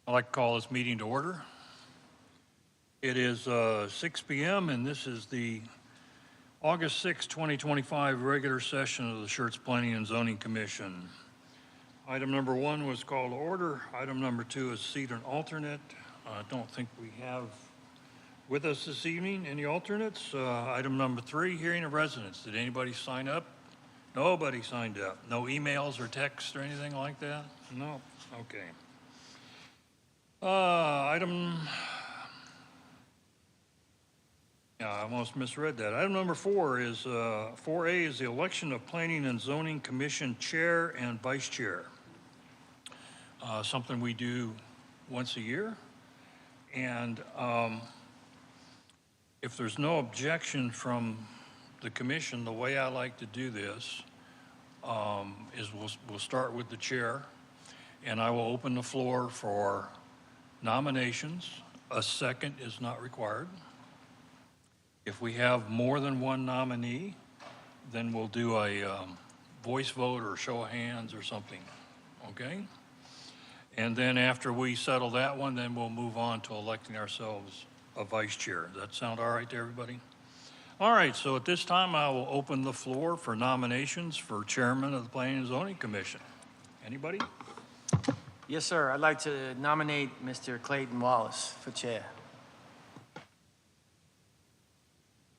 I'd like to call this meeting to order. It is 6 p.m. and this is the August 6, 2025 regular session of the Schertz Planning and Zoning Commission. Item number 1 was called to order. Item number 2 is seat an alternate. I don't think we have with us this evening any alternates. Item number 3, hearing of residents. Did anybody sign up? Nobody signed up. No emails or texts or anything like that? No. Okay. I almost misread that. Item number 4 is 4A is the election of Planning and Zoning Commission Chair and Vice Chair. Something we do once a year. And if there's no objection from the commission, the way I like to do this is we'll start with the chair, and I will open the floor for nominations. A second is not required. If we have more than one nominee, then we'll do a voice vote or show of hands or something, okay? And then after we settle that one, then we'll move on to electing ourselves a vice chair. Does that sound all right to everybody? All right, so at this time, I will open the floor for nominations for chairman of the Planning and Zoning Commission. Anybody? Yes, sir. I'd like to nominate Mr. Clayton Wallace for chair.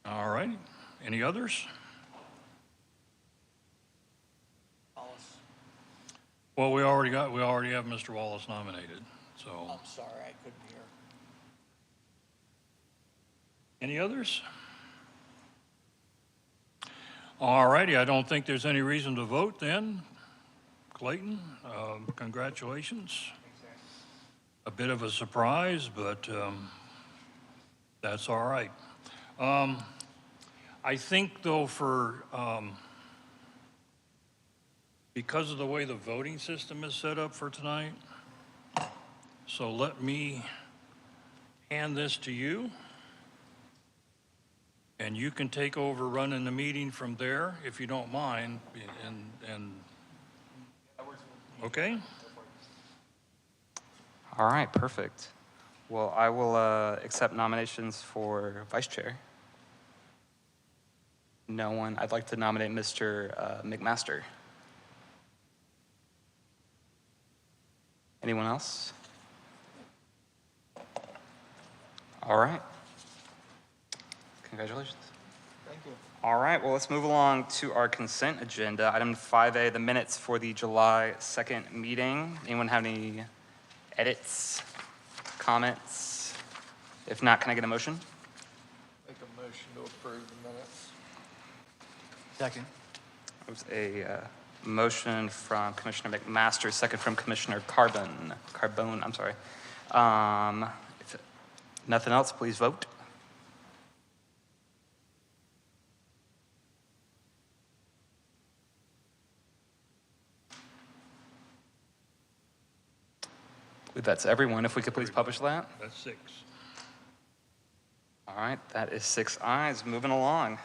All right. Any others? Wallace. Well, we already have Mr. Wallace nominated, so. I'm sorry, I couldn't hear. Any others? All righty, I don't think there's any reason to vote then. Clayton, congratulations. A bit of a surprise, but that's all right. I think though because of the way the voting system is set up for tonight, so let me hand this to you. And you can take over running the meeting from there if you don't mind. Okay? All right, perfect. Well, I will accept nominations for vice chair. No one. I'd like to nominate Mr. McMaster. Anyone else? All right. Congratulations. Thank you. All right, well, let's move along to our consent agenda. Item 5A, the minutes for the July 2nd meeting. Anyone have any edits, comments? If not, can I get a motion? Make a motion to approve the minutes. Second. There was a motion from Commissioner McMaster, second from Commissioner Carbone, I'm sorry. If nothing else, please vote. I believe that's everyone. If we could please publish that. That's 6. All right, that is 6 ayes. Moving along.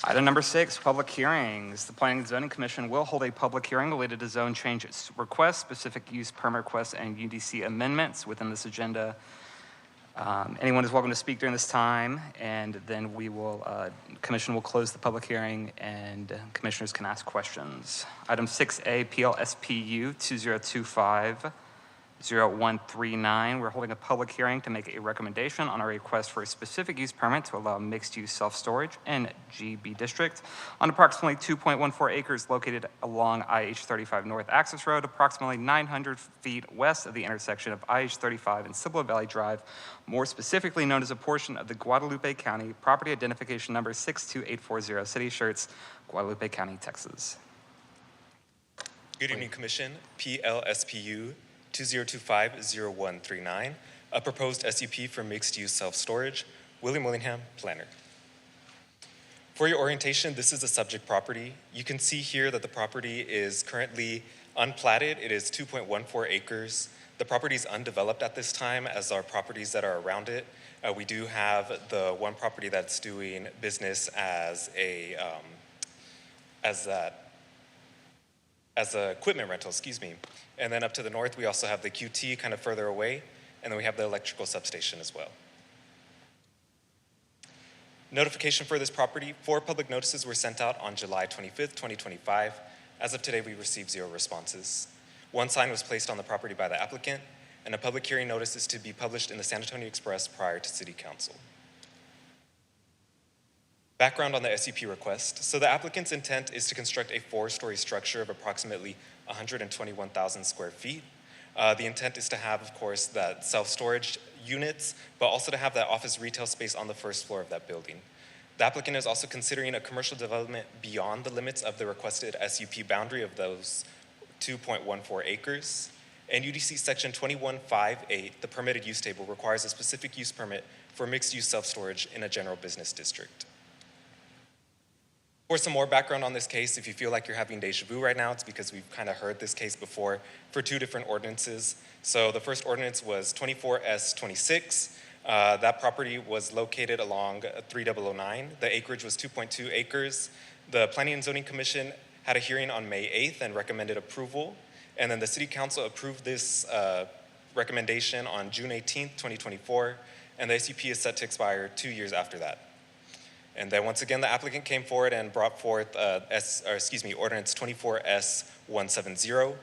Item number 6, public hearings. The Planning and Zoning Commission will hold a public hearing related to zone change requests, specific use permit requests, and UDC amendments within this agenda. Anyone is welcome to speak during this time, and then we will, Commission will close the public hearing and commissioners can ask questions. Item 6A, PLSPU 2025-0139. We're holding a public hearing to make a recommendation on a request for a specific use permit to allow mixed-use self-storage in GB District on approximately 2.14 acres located along IH-35 North Access Road, approximately 900 feet west of the intersection of IH-35 and Cibolo Valley Drive, more specifically known as a portion of the Guadalupe County property identification number 62840, City of Schertz, Guadalupe County, Texas. Good evening, Commission. PLSPU 2025-0139, a proposed SUP for mixed-use self-storage. William Willingham, planner. For your orientation, this is a subject property. You can see here that the property is currently unplatted. It is 2.14 acres. The property is undeveloped at this time, as are properties that are around it. We do have the one property that's doing business as a, as that as a equipment rental, excuse me. And then up to the north, we also have the QT kind of further away, and then we have the electrical substation as well. Notification for this property, 4 public notices were sent out on July 25th, 2025. As of today, we received 0 responses. 1 sign was placed on the property by the applicant, and a public hearing notice is to be published in the San Antonio Express prior to City Council. Background on the SUP request. So the applicant's intent is to construct a 4-story structure of approximately 121,000 square feet. The intent is to have, of course, that self-storage units, but also to have that office retail space on the first floor of that building. The applicant is also considering a commercial development beyond the limits of the requested SUP boundary of those 2.14 acres. And UDC section 2158, the permitted use table, requires a specific use permit for mixed-use self-storage in a general business district. For some more background on this case, if you feel like you're having deja vu right now, it's because we've kind of heard this case before for 2 different ordinances. So the first ordinance was 24S26. That property was located along 3009. The acreage was 2.2 acres. The Planning and Zoning Commission had a hearing on May 8th and recommended approval. And then the City Council approved this recommendation on June 18th, 2024. And the SUP is set to expire 2 years after that. And then once again, the applicant came forward and brought forth ordinance 24S170.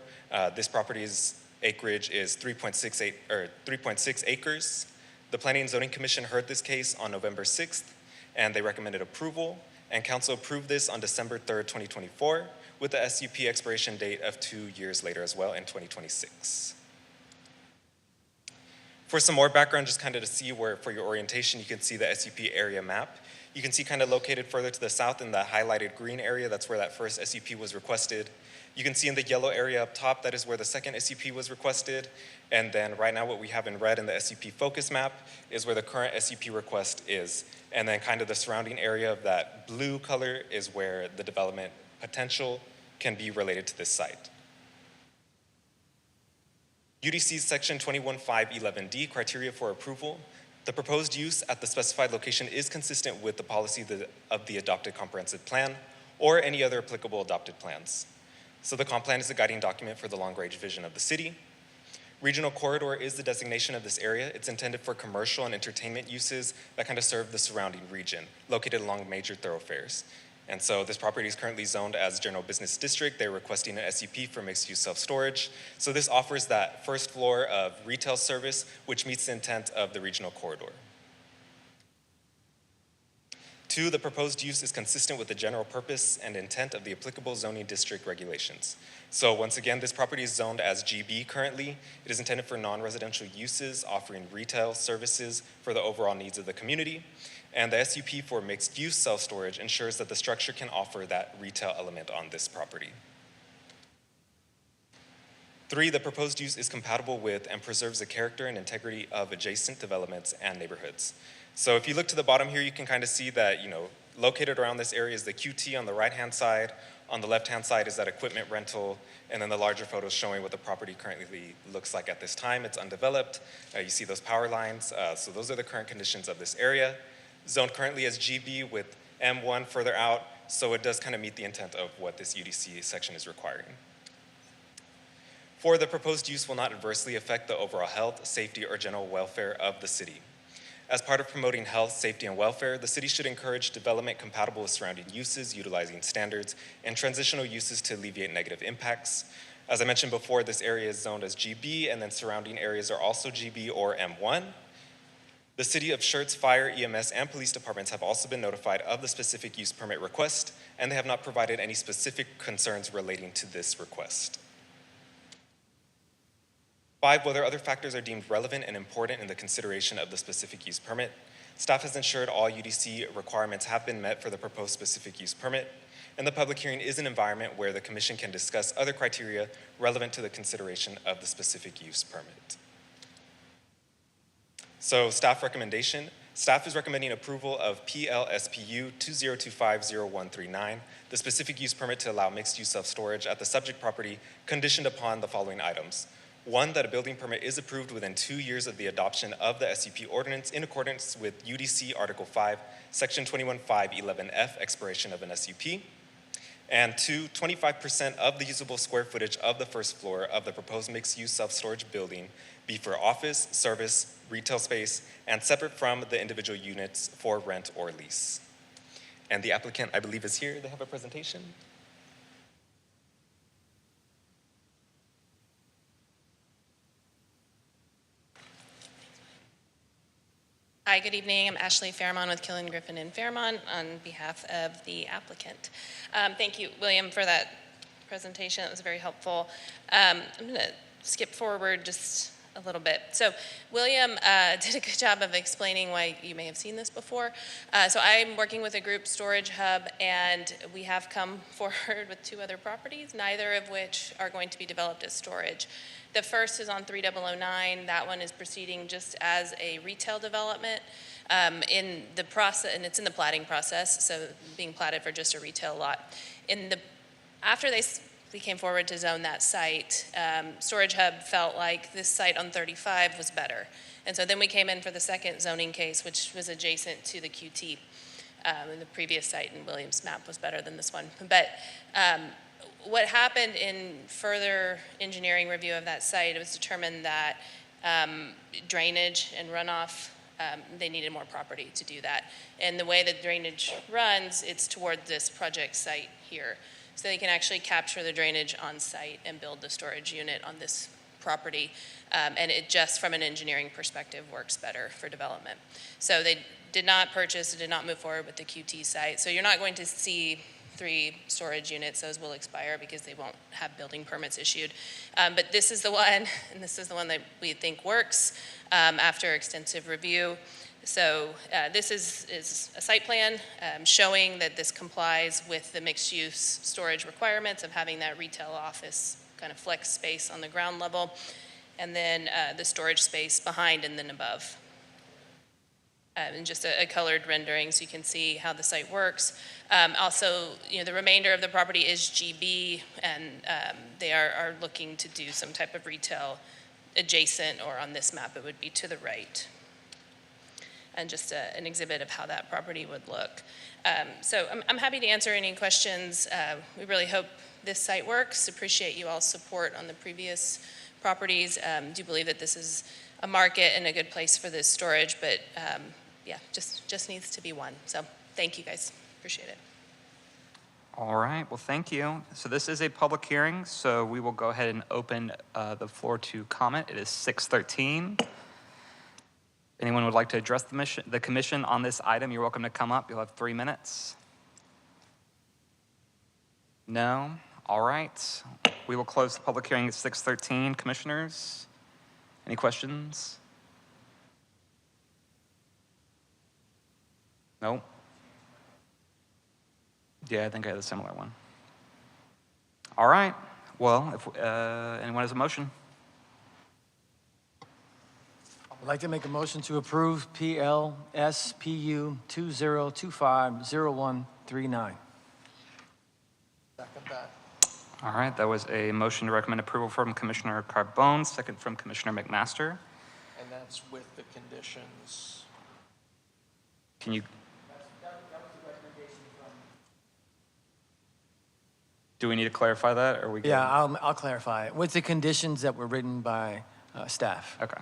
This property's acreage is 3.6 acres. The Planning and Zoning Commission heard this case on November 6th, and they recommended approval. And council approved this on December 3rd, 2024, with the SUP expiration date of 2 years later as well in 2026. For some more background, just kind of to see where, for your orientation, you can see the SUP area map. You can see kind of located further to the south in the highlighted green area, that's where that first SUP was requested. You can see in the yellow area up top, that is where the second SUP was requested. And then right now what we have in red in the SUP focus map is where the current SUP request is. And then kind of the surrounding area of that blue color is where the development potential can be related to this site. UDC section 21511D, criteria for approval. The proposed use at the specified location is consistent with the policy of the adopted comprehensive plan or any other applicable adopted plans. So the comp plan is the guiding document for the long-range vision of the city. Regional corridor is the designation of this area. It's intended for commercial and entertainment uses that kind of serve the surrounding region, located along major thoroughfares. And so this property is currently zoned as general business district. They're requesting an SUP for mixed-use self-storage. So this offers that first floor of retail service, which meets the intent of the regional corridor. 2, the proposed use is consistent with the general purpose and intent of the applicable zoning district regulations. So once again, this property is zoned as GB currently. It is intended for non-residential uses, offering retail services for the overall needs of the community. And the SUP for mixed-use self-storage ensures that the structure can offer that retail element on this property. 3, the proposed use is compatible with and preserves the character and integrity of adjacent developments and neighborhoods. So if you look to the bottom here, you can kind of see that, located around this area is the QT on the right-hand side. On the left-hand side is that equipment rental, and then the larger photos showing what the property currently looks like at this time. It's undeveloped. You see those power lines. So those are the current conditions of this area. Zoned currently as GB with M1 further out, so it does kind of meet the intent of what this UDC section is requiring. 4, the proposed use will not adversely affect the overall health, safety, or general welfare of the city. As part of promoting health, safety, and welfare, the city should encourage development compatible with surrounding uses, utilizing standards, and transitional uses to alleviate negative impacts. As I mentioned before, this area is zoned as GB, and then surrounding areas are also GB or M1. The City of Schertz Fire, EMS, and Police Departments have also been notified of the specific use permit request, and they have not provided any specific concerns relating to this request. 5, whether other factors are deemed relevant and important in the consideration of the specific use permit. Staff has ensured all UDC requirements have been met for the proposed specific use permit, and the public hearing is an environment where the Commission can discuss other criteria relevant to the consideration of the specific use permit. So staff recommendation, staff is recommending approval of PLSPU 20250139, the specific use permit to allow mixed-use self-storage at the subject property conditioned upon the following items. 1, that a building permit is approved within 2 years of the adoption of the SUP ordinance in accordance with UDC Article 5, Section 21511F, expiration of an SUP. And two, 25% of the usable square footage of the first floor of the proposed mixed-use self-storage building be for office, service, retail space, and separate from the individual units for rent or lease. And the applicant, I believe, is here. They have a presentation. Hi, good evening. I'm Ashley Fairmont with Killen Griffin and Fairmont on behalf of the applicant. Thank you, William, for that presentation. It was very helpful. I'm going to skip forward just a little bit. So William did a good job of explaining why you may have seen this before. So I'm working with a group, Storage Hub, and we have come forward with 2 other properties, neither of which are going to be developed as storage. The first is on 3009. That one is proceeding just as a retail development in the process, and it's in the platting process, so being platted for just a retail lot. After we came forward to zone that site, Storage Hub felt like this site on 35 was better. And so then we came in for the second zoning case, which was adjacent to the QT. And the previous site in Williams' map was better than this one. But what happened in further engineering review of that site, it was determined that drainage and runoff, they needed more property to do that. And the way the drainage runs, it's toward this project site here. So they can actually capture the drainage on site and build the storage unit on this property. And it just, from an engineering perspective, works better for development. So they did not purchase, did not move forward with the QT site. So you're not going to see 3 storage units. Those will expire because they won't have building permits issued. But this is the one, and this is the one that we think works after extensive review. So this is a site plan showing that this complies with the mixed-use storage requirements of having that retail office kind of flex space on the ground level, and then the storage space behind and then above. And just a colored rendering so you can see how the site works. Also, the remainder of the property is GB, and they are looking to do some type of retail adjacent, or on this map it would be to the right. And just an exhibit of how that property would look. So I'm happy to answer any questions. We really hope this site works. Appreciate you all's support on the previous properties. Do believe that this is a market and a good place for this storage, but yeah, just needs to be one. So thank you guys, appreciate it. All right, well, thank you. So this is a public hearing, so we will go ahead and open the floor to comment. It is 6:13. Anyone would like to address the commission on this item, you're welcome to come up. You'll have 3 minutes. No? All right. We will close the public hearing at 6:13. Commissioners, any questions? No? Yeah, I think I had a similar one. All right. Well, if anyone has a motion? I'd like to make a motion to approve PLSPU 2025-0139. Second that. All right, that was a motion to recommend approval from Commissioner Carbone, second from Commissioner McMaster. And that's with the conditions. Can you? That was the recommendation from. Do we need to clarify that, or are we good? Yeah, I'll clarify it. With the conditions that were written by staff. Okay.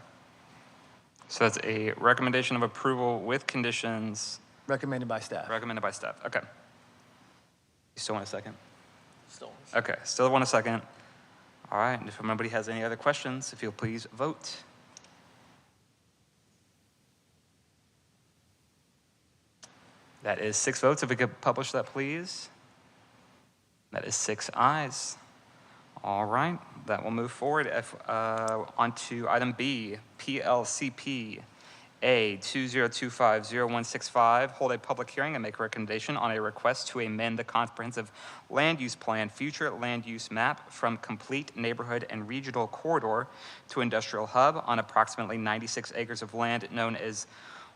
So that's a recommendation of approval with conditions Recommended by staff. recommended by staff. Okay. You still want a second? Still. Okay, still want a second. All right, and if nobody has any other questions, if you'll please vote. That is 6 votes. If we could publish that, please. That is 6 ayes. All right, that will move forward. On to item B, PLCP A 2025-0165, hold a public hearing and make a recommendation on a request to amend the comprehensive land use plan future land use map from complete neighborhood and regional corridor to industrial hub on approximately 96 acres of land known as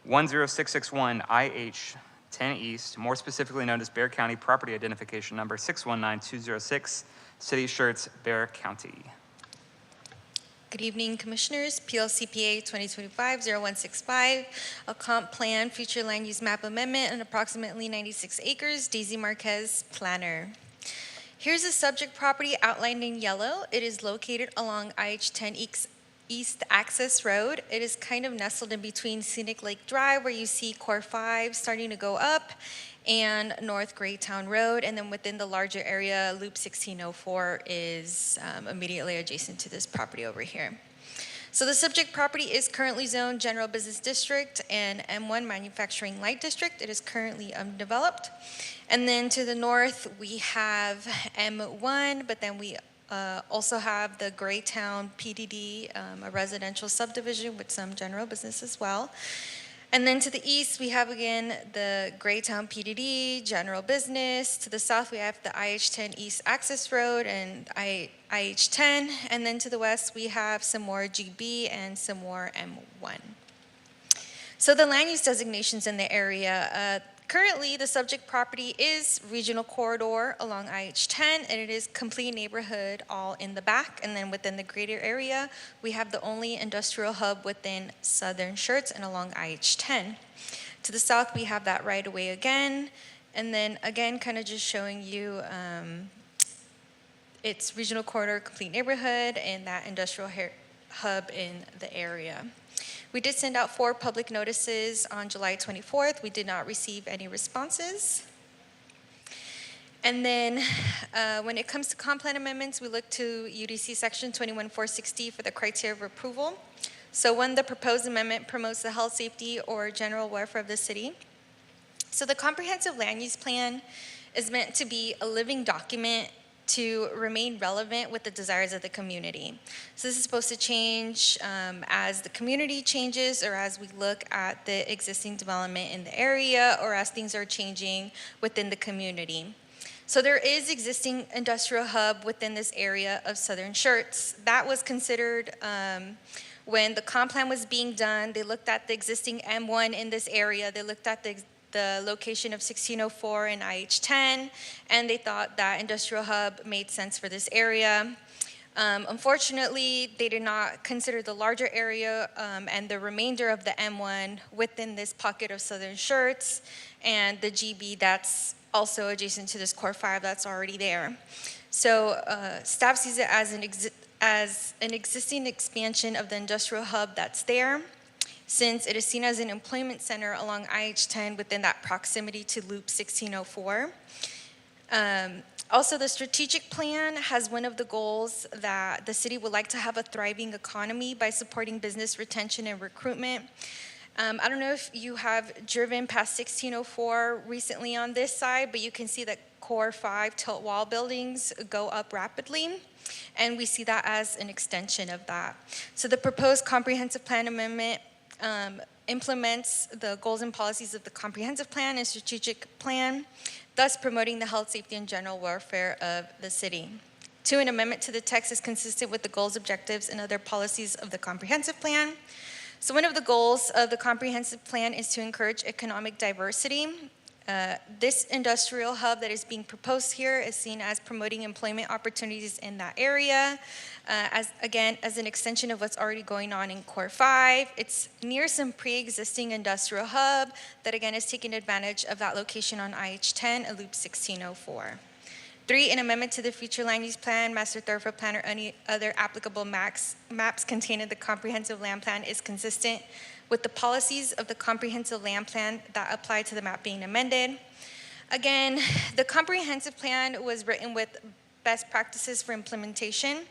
10661 IH 10 East, more specifically known as Bexar County Property Identification Number 619206, City of Schertz, Bexar County. Good evening, Commissioners. PLCPA 2025-0165, a comp plan, future land use map amendment on approximately 96 acres, Daisy Marquez, planner. Here's the subject property outlined in yellow. It is located along IH-10 East Access Road. It is kind of nestled in between Scenic Lake Drive, where you see Core 5 starting to go up, and North Greytown Road. And then within the larger area, Loop 1604 is immediately adjacent to this property over here. So the subject property is currently zoned General Business District and M1 Manufacturing Light District. It is currently undeveloped. And then to the north, we have M1, but then we also have the Greytown PDD, a residential subdivision with some general business as well. And then to the east, we have again the Greytown PDD, general business. To the south, we have the IH-10 East Access Road and IH-10. And then to the west, we have some more GB and some more M1. So the land use designations in the area, currently the subject property is regional corridor along IH-10, and it is complete neighborhood all in the back. And then within the greater area, we have the only industrial hub within southern Schertz and along IH-10. To the south, we have that right away again. And then again, kind of just showing you its regional corridor, complete neighborhood, and that industrial hub in the area. We did send out 4 public notices on July 24th. We did not receive any responses. And then when it comes to comp plan amendments, we look to UDC section 21460 for the criteria of approval. So 1, the proposed amendment promotes the health, safety, or general welfare of the city. So the comprehensive land use plan is meant to be a living document to remain relevant with the desires of the community. So this is supposed to change as the community changes, or as we look at the existing development in the area, or as things are changing within the community. So there is existing industrial hub within this area of southern Schertz. That was considered when the comp plan was being done. They looked at the existing M1 in this area. They looked at the location of 1604 and IH-10, and they thought that industrial hub made sense for this area. Unfortunately, they did not consider the larger area and the remainder of the M1 within this pocket of southern Schertz, and the GB that's also adjacent to this Core 5 that's already there. So staff sees it as an existing expansion of the industrial hub that's there, since it is seen as an employment center along IH-10 within that proximity to Loop 1604. Also, the strategic plan has one of the goals that the city would like to have a thriving economy by supporting business retention and recruitment. I don't know if you have driven past 1604 recently on this side, but you can see that Core 5 tilt wall buildings go up rapidly, and we see that as an extension of that. So the proposed comprehensive plan amendment implements the goals and policies of the comprehensive plan and strategic plan, thus promoting the health, safety, and general welfare of the city. 2, an amendment to the text is consistent with the goals, objectives, and other policies of the comprehensive plan. So one of the goals of the comprehensive plan is to encourage economic diversity. This industrial hub that is being proposed here is seen as promoting employment opportunities in that area, as an extension of what's already going on in Core 5. It's near some pre-existing industrial hub that again is taking advantage of that location on IH-10 and Loop 1604. 3, an amendment to the future land use plan, master thoroughfare plan, or any other applicable maps contained in the comprehensive land plan is consistent with the policies of the comprehensive land plan that apply to the map being amended. Again, the comprehensive plan was written with best practices for implementation.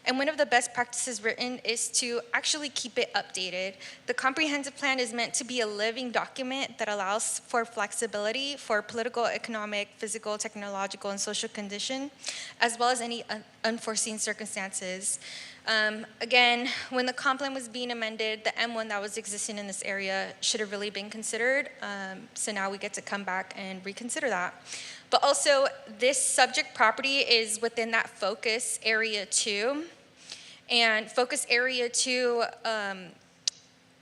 And one of the best practices written is to actually keep it updated. The comprehensive plan is meant to be a living document that allows for flexibility for political, economic, physical, technological, and social condition, as well as any unforeseen circumstances. Again, when the comp plan was being amended, the M1 that was existing in this area should have really been considered. So now we get to come back and reconsider that. But also, this subject property is within that focus area 2. And focus area 2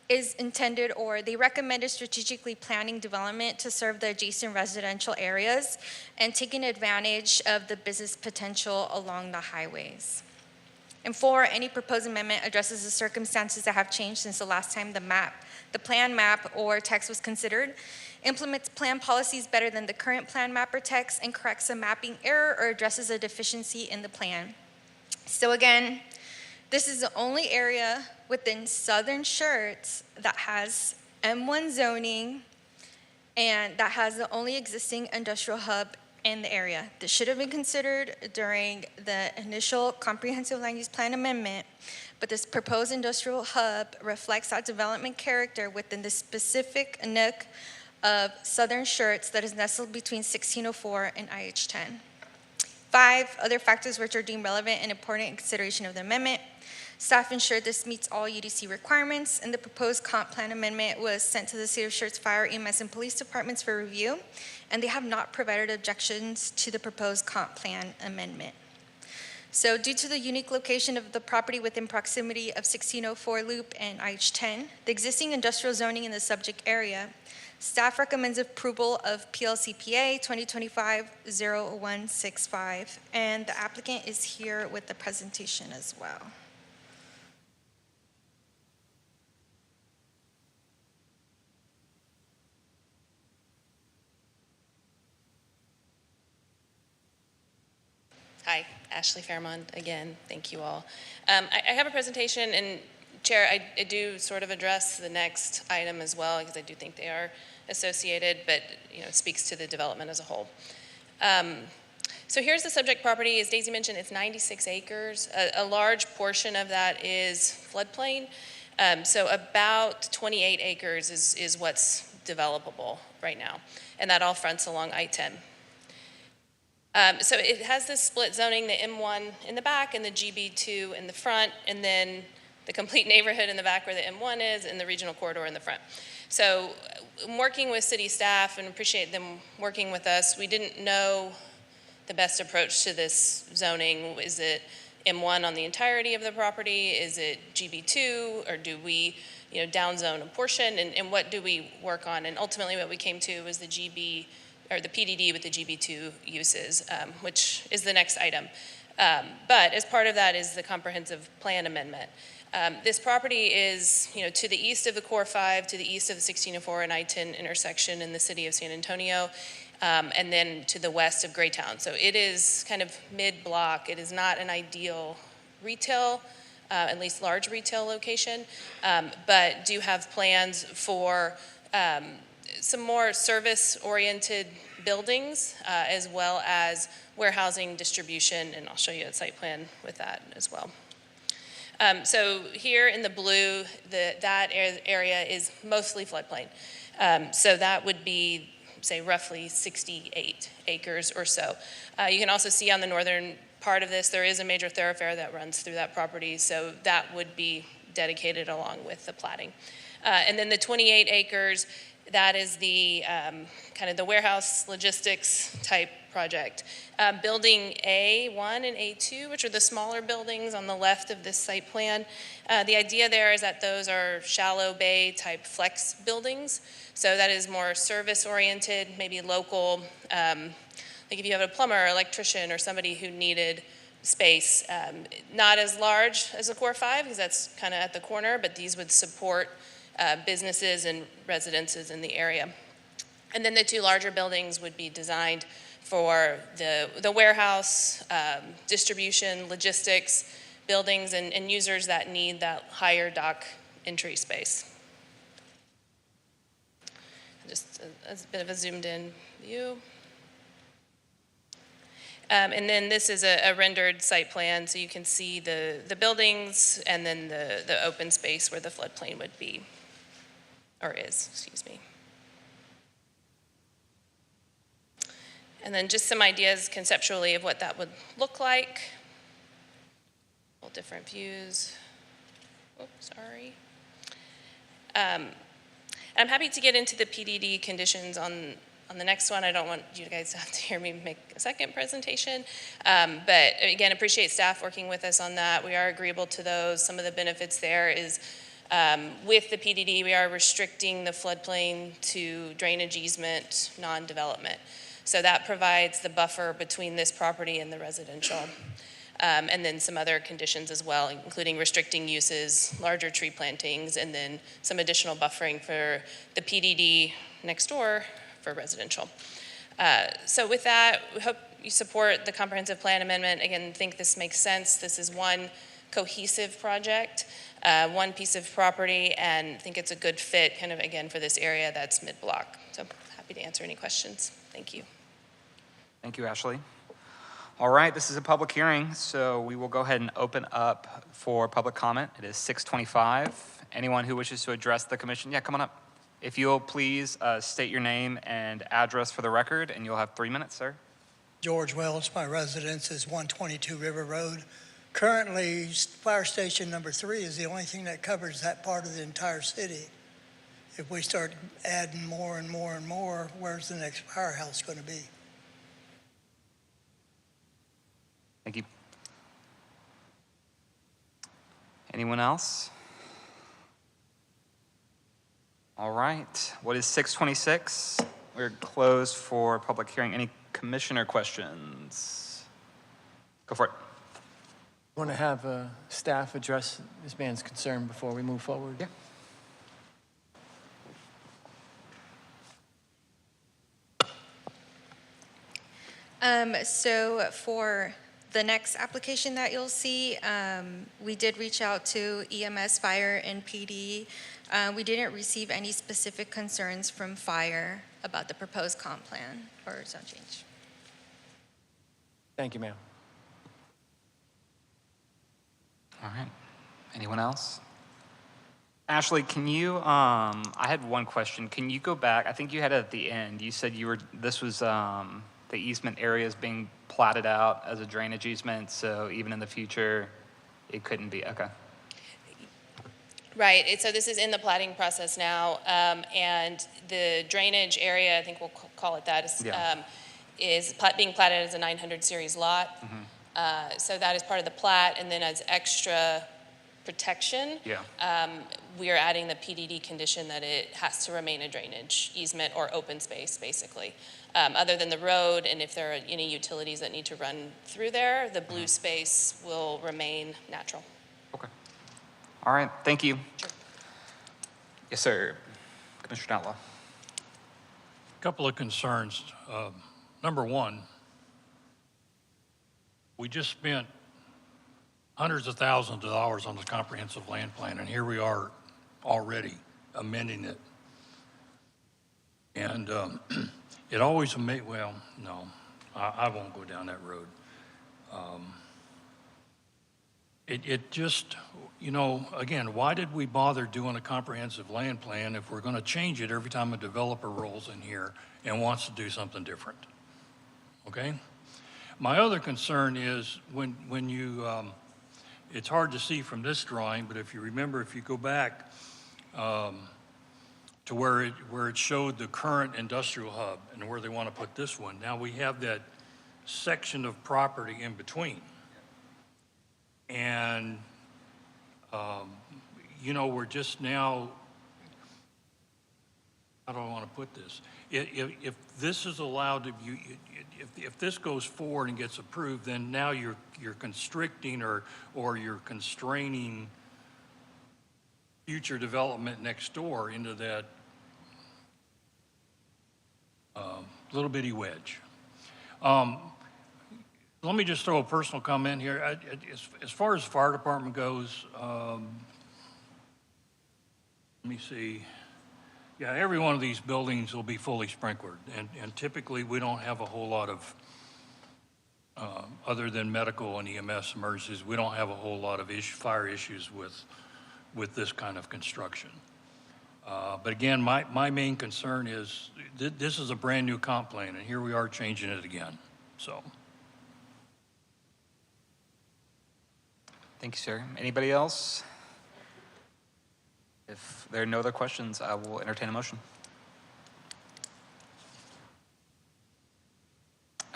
is intended, or they recommended strategically planning development to serve the adjacent residential areas and taking advantage of the business potential along the highways. And 4, any proposed amendment addresses the circumstances that have changed since the last time the plan map or text was considered, implements plan policies better than the current plan map or text, and corrects a mapping error or addresses a deficiency in the plan. So again, this is the only area within southern Schertz that has M1 zoning and that has the only existing industrial hub in the area. This should have been considered during the initial comprehensive land use plan amendment, but this proposed industrial hub reflects that development character within the specific nook of southern Schertz that is nestled between 1604 and IH-10. 5, other factors which are deemed relevant and important in consideration of the amendment. Staff ensured this meets all UDC requirements, and the proposed comp plan amendment was sent to the City of Schertz Fire, EMS, and Police Departments for review, and they have not provided objections to the proposed comp plan amendment. So due to the unique location of the property within proximity of 1604 Loop and IH-10, the existing industrial zoning in the subject area, staff recommends approval of PLCPA 2025-0165, and the applicant is here with the presentation as well. Hi, Ashley Fairmont again. Thank you all. I have a presentation, and Chair, I do sort of address the next item as well because I do think they are associated, but it speaks to the development as a whole. So here's the subject property. As Daisy mentioned, it's 96 acres. A large portion of that is floodplain. So about 28 acres is what's developable right now, and that all fronts along I-10. So it has this split zoning, the M1 in the back and the GB2 in the front, and then the complete neighborhood in the back where the M1 is and the regional corridor in the front. So I'm working with city staff and appreciate them working with us. We didn't know the best approach to this zoning. Is it M1 on the entirety of the property? Is it GB2, or do we downzone a portion, and what do we work on? And ultimately what we came to was the GB, or the PDD with the GB2 uses, which is the next item. But as part of that is the comprehensive plan amendment. This property is, to the east of the Core 5, to the east of the 1604 and I-10 intersection in the city of San Antonio, and then to the west of Greytown. So it is kind of mid-block. It is not an ideal retail, at least large retail location, but do have plans for some more service-oriented buildings, as well as warehousing, distribution, and I'll show you a site plan with that as well. So here in the blue, that area is mostly floodplain. So that would be, say, roughly 68 acres or so. You can also see on the northern part of this, there is a major thoroughfare that runs through that property, so that would be dedicated along with the platting. And then the 28 acres, that is the kind of the warehouse logistics type project. Building A1 and A2, which are the smaller buildings on the left of this site plan. The idea there is that those are shallow bay type flex buildings. So that is more service oriented, maybe local, like if you have a plumber or electrician or somebody who needed space, not as large as a Core 5 because that's kind of at the corner, but these would support businesses and residences in the area. And then the two larger buildings would be designed for the warehouse, distribution, logistics, buildings, and users that need that higher dock entry space. Just a bit of a zoomed in view. And then this is a rendered site plan, so you can see the buildings and then the open space where the floodplain would be, or is, excuse me. And then just some ideas conceptually of what that would look like. All different views. Oh, sorry. I'm happy to get into the PDD conditions on the next one. I don't want you guys to have to hear me make a second presentation. But again, appreciate staff working with us on that. We are agreeable to those. Some of the benefits there is with the PDD, we are restricting the floodplain to drainage easement, non-development. So that provides the buffer between this property and the residential. And then some other conditions as well, including restricting uses, larger tree plantings, and then some additional buffering for the PDD next door for residential. So with that, we hope you support the comprehensive plan amendment. Again, think this makes sense. This is one cohesive project, one piece of property, and think it's a good fit kind of, again, for this area that's mid-block. So happy to answer any questions. Thank you. Thank you, Ashley. All right, this is a public hearing, so we will go ahead and open up for public comment. It is 6:25. Anyone who wishes to address the commission, yeah, come on up. If you'll please state your name and address for the record, and you'll have 3 minutes, sir. George Welch, my residence is 122 River Road. Currently, fire station number 3 is the only thing that covers that part of the entire city. If we start adding more and more and more, where's the next firehouse going to be? Thank you. Anyone else? All right, what is 6:26? We're closed for public hearing. Any commissioner questions? Go for it. Want to have staff address this man's concern before we move forward? Yeah. So for the next application that you'll see, we did reach out to EMS, Fire, and PD. We didn't receive any specific concerns from Fire about the proposed comp plan or zone change. Thank you, ma'am. All right. Anyone else? Ashley, can you, I had one question. Can you go back? I think you had it at the end. You said this was the easement areas being platted out as a drainage easement, so even in the future, it couldn't be, okay. Right, so this is in the plating process now, and the drainage area, I think we'll call it that, is being platted as a 900 series lot. So that is part of the plat, and then as extra protection, we are adding the PDD condition that it has to remain a drainage easement or open space, basically. Other than the road, and if there are any utilities that need to run through there, the blue space will remain natural. Okay. All right, thank you. Sure. Yes, sir. Commissioner Outlaw. Couple of concerns. Number one, we just spent hundreds of thousands of dollars on the comprehensive land plan, and here we are already amending it. And it always well, no, I won't go down that road. It just, you know, again, why did we bother doing a comprehensive land plan if we're going to change it every time a developer rolls in here and wants to do something different? Okay? My other concern is when you, it's hard to see from this drawing, but if you remember, if you go back to where it showed the current industrial hub and where they want to put this one, now we have that section of property in between. And, you know, we're just now, how do I want to put this? If this is allowed to, if this goes forward and gets approved, then now you're constricting or you're constraining future development next door into that little bitty wedge. Let me just throw a personal comment here. As far as the fire department goes, let me see. Yeah, every one of these buildings will be fully sprinklered, and typically we don't have a whole lot of, other than medical and EMS emergencies, we don't have a whole lot of fire issues with this kind of construction. But again, my main concern is this is a brand new comp plan, and here we are changing it again, so. Thank you, sir. Anybody else? If there are no other questions, I will entertain a motion.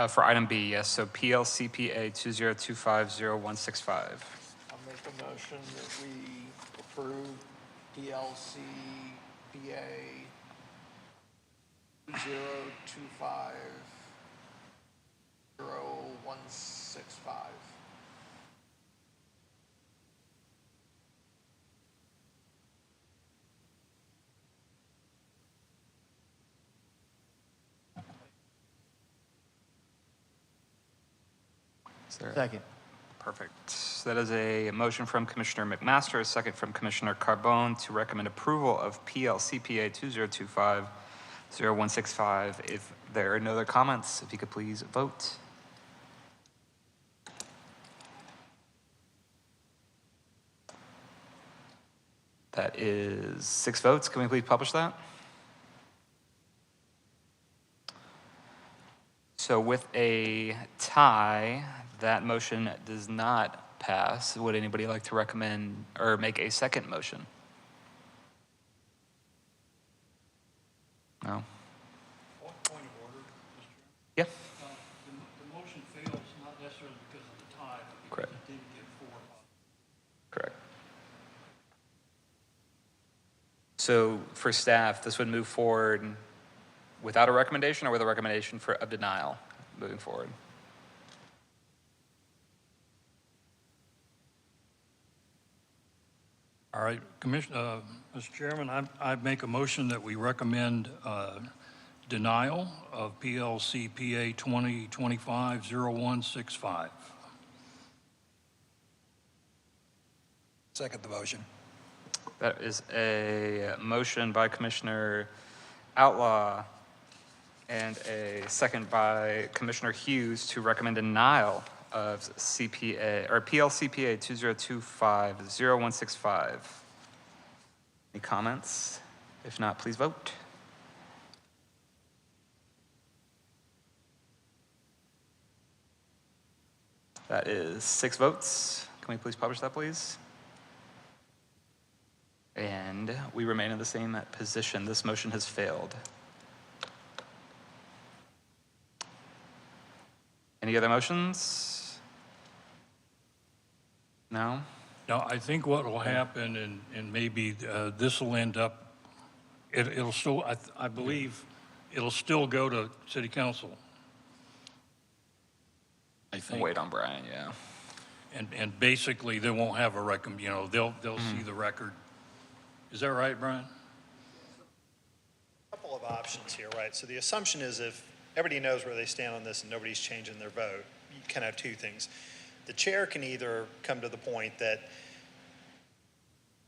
For item B, yes, so PLCPA 20250165. I'll make a motion that we approve PLCPA 20250165. Is there? Second. Perfect. So that is a motion from Commissioner McMaster, a second from Commissioner Carbone to recommend approval of PLCPA 2025-0165. If there are no other comments, if you could please vote. That is 6 votes. Can we please publish that? So with a tie, that motion does not pass. Would anybody like to recommend or make a second motion? No? Point of order, Mr. Chairman. Yeah, The motion fails not necessarily because of the tie, but because Correct. it didn't get 4. correct. So for staff, this would move forward without a recommendation or with a recommendation of denial moving forward? All right, Mr. Chairman, I make a motion that we recommend denial of PLCPA 2025-0165. Second the motion. That is a motion by Commissioner Outlaw and a second by Commissioner Hughes to recommend denial of CPA or PLCPA 2025-0165. Any comments? If not, please vote. That is 6 votes. Can we please publish that, please? And we remain in the same position. This motion has failed. Any other motions? No? Now, I think what will happen, and maybe this will end up, it'll still, I believe, it'll still go to city council. I We'll think. wait on Brian, yeah. And basically, they won't have a they'll see the record. Is that right, Brian? Couple of options here, right? So the assumption is if everybody knows where they stand on this and nobody's changing their vote, you can have two things. The chair can either come to the point that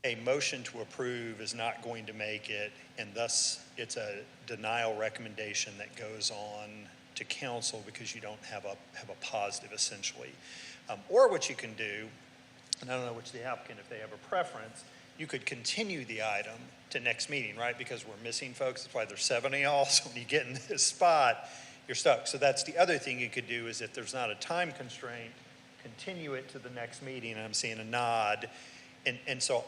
a motion to approve is not going to make it, and thus it's a denial recommendation that goes on to council because you don't have a positive, essentially. Or what you can do, and I don't know which the applicant, if they have a preference, you could continue the item to next meeting, right? Because we're missing folks. That's why there's 7 of y'all. So when you get in this spot, you're stuck. So that's the other thing you could do is if there's not a time constraint, continue it to the next meeting. And I'm seeing a nod. And so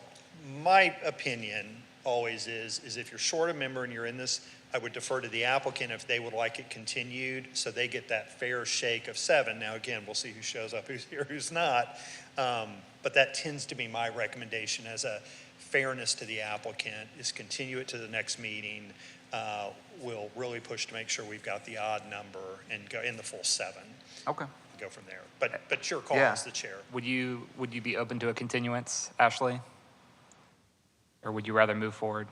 my opinion always is if you're short a member and you're in this, I would defer to the applicant if they would like it continued so they get that fair shake of 7. Now, again, we'll see who shows up, who's here, who's not. But that tends to be my recommendation as a fairness to the applicant is continue it to the next meeting. We'll really push to make sure we've got the odd number and go in the full 7. Okay. Go from there. But your call Yeah. as the chair. Would you be open to a continuance, Ashley? Or would you rather move forward?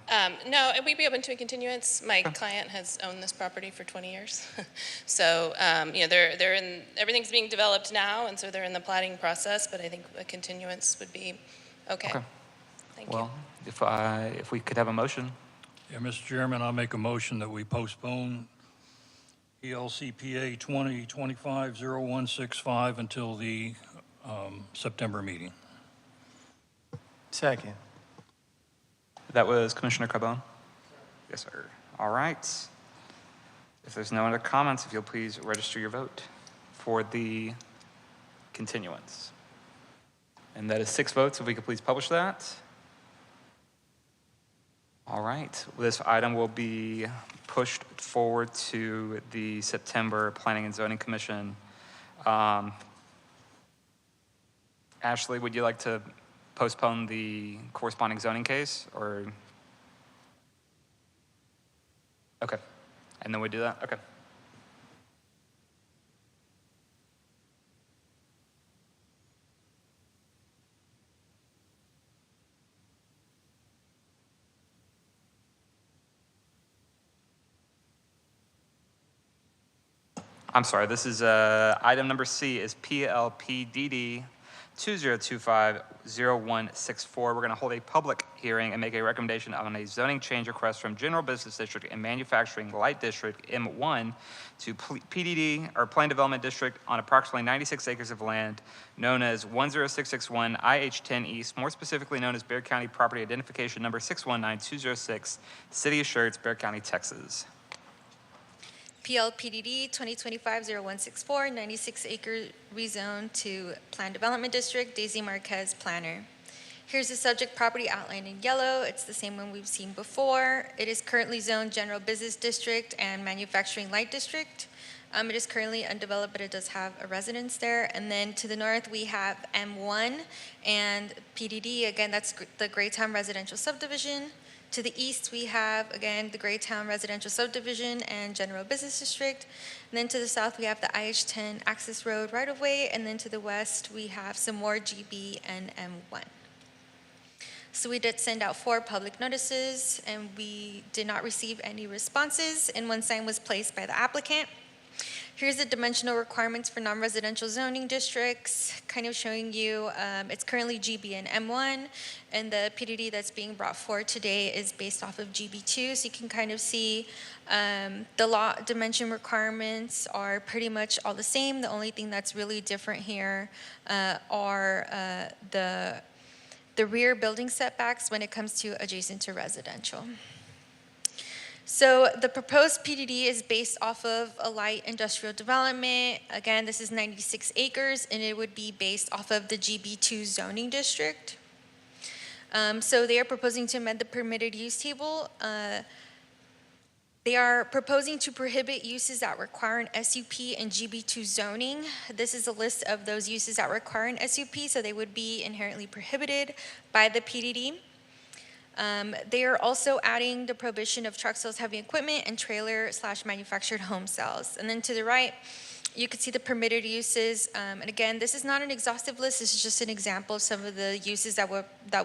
No, we'd be open to a continuance. My client has owned this property for 20 years. So, they're in, everything's being developed now, and so they're in the plating process, but I think a continuance would be okay. Okay. Thank you. Well, if we could have a motion. Yeah, Mr. Chairman, I'll make a motion that we postpone PLCPA 2025-0165 until the September meeting. Second. That was Commissioner Carbone? Yes, sir. All right. If there's no other comments, if you'll please register your vote for the continuance. And that is 6 votes. If we could please publish that. All right. This item will be pushed forward to the September Planning and Zoning Commission. Ashley, would you like to postpone the corresponding zoning case, or? Okay, and then we do that, okay. I'm sorry, this is, item number C is PLPDD 2025-0164. We're going to hold a public hearing and make a recommendation on a zoning change request from General Business District and Manufacturing Light District, M1, to PDD, or Plan Development District, on approximately 96 acres of land known as 10661 IH10 East, more specifically known as Bear County Property Identification Number 619206, City of Schertz, Bear County, Texas. PLPDD 2025-0164, 96-acre rezone to Plan Development District, Daisy Marquez, planner. Here's the subject property outlined in yellow. It's the same one we've seen before. It is currently zoned General Business District and Manufacturing Light District. It is currently undeveloped, but it does have a residence there. And then to the north, we have M1 and PDD. Again, that's the Greytown Residential Subdivision. To the east, we have, again, the Greytown Residential Subdivision and General Business District. And then to the south, we have the IH10 Access Road right-of-way. And then to the west, we have some more GB and M1. So we did send out 4 public notices, and we did not receive any responses, and 1 sign was placed by the applicant. Here's the dimensional requirements for non-residential zoning districts, kind of showing you it's currently GB and M1, and the PDD that's being brought forward today is based off of GB2. So you can kind of see the lot dimension requirements are pretty much all the same. The only thing that's really different here are the rear building setbacks when it comes to adjacent to residential. So the proposed PDD is based off of a light industrial development. Again, this is 96 acres, and it would be based off of the GB2 zoning district. So they are proposing to amend the permitted use table. They are proposing to prohibit uses that require an SUP and GB2 zoning. This is a list of those uses that require an SUP, so they would be inherently prohibited by the PDD. They are also adding the prohibition of truck sales, heavy equipment, and trailer/manufactured home sales. And then to the right, you can see the permitted uses. And again, this is not an exhaustive list. This is just an example of some of the uses that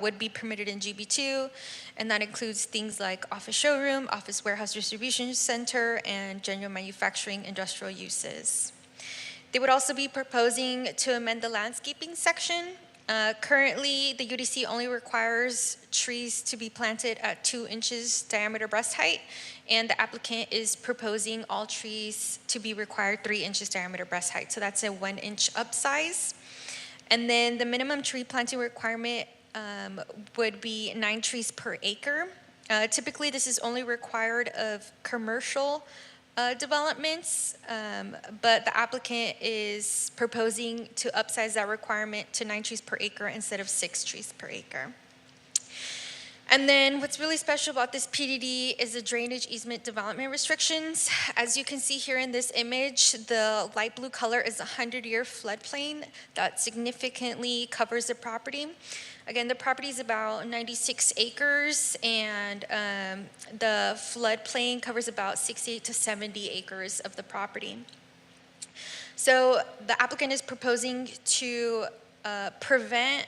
would be permitted in GB2. And that includes things like office showroom, office warehouse distribution center, and general manufacturing industrial uses. They would also be proposing to amend the landscaping section. Currently, the UDC only requires trees to be planted at 2 inches diameter breast height, and the applicant is proposing all trees to be required 3 inches diameter breast height. So that's a 1 inch upsize. And then the minimum tree planting requirement would be 9 trees per acre. Typically, this is only required of commercial developments, but the applicant is proposing to upsize that requirement to 9 trees per acre instead of 6 trees per acre. And then what's really special about this PDD is the drainage easement development restrictions. As you can see here in this image, the light blue color is a 100-year floodplain that significantly covers the property. Again, the property is about 96 acres, and the floodplain covers about 68 to 70 acres of the property. So the applicant is proposing to prevent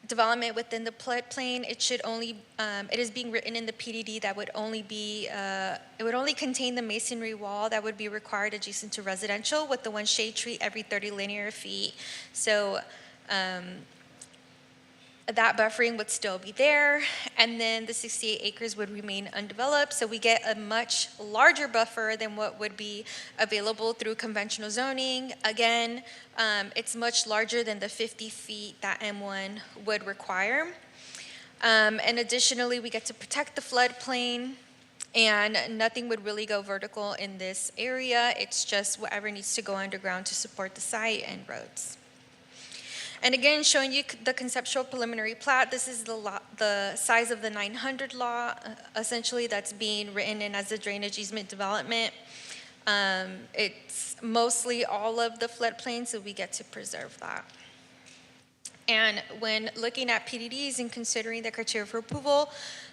development within the floodplain. It should only, it is being written in the PDD that would only be, it would only contain the masonry wall that would be required adjacent to residential, with the 1 shade tree every 30 linear feet. So that buffering would still be there, and then the 68 acres would remain undeveloped. So we get a much larger buffer than what would be available through conventional zoning. Again, it's much larger than the 50 feet that M1 would require. And additionally, we get to protect the floodplain, and nothing would really go vertical in this area. It's just whatever needs to go underground to support the site and roads. And again, showing you the conceptual preliminary plat. This is the size of the 900 lot, essentially, that's being written in as a drainage easement development. It's mostly all of the floodplain, so we get to preserve that. And when looking at PDDs and considering the criteria for approval,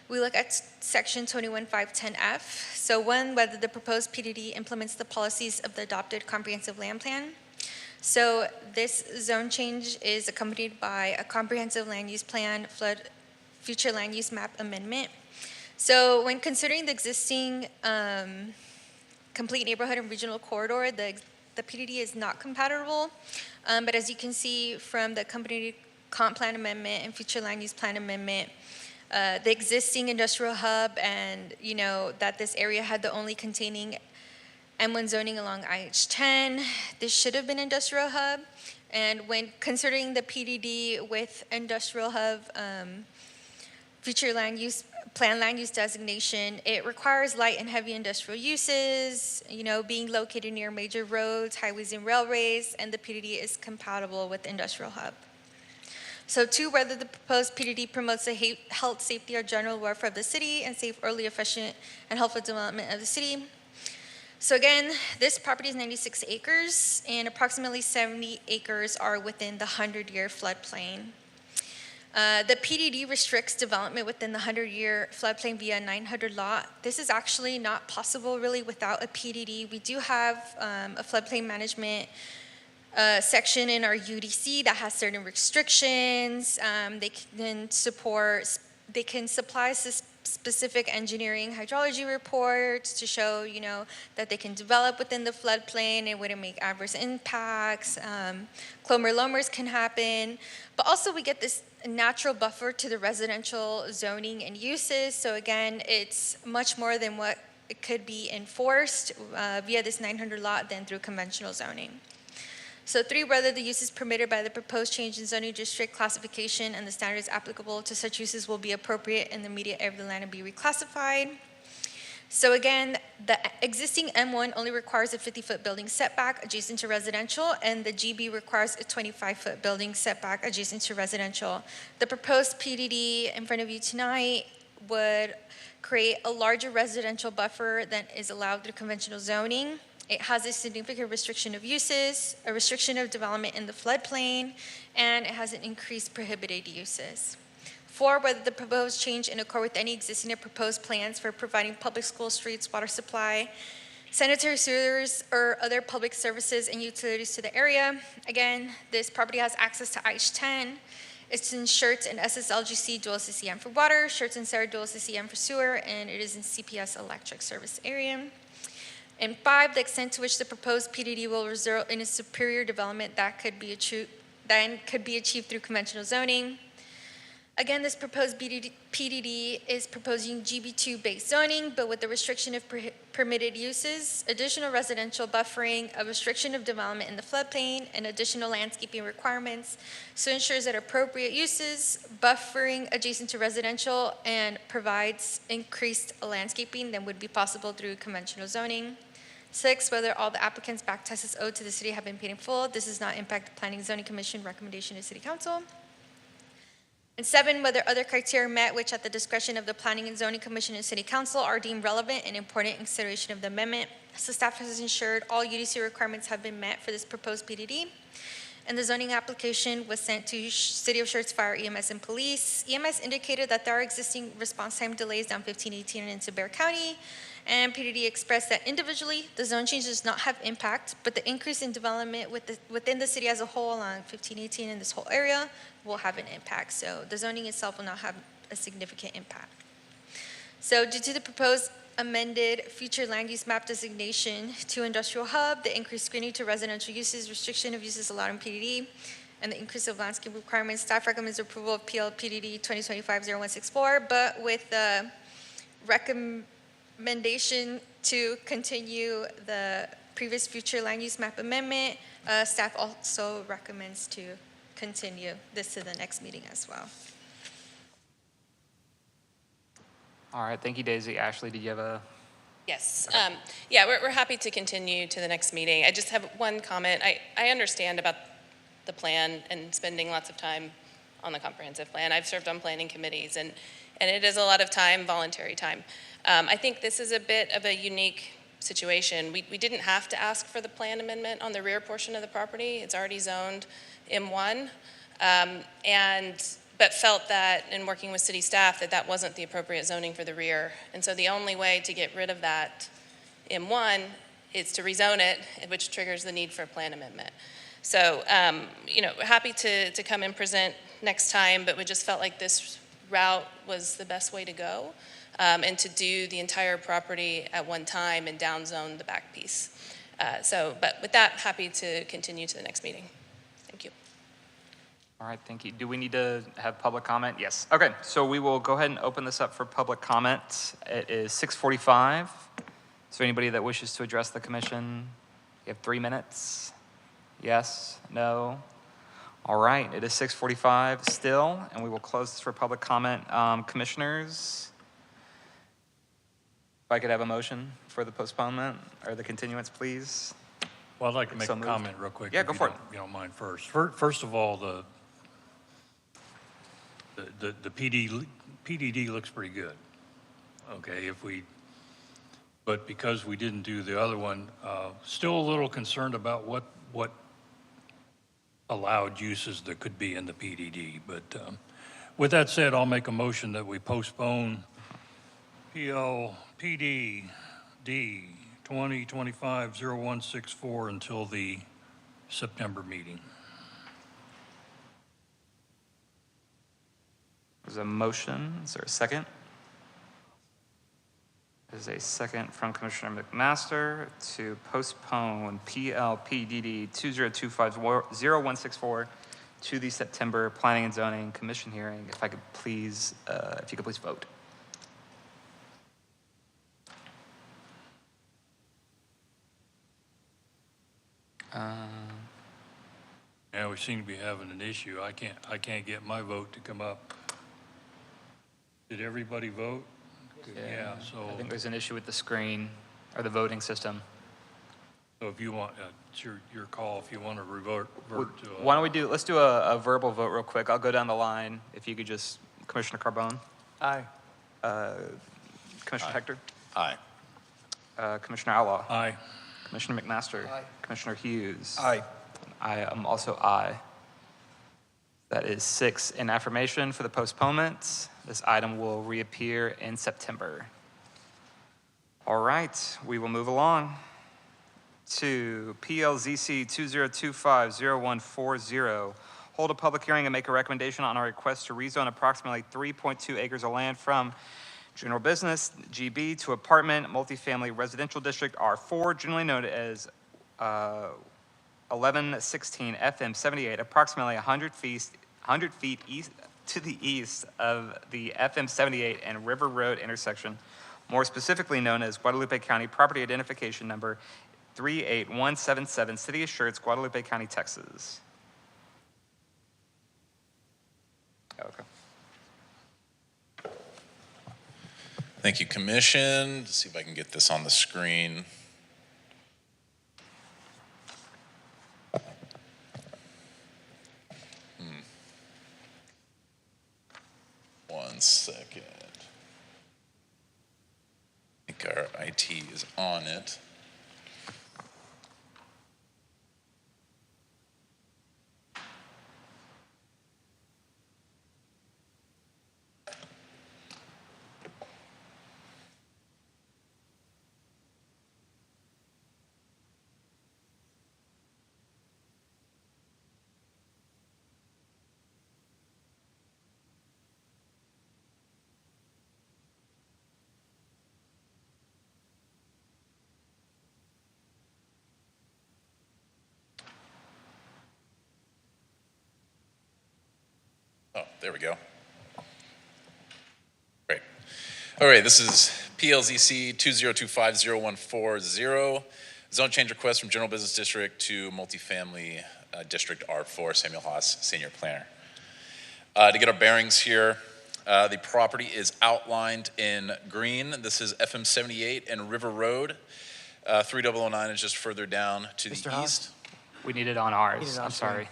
we look at section 21.510F. So 1, whether the proposed PDD implements the policies of the adopted comprehensive land plan. So this zone change is accompanied by a comprehensive land use plan, flood future land use map amendment. So when considering the existing complete neighborhood and regional corridor, the the PDD is not compatible. But as you can see from the company comp plan amendment and future land use plan amendment, the existing industrial hub and, that this area had the only containing M1 zoning along IH10, this should have been industrial hub. And when considering the PDD with industrial hub future land use designation, it requires light and heavy industrial uses, being located near major roads, highways, and railways, and the PDD is compatible with industrial hub. So 2, whether the proposed PDD promotes the health, safety, or general welfare of the city and safe, early, efficient, and helpful development of the city. So again, this property is 96 acres, and approximately 70 acres are within the 100-year floodplain. The PDD restricts development within the 100-year floodplain via 900 lot. This is actually not possible really without a PDD. We do have a floodplain management section in our UDC that has certain restrictions. They can supply specific engineering hydrology reports to show, that they can develop within the floodplain. It wouldn't make adverse impacts. Clomers can happen. But also we get this natural buffer to the residential zoning and uses. So again, it's much more than what it could be enforced via this 900 lot than through conventional zoning. So 3, whether the uses permitted by the proposed change in zoning district classification and the standards applicable to such uses will be appropriate in the immediate area of the land and be reclassified. So again, the existing M1 only requires a 50-foot building setback adjacent to residential, and the GB requires a 25-foot building setback adjacent to residential. The proposed PDD in front of you tonight would create a larger residential buffer than is allowed through conventional zoning. It has a significant restriction of uses, a restriction of development in the floodplain, and it has an increased prohibited uses. 4, whether the proposed change in accord with any existing or proposed plans for providing public school, streets, water supply, sanitary sewers, or other public services and utilities to the area. Again, this property has access to IH10. It's in Schertz and SSLGC dual CCM for water, Schertz and Sarah dual CCM for sewer, and it is in CPS electric service area. And 5, the extent to which the proposed PDD will result in a superior development that could be achieved through conventional zoning. Again, this proposed PDD is proposing GB2-based zoning, but with the restriction of permitted uses, additional residential buffering, a restriction of development in the floodplain, and additional landscaping requirements. So it ensures that appropriate uses, buffering adjacent to residential, and provides increased landscaping than would be possible through conventional zoning. 6, whether all the applicants' back taxes owed to the city have been paid in full. This does not impact the Planning and Zoning Commission recommendation to City Council. And 7, whether other criteria are met which at the discretion of the Planning and Zoning Commission and City Council are deemed relevant and important in consideration of the amendment. So staff has ensured all UDC requirements have been met for this proposed PDD. And the zoning application was sent to City of Schertz Fire, EMS, and Police. EMS indicated that there are existing response time delays down 1518 and into Bexar County. And PDD expressed that individually, the zone change does not have impact, but the increase in development within the city as a whole along 1518 in this whole area will have an impact. So the zoning itself will not have a significant impact. So due to the proposed amended future land use map designation to industrial hub, the increased screening to residential uses, restriction of uses allowed in PDD, and the increase of landscape requirements, staff recommends approval of PL PDD 2025-0164, but with the recommendation to continue the previous future land use map amendment. Staff also recommends to continue this to the next meeting as well. All right, thank you, Daisy. Ashley, did you have a? Yes. Yeah, we're happy to continue to the next meeting. I just have one comment. I understand about the plan and spending lots of time on the comprehensive plan. I've served on planning committees, and it is a lot of time, voluntary time. I think this is a bit of a unique situation. We didn't have to ask for the plan amendment on the rear portion of the property. It's already zoned M1, but felt that in working with city staff that wasn't the appropriate zoning for the rear. And so the only way to get rid of that M1 is to rezone it, which triggers the need for a plan amendment. So, happy to come and present next time, but we just felt like this route was the best way to go, and to do the entire property at one time and downzone the back piece. But with that, happy to continue to the next meeting. Thank you. All right, thank you. Do we need to have public comment? Yes. Okay, so we will go ahead and open this up for public comment. It is 6:45. Is there anybody that wishes to address the commission? You have 3 minutes. Yes, no. All right, it is 6:45 still, and we will close this for public comment. Commissioners, if I could have a motion for the postponement or the continuance, please. Well, I'd like to make So a moved. comment real quick. Yeah, if go you for it. don't- You don't mind first. First of all, the PDD looks pretty good. Okay, but because we didn't do the other one, still a little concerned about what allowed uses that could be in the PDD. But with that said, I'll make a motion that we postpone PDD 2025-0164 until the September meeting. There's a motion. Is there a second? There's a second from Commissioner McMaster to postpone PLPDD 2025-0164 to the September Planning and Zoning Commission hearing. If you could please vote. Yeah, we seem to be having an issue. I can't get my vote to come up. Did everybody vote? Yeah, I so think there's an issue with the screen or the voting system. if you want, it's your call if you want to revert to. Why don't we let's do a verbal vote real quick. I'll go down the line. If you could just, Commissioner Carbone, Aye. Commissioner Hector, Aye. Commissioner Outlaw, Aye. Commissioner McMaster, Commissioner Hughes. Aye. I am also aye. That is 6 in affirmation for the postponement. This item will reappear in September. All right, we will move along to PLZC 2025-0140. Hold a public hearing and make a recommendation on a request to rezone approximately 3.2 acres of land from general business, GB, to apartment, multifamily residential district, R4, generally known as 1116 FM 78, approximately 100 feet east to the east of the FM 78 and River Road intersection, more specifically known as Guadalupe County Property Identification Number 38177, City of Schertz, Guadalupe County, Texas. Okay. Thank you, Commission. Let's see if I can get this on the screen. One second. I think our IT is on it. Oh, there we go. Great. All right, this is PLZC 2025-0140, zone change request from General Business District to Multifamily District R4, Samuel Haas, Senior Planner. To get our bearings here, the property is outlined in green. This is FM 78 and River Road. 3009 is just further down to Mr. the Haas? east. We need it on ours. Need it on I'm sorry.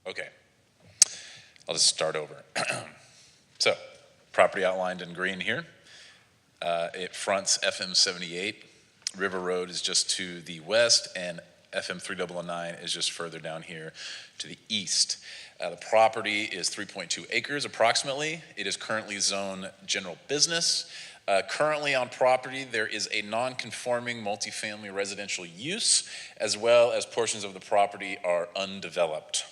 Okay, I'll just start over. So, property outlined in green here. It fronts FM 78. River Road is just to the west, and FM 3009 is just further down here to the east. The property is 3.2 acres approximately. It is currently zoned general business. Currently on property, there is a non-conforming multifamily residential use, as well as portions of the property are undeveloped.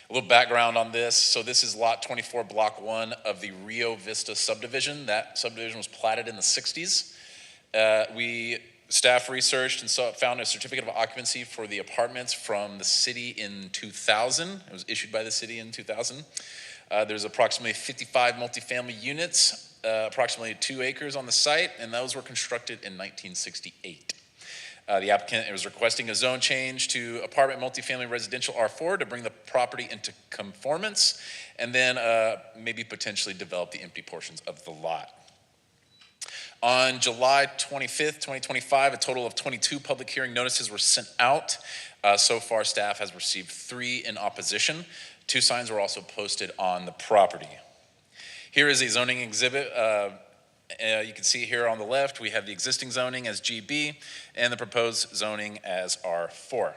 A little background on this. So this is lot 24, block 1 of the Rio Vista subdivision. That subdivision was platted in the 60s. Staff researched and found a certificate of occupancy for the apartments from the city in 2000. It was issued by the city in 2000. There's approximately 55 multifamily units, approximately 2 acres on the site, and those were constructed in 1968. The applicant was requesting a zone change to apartment multifamily residential R4 to bring the property into conformance, and then maybe potentially develop the empty portions of the lot. On July 25th, 2025, a total of 22 public hearing notices were sent out. So far, staff has received 3 in opposition. 2 signs were also posted on the property. Here is a zoning exhibit. You can see here on the left, we have the existing zoning as GB and the proposed zoning as R4.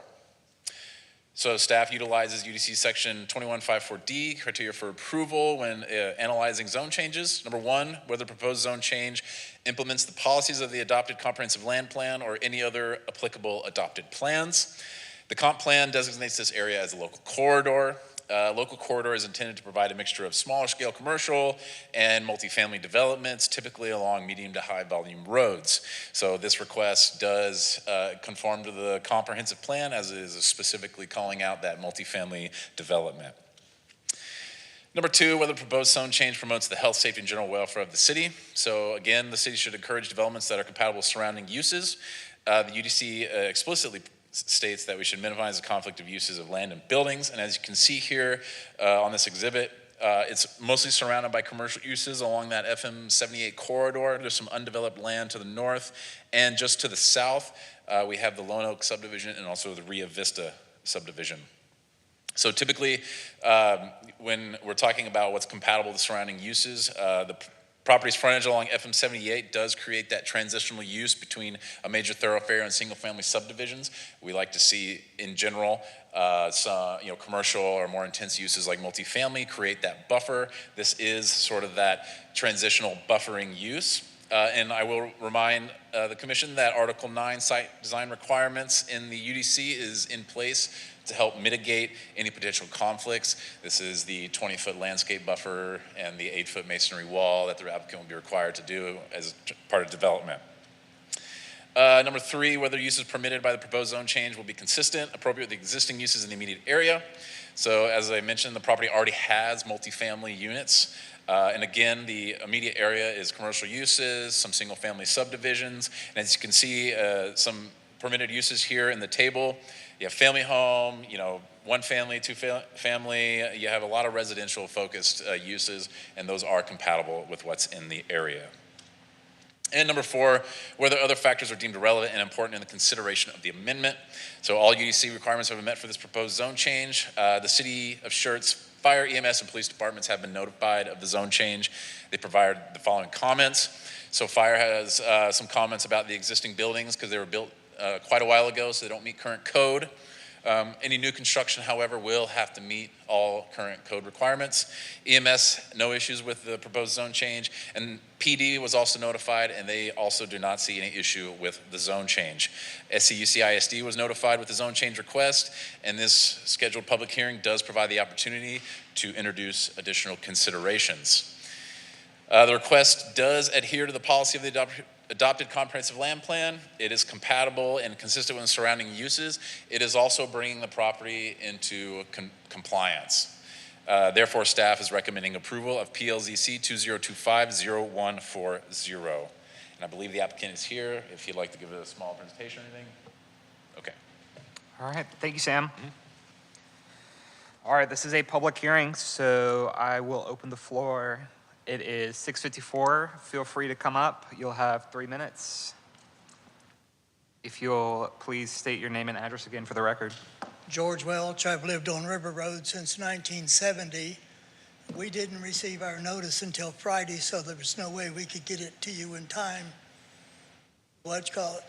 So staff utilizes UDC section 2154D criteria for approval when analyzing zone changes. Number 1, whether proposed zone change implements the policies of the adopted comprehensive land plan or any other applicable adopted plans. The comp plan designates this area as a local corridor. Local corridor is intended to provide a mixture of smaller scale commercial and multifamily developments, typically along medium to high volume roads. So this request does conform to the comprehensive plan, as it is specifically calling out that multifamily development. Number 2, whether proposed zone change promotes the health, safety, and general welfare of the city. So again, the city should encourage developments that are compatible with surrounding uses. The UDC explicitly states that we should minimize the conflict of uses of land and buildings. And as you can see here on this exhibit, it's mostly surrounded by commercial uses along that FM 78 corridor. There's some undeveloped land to the north, and just to the south, we have the Lone Oak subdivision and also the Rio Vista subdivision. So typically, when we're talking about what's compatible with surrounding uses, the property's frontage along FM 78 does create that transitional use between a major thoroughfare and single-family subdivisions. We like to see, in general, some commercial or more intense uses like multifamily create that buffer. This is sort of that transitional buffering use. And I will remind the Commission that Article 9 site design requirements in the UDC is in place to help mitigate any potential conflicts. This is the 20-foot landscape buffer and the 8-foot masonry wall that the applicant will be required to do as part of development. Number 3, whether uses permitted by the proposed zone change will be consistent, appropriate with the existing uses in the immediate area. So as I mentioned, the property already has multifamily units. And again, the immediate area is commercial uses, some single-family subdivisions, and as you can see, some permitted uses here in the table. You have family home, 1 family, 2 family. You have a lot of residential focused uses, and those are compatible with what's in the area. And number 4, whether other factors are deemed relevant and important in the consideration of the amendment. So all UDC requirements have been met for this proposed zone change. The City of Schertz Fire, EMS, and police departments have been notified of the zone change. They provided the following comments. So fire has some comments about the existing buildings because they were built quite a while ago, so they don't meet current code. Any new construction, however, will have to meet all current code requirements. EMS, no issues with the proposed zone change. And PD was also notified, and they also do not see any issue with the zone change. SCUC ISD was notified with the zone change request, and this scheduled public hearing does provide the opportunity to introduce additional considerations. The request does adhere to the policy of the adopted comprehensive land plan. It is compatible and consistent with the surrounding uses. It is also bringing the property into compliance. Therefore, staff is recommending approval of PLZC 2025-0140. And I believe the applicant is here. If you'd like to give a small presentation or anything. Okay. All right, thank you, Sam. All right, this is a public hearing, so I will open the floor. It is 6:54. Feel free to come up. You'll have 3 minutes. If you'll please state your name and address again for the record. George Welch. I've lived on River Road since 1970. We didn't receive our notice until Friday, so there was no way we could get it to you in time. What you call it?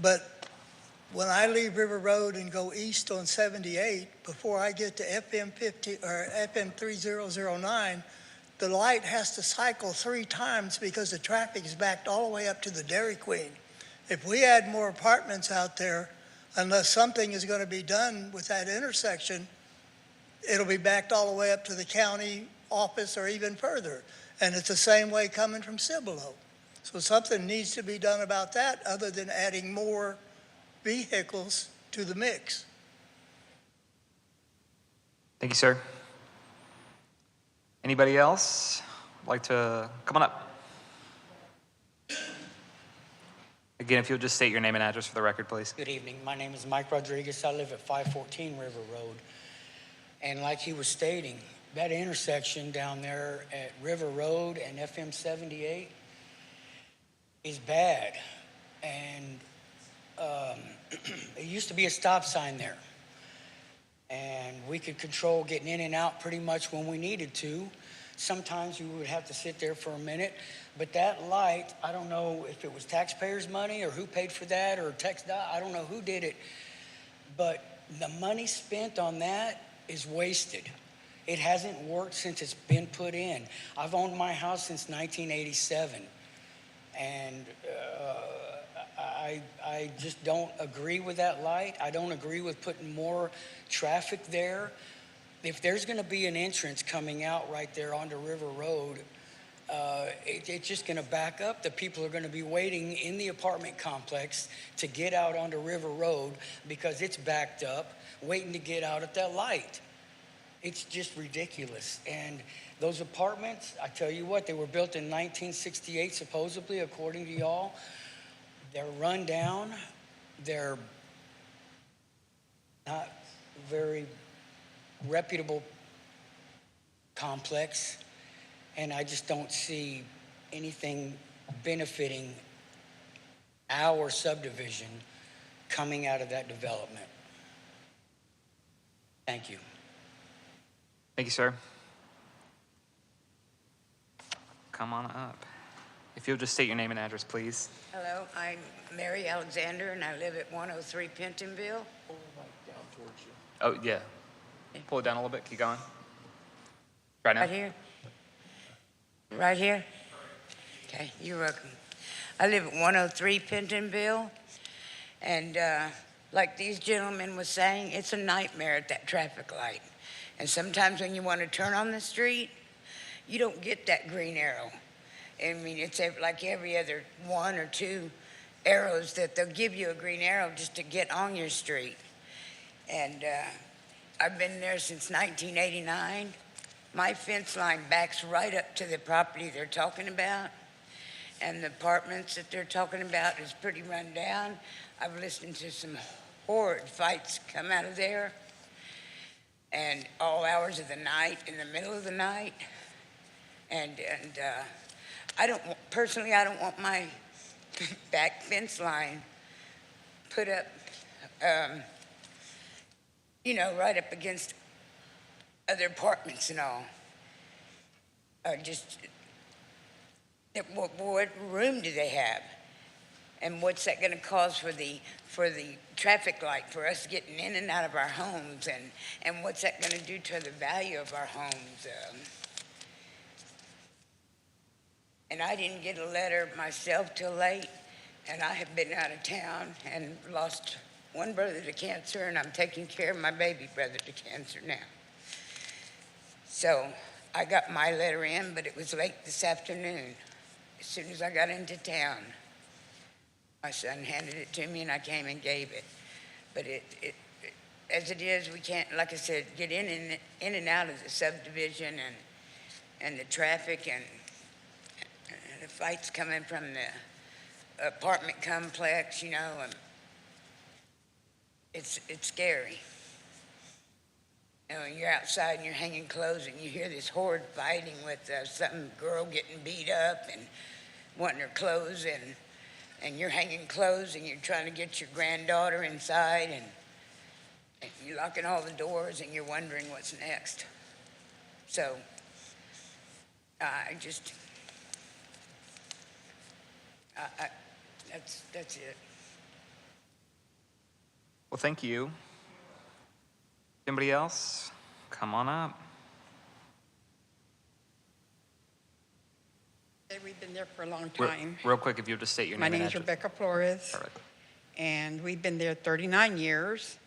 But when I leave River Road and go east on 78, before I get to FM 50 or FM 3009, the light has to cycle 3 times because the traffic is backed all the way up to the Dairy Queen. If we add more apartments out there, unless something is going to be done with that intersection, it'll be backed all the way up to the county office or even further. And it's the same way coming from Cibolo. So something needs to be done about that other than adding more vehicles to the mix. Thank you, sir. Anybody else like to come on up? Again, if you'll just state your name and address for the record, please. Good evening. My name is Mike Rodriguez. I live at 514 River Road. And like he was stating, that intersection down there at River Road and FM 78 is bad. And it used to be a stop sign there. And we could control getting in and out pretty much when we needed to. Sometimes you would have to sit there for a minute. But that light, I don't know if it was taxpayers' money or who paid for that or I don't know who did it. But the money spent on that is wasted. It hasn't worked since it's been put in. I've owned my house since 1987. And I just don't agree with that light. I don't agree with putting more traffic there. If there's going to be an entrance coming out right there onto River Road, it's just going to back up. The people are going to be waiting in the apartment complex to get out onto River Road because it's backed up, waiting to get out at that light. It's just ridiculous. And those apartments, I tell you what, they were built in 1968, supposedly, according to y'all. They're run down. They're not very reputable complex. And I just don't see anything benefiting our subdivision coming out of that development. Thank you. Thank you, sir. Come on up. If you'll just state your name and address, please. Hello, I'm Mary Alexander, and I live at 103 Pentonville. Oh, yeah. Pull it down a little bit. Keep going. Right now? Right here? Right here? Okay, you're welcome. I live at 103 Pentonville, and like these gentlemen was saying, it's a nightmare at that traffic light. And sometimes when you want to turn on the street, you don't get that green arrow. I mean, it's like every other 1 or 2 arrows that they'll give you a green arrow just to get on your street. And I've been there since 1989. My fence line backs right up to the property they're talking about. And the apartments that they're talking about is pretty run down. I've listened to some horrid fights come out of there. And all hours of the night, in the middle of the night. And I don't want my back fence line put up, right up against other apartments and all. What room do they have? And what's that going to cause for the traffic light, for us getting in and out of our homes? And what's that going to do to the value of our homes? And I didn't get a letter myself till late, and I have been out of town and lost one brother to cancer, and I'm taking care of my baby brother to cancer now. So I got my letter in, but it was late this afternoon. As soon as I got into town, my son handed it to me, and I came and gave it. But as it is, we can't, like I said, get in and out of the subdivision and the traffic and the fights coming from the apartment complex, and it's scary. You're outside and you're hanging clothes and you hear this horrid fighting with some girl getting beat up and wanting her clothes, and you're hanging clothes and you're trying to get your granddaughter inside, and you're locking all the doors and you're wondering what's next. So I just, that's it. Well, thank you. Anybody else? Come on up. We've been there for a long Real, time. real quick, if you'll just state your My name and name is address. Rebecca Flores, Perfect. and we've been there 39 years.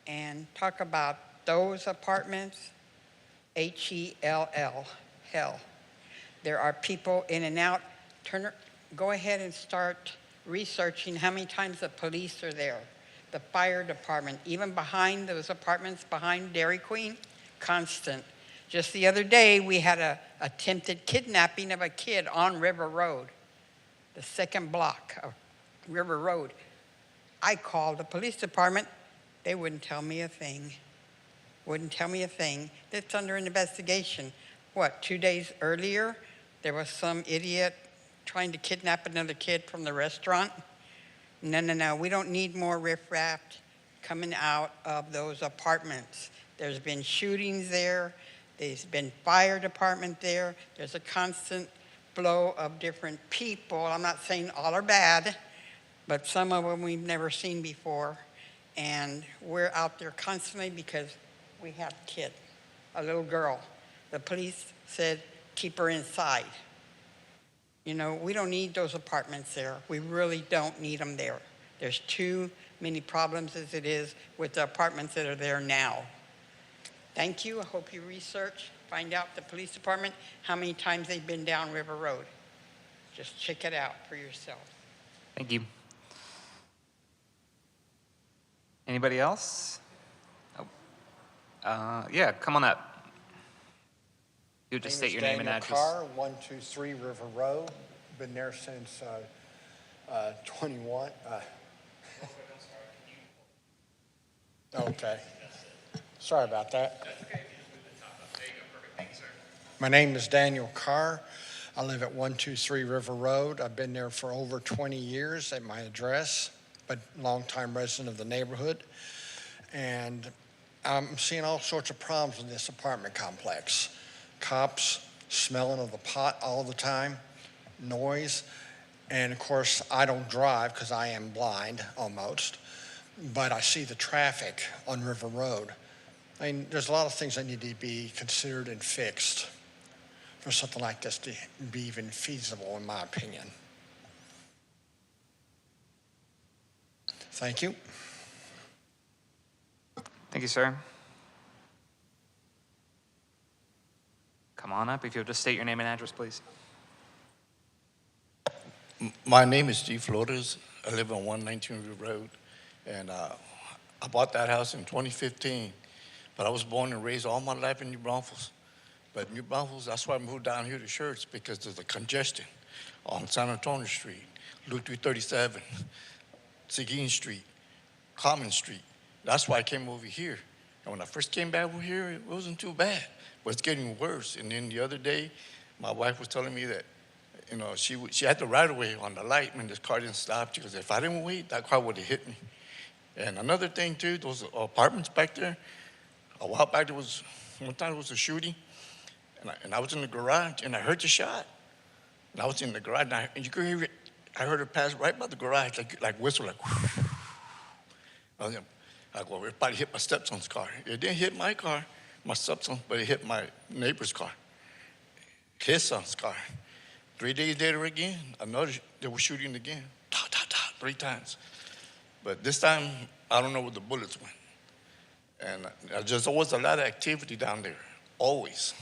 And talk about those apartments, H-E-L-L, hell. There are people in and out. Go ahead and start researching how many times the police are there. The fire department, even behind those apartments behind Dairy Queen, constant. Just the other day, we had a attempted kidnapping of a kid on River Road, the second block of River Road. I called the police department. They wouldn't tell me a thing. Wouldn't tell me a thing. That's under investigation. What, 2 days earlier, there was some idiot trying to kidnap another kid from the restaurant? No. We don't need more riffraff coming out of those apartments. There's been shootings there. There's been fire department there. There's a constant flow of different people. I'm not saying all are bad, but some of them we've never seen before. And we're out there constantly because we have a kid, a little girl. The police said, keep her inside. You know, we don't need those apartments there. We really don't need them there. There's too many problems as it is with the apartments that are there now. Thank you. I hope you research, find out the police department, how many times they've been down River Road. Just check it out for yourself. Thank you. Anybody else? Oh. Yeah, come on up. You just state your name and address. Carr, 123 River Road. Been there since 21. Okay. Sorry about that. My name is Daniel Carr. I live at 123 River Road. I've been there for over 20 years at my address, but longtime resident of the neighborhood. And I'm seeing all sorts of problems in this apartment complex. Cops smelling of the pot all the time, noise, and of course I don't drive because I am blind almost, but I see the traffic on River Road. I mean, there's a lot of things that need to be considered and fixed for something like this to be even feasible, in my opinion. Thank you. Thank you, sir. Come on up. If you'll just state your name and address, please. My name is G. Flores. I live on 119 River Road, and I bought that house in 2015. But I was born and raised all my life in New Braunfels. But New Braunfels, that's why I moved down here to Schertz, because of the congestion on San Antonio Street, Loop 337, Seguin Street, Common Street. That's why I came over here. And when I first came back over here, it wasn't too bad, but it's getting worse. And then the other day, my wife was telling me that, you know, she had the right of way on the light when this car didn't stop. She goes, if I didn't wait, that car would have hit me. And another thing too, those apartments back there, a while back one time there was a shooting, and I was in the garage, and I heard the shot. And I was in the garage, and you could hear it. I heard it pass right by the garage, like whistle, like, I go, it probably hit my stepson's car. It didn't hit my car, my stepson, but it hit my neighbor's car, his son's car. 3 days later again, they were shooting again, 3 times. But this time, I don't know where the bullets went. And there's always a lot of activity down there, always.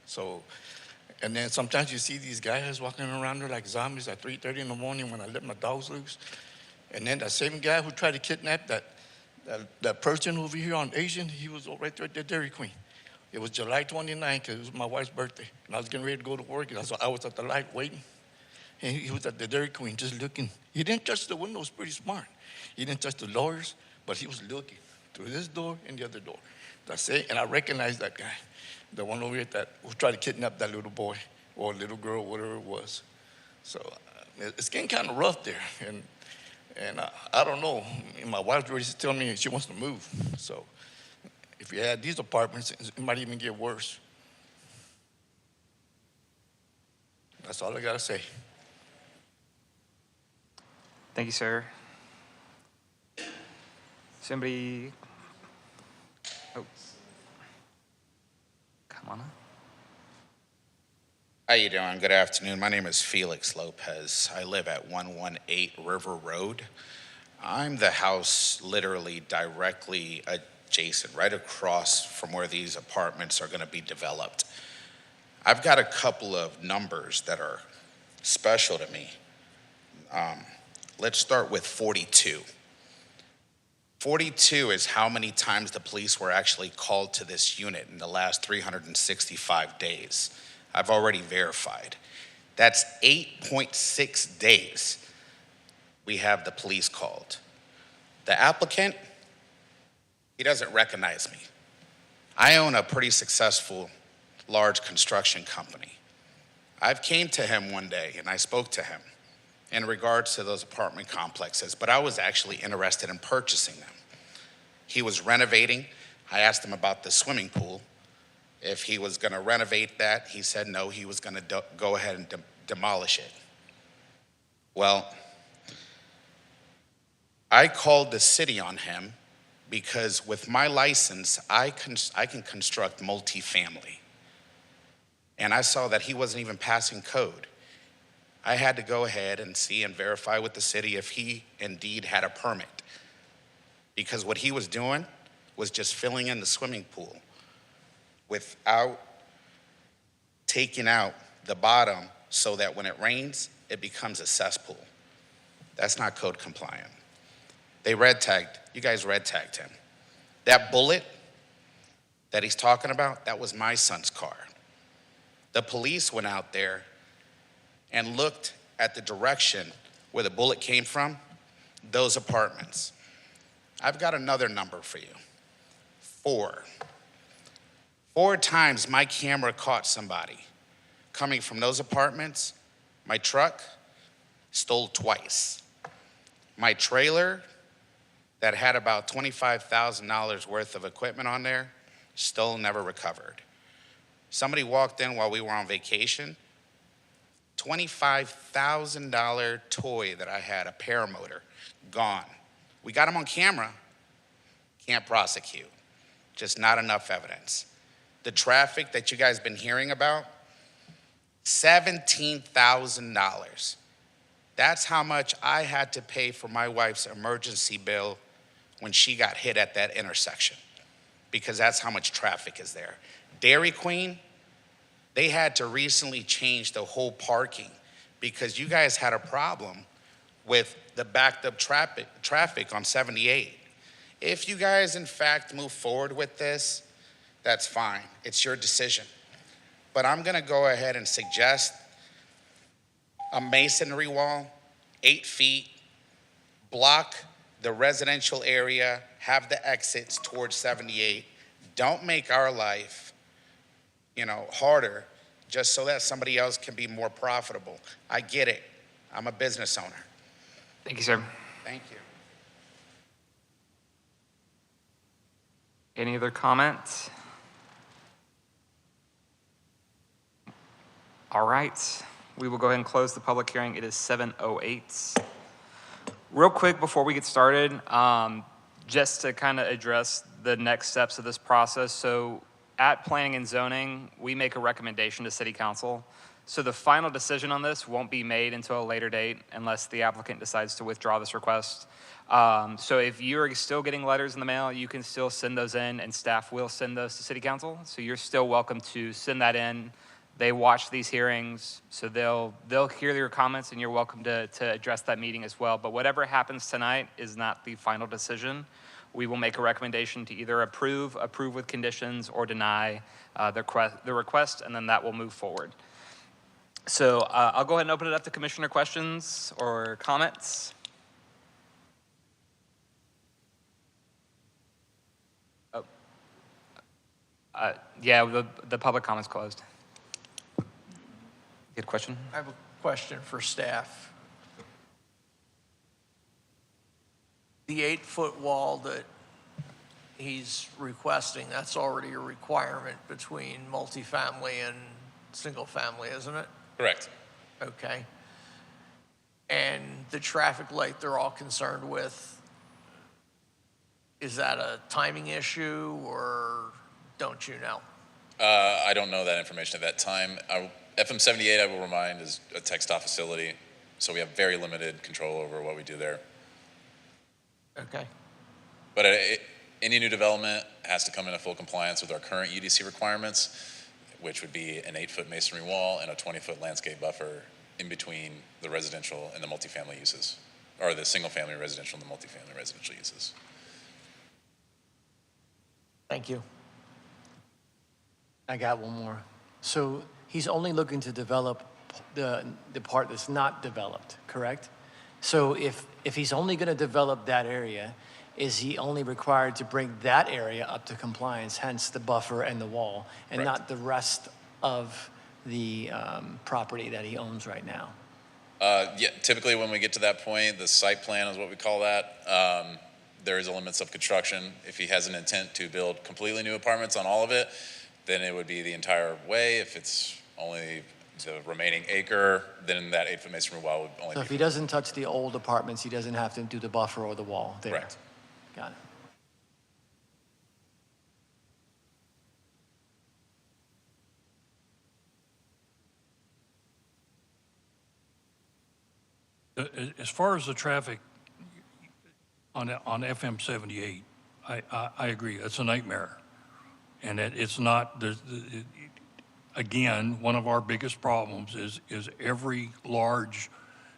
So, and then sometimes you see these guys walking around there like zombies at 3:30 in the morning when I let my dogs loose. And then that same guy who tried to kidnap that person over here on Asian, he was right there at the Dairy Queen. It was July 29th, because it was my wife's birthday. And I was getting ready to go to work, and I was at the light waiting. And he was at the Dairy Queen just looking. He didn't touch the windows, pretty smart. He didn't touch the lawyers, but he was looking through this door and the other door. That's it, and I recognized that guy, the one over here who tried to kidnap that little boy or little girl, whatever it was. So it's getting kind of rough there, and I don't know. My wife's ready to tell me she wants to move. So if you add these apartments, it might even get worse. That's all I gotta say. Thank you, sir. Somebody, oh, come on up. How you doing? Good afternoon. My name is Felix Lopez. I live at 118 River Road. I'm the house literally directly adjacent, right across from where these apartments are going to be developed. I've got a couple of numbers that are special to me. Let's start with 42. 42 is how many times the police were actually called to this unit in the last 365 days. I've already verified. That's 8.6 days we have the police called. The applicant, he doesn't recognize me. I own a pretty successful large construction company. I've came to him one day and I spoke to him in regards to those apartment complexes, but I was actually interested in purchasing them. He was renovating. I asked him about the swimming pool. If he was gonna renovate that, he said no, he was gonna go ahead and demolish it. Well, I called the city on him because with my license, I can construct multifamily. And I saw that he wasn't even passing code. I had to go ahead and see and verify with the city if he indeed had a permit. Because what he was doing was just filling in the swimming pool without taking out the bottom so that when it rains, it becomes a cesspool. That's not code compliant. You guys red tagged him. That bullet that he's talking about, that was my son's car. The police went out there and looked at the direction where the bullet came from, those apartments. I've got another number for you. 4. 4 times my camera caught somebody coming from those apartments. My truck stole twice. My trailer that had about $25,000 worth of equipment on there, stole, never recovered. Somebody walked in while we were on vacation, $25,000 toy that I had, a paramotor, gone. We got him on camera, can't prosecute, just not enough evidence. The traffic that you guys been hearing about, $17,000. That's how much I had to pay for my wife's emergency bill when she got hit at that intersection, because that's how much traffic is there. Dairy Queen, they had to recently change the whole parking because you guys had a problem with the backed up traffic on 78. If you guys in fact move forward with this, that's fine, it's your decision. But I'm gonna go ahead and suggest a masonry wall, 8 feet, block the residential area, have the exits towards 78. Don't make our life, harder just so that somebody else can be more profitable. I get it, I'm a business owner. Thank you, sir. Thank you. Any other comments? All right, we will go ahead and close the public hearing. It is 7:08. Real quick before we get started, just to kind of address the next steps of this process. So at Planning and Zoning, we make a recommendation to City Council. So the final decision on this won't be made until a later date unless the applicant decides to withdraw this request. So if you're still getting letters in the mail, you can still send those in and staff will send those to City Council. So you're still welcome to send that in. They watch these hearings, so they'll hear your comments and you're welcome to address that meeting as well. But whatever happens tonight is not the final decision. We will make a recommendation to either approve with conditions, or deny the request, and then that will move forward. So I'll go ahead and open it up to commissioner questions or comments. Oh. Yeah, the public comment's closed. Good question? I have a question for staff. The 8-foot wall that he's requesting, that's already a requirement between multifamily and single family, isn't it? Correct. Okay. And the traffic light they're all concerned with, is that a timing issue or don't you know? I don't know that information at that time. FM 78, I will remind, is a textile facility, so we have very limited control over what we do there. Okay. But any new development has to come into full compliance with our current UDC requirements, which would be an 8-foot masonry wall and a 20-foot landscape buffer in between the residential and the multifamily uses, or the single-family residential and the multifamily residential uses. Thank you. I got one more. So he's only looking to develop the part that's not developed, correct? So if he's only going to develop that area, is he only required to bring that area up to compliance, hence the buffer and the wall, and Correct. not the rest of the property that he owns right now? Yeah, typically when we get to that point, the site plan is what we call that. There is a limits of construction. If he has an intent to build completely new apartments on all of it, then it would be the entire way. If it's only the remaining acre, then that 8-foot masonry wall would only So be. if he doesn't touch the old apartments, he doesn't have to do the buffer or the wall there? Correct. Got it. As far as the traffic on FM 78, I agree, it's a nightmare. And it's not, again, one of our biggest problems is every large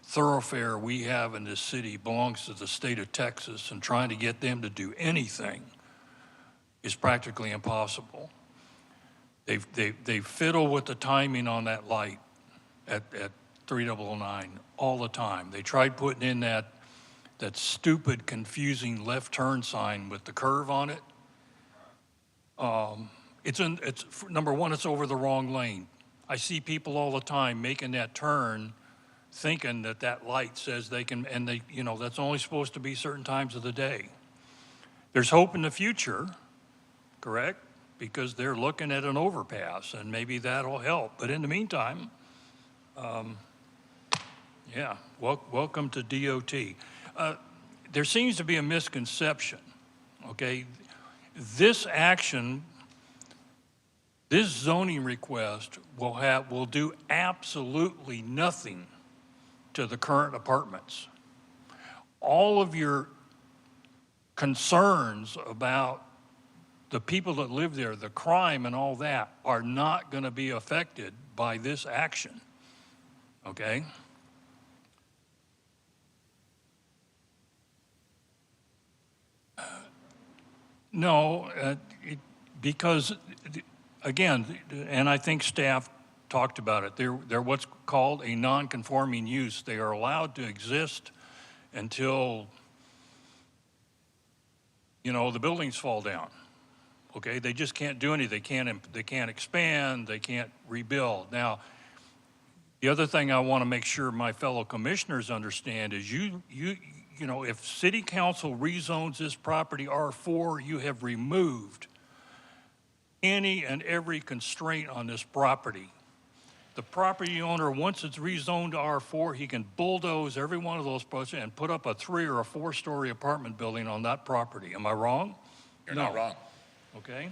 thoroughfare we have in this city belongs to the state of Texas, and trying to get them to do anything is practically impossible. They fiddle with the timing on that light at 3009 all the time. They tried putting in that stupid, confusing left turn sign with the curve on it. It's number one, it's over the wrong lane. I see people all the time making that turn thinking that light says they can, and that's only supposed to be certain times of the day. There's hope in the future, correct? Because they're looking at an overpass, and maybe that'll help. But in the meantime, yeah, welcome to DOT. There seems to be a misconception, okay? This action, this zoning request will do absolutely nothing to the current apartments. All of your concerns about the people that live there, the crime and all that, are not going to be affected by this action, okay? No, because, again, and I think staff talked about it, they're what's called a non-conforming use. They are allowed to exist until, the buildings fall down. Okay, they just can't do anything. They can't expand. They can't rebuild. Now, the other thing I want to make sure my fellow commissioners understand is if city council rezones this property R4, you have removed any and every constraint on this property. The property owner, once it's rezoned to R4, he can bulldoze every one of those projects and put up a 3 or a 4-story apartment building on that property. Am I wrong? You're not wrong. Okay.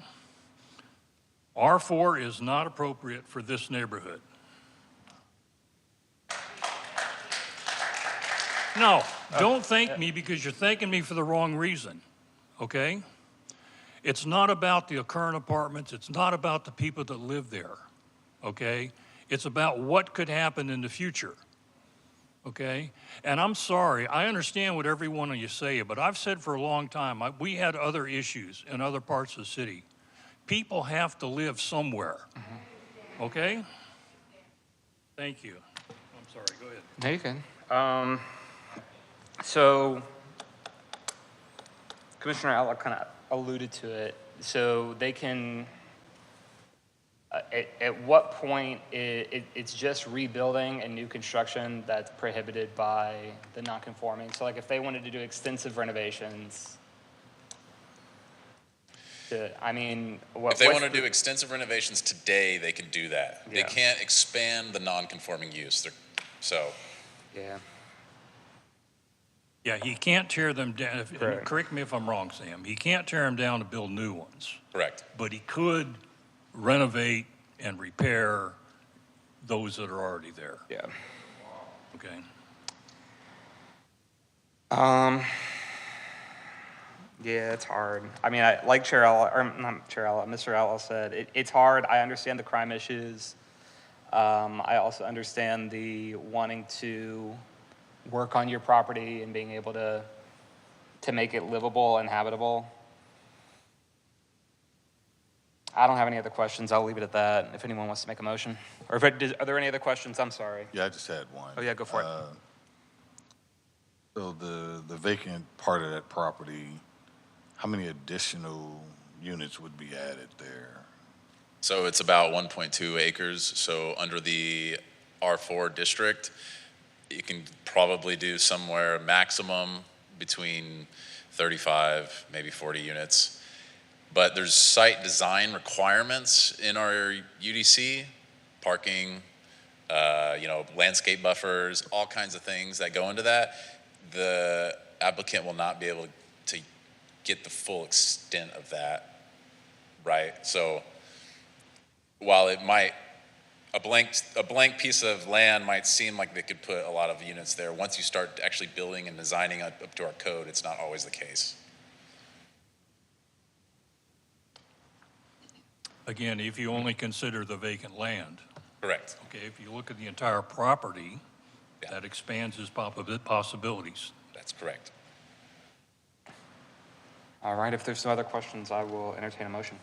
R4 is not appropriate for this neighborhood. No, don't thank me, because you're thanking me for the wrong reason, okay? It's not about the current apartments. It's not about the people that live there, okay? It's about what could happen in the future, okay? And I'm sorry, I understand what every one of you say, but I've said for a long time, we had other issues in other parts of the city. People have to live somewhere, okay? Thank you. I'm sorry, go ahead. No, you can. So Commissioner Outlook kind of alluded to it. So they can, at what point it's just rebuilding and new construction that's prohibited by the non-conforming? So like if they wanted to do extensive renovations, if they want to do extensive renovations today, they can do that. Yeah. They can't expand the non-conforming use. So, Yeah. Yeah, he can't tear them down. Correct. Correct me if I'm wrong, Sam. He can't tear them down to build new ones, correct. but he could renovate and repair those that are already there. Yeah. Okay. Yeah, it's hard. I mean, like Chair Ella, or not Chair Ella, Mr. Ella said, it's hard. I understand the crime issues. I also understand the wanting to work on your property and being able to make it livable and habitable. I don't have any other questions. I'll leave it at that if anyone wants to make a motion. Or are there any other questions? I'm sorry. Yeah, I just had one. Oh, yeah, go for it. So the vacant part of that property, how many additional units would be added there? So it's about 1.2 acres. So under the R4 district, you can probably do somewhere maximum between 35, maybe 40 units. But there's site design requirements in our UDC, parking, landscape buffers, all kinds of things that go into that. The applicant will not be able to get the full extent of that, right? So while it might, a blank piece of land might seem like they could put a lot of units there, once you start actually building and designing up to our code, it's not always the case. Again, if you only consider the vacant land. Correct. Okay, if you look at the entire property, that expands his possibilities. That's correct. All right, if there's no other questions, I will entertain a motion.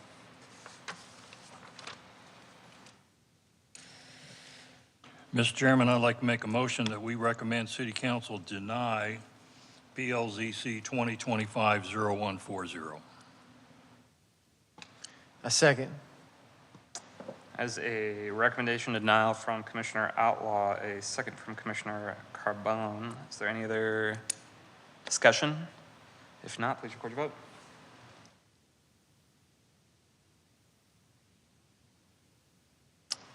Mr. Chairman, I'd like to make a motion that we recommend City Council deny PLZC 2025-0140. A second. As a recommendation denial from Commissioner Outlaw, a second from Commissioner Carbone. Is there any other discussion? If not, please record your vote.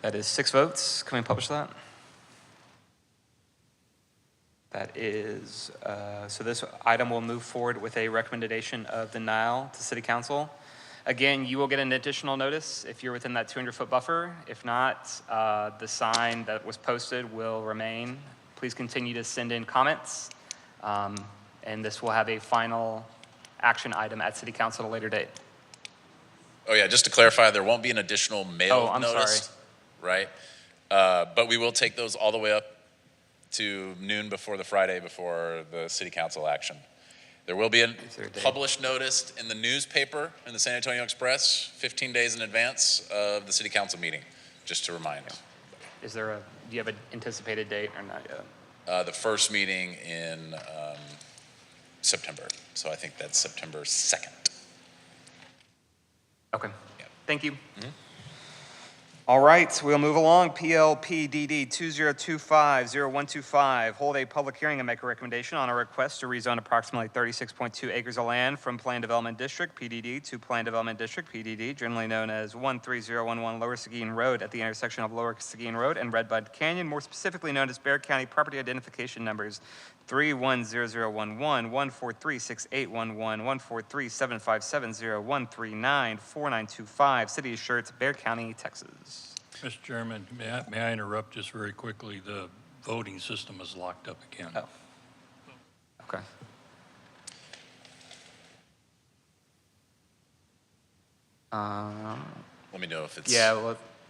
That is 6 votes. Can we publish that? That is, so this item will move forward with a recommendation of denial to City Council. Again, you will get an additional notice if you're within that 200-foot buffer. If not, the sign that was posted will remain. Please continue to send in comments, and this will have a final action item at City Council at a later date. Oh yeah, just to clarify, there won't be an additional mail I'm notice, sorry. right? But we will take those all the way up to noon before the Friday before the City Council action. There will be a published notice in the newspaper in the San Antonio Express 15 days in advance of the City Council meeting, just to remind. Is there do you have an anticipated date or not yet? The first meeting in September. So I think that's September 2nd. Okay. Yeah. Thank you. All right, we'll move along. PLPDD 2025-0125, hold a public hearing and make a recommendation on a request to rezone approximately 36.2 acres of land from Plan Development District, PDD, to Plan Development District, PDD, generally known as 13011 Lower Seguin Road at the intersection of Lower Seguin Road and Redbud Canyon, more specifically known as Bexar County Property Identification Numbers 310011, 1436811, 1437570, 1394925, City of Schertz, Bexar County, Texas. Mr. Chairman, may I interrupt just very quickly? The voting system is locked up again. Oh. Okay. Let me know if it's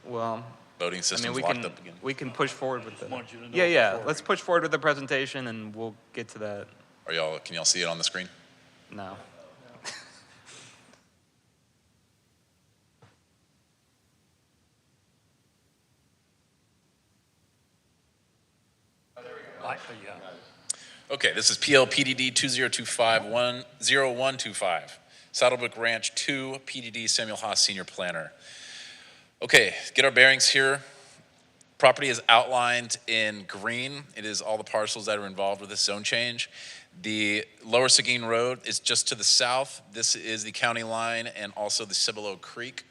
well, voting system's we locked can, up again. We can push forward with the. Want you to know Yeah. before Let's push forward with the presentation, and we'll get to that. Can y'all see it on the screen? No. Okay, this is PLPDD 2025-0125, Saddlebrook Ranch 2, PDD Samuel Haas Senior Planner. Okay, get our bearings here. Property is outlined in green. It is all the parcels that are involved with this zone change. The Lower Seguin Road is just to the south. This is the county line and also the Cibolo Creek.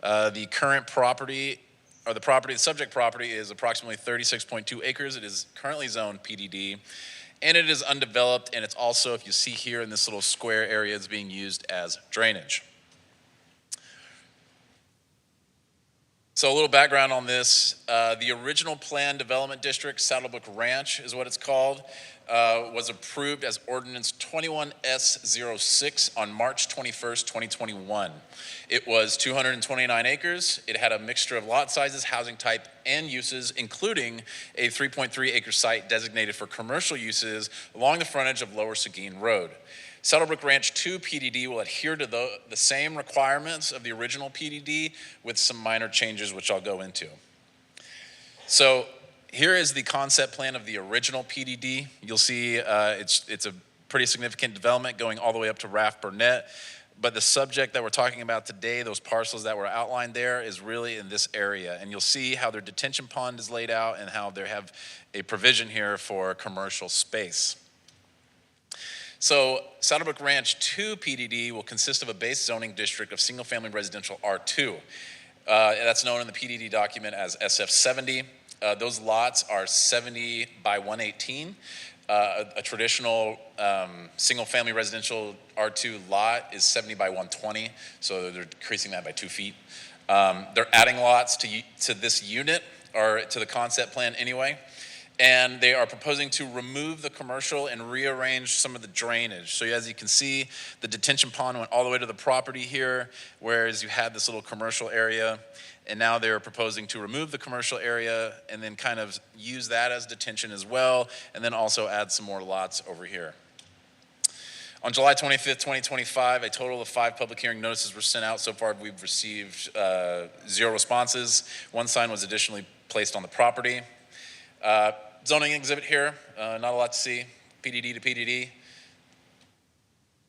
The current property or the subject property is approximately 36.2 acres. It is currently zoned PDD, and it is undeveloped, and it's also, if you see here in this little square area, it's being used as drainage. So a little background on this. The original planned development district, Saddlebrook Ranch is what it's called, was approved as Ordinance 21S06 on March 21st, 2021. It was 229 acres. It had a mixture of lot sizes, housing type, and uses, including a 3.3 acre site designated for commercial uses along the frontage of Lower Seguin Road. Saddlebrook Ranch 2 PDD will adhere to the same requirements of the original PDD with some minor changes, which I'll go into. So here is the concept plan of the original PDD. You'll see it's a pretty significant development going all the way up to Raft Burnett. But the subject that we're talking about today, those parcels that were outlined there, is really in this area. And you'll see how their detention pond is laid out and how they have a provision here for commercial space. So Saddlebrook Ranch 2 PDD will consist of a base zoning district of single-family residential R2. That's known in the PDD document as SF70. Those lots are 70 by 118. A traditional single-family residential R2 lot is 70 by 120, so they're decreasing that by 2 feet. They're adding lots to this unit, or to the concept plan anyway. And they are proposing to remove the commercial and rearrange some of the drainage. So as you can see, the detention pond went all the way to the property here, whereas you had this little commercial area. And now they're proposing to remove the commercial area and then kind of use that as detention as well, and then also add some more lots over here. On July 25th, 2025, a total of 5 public hearing notices were sent out. So far, we've received 0 responses. 1 sign was additionally placed on the property. Zoning exhibit here, not a lot to see, PDD to PDD.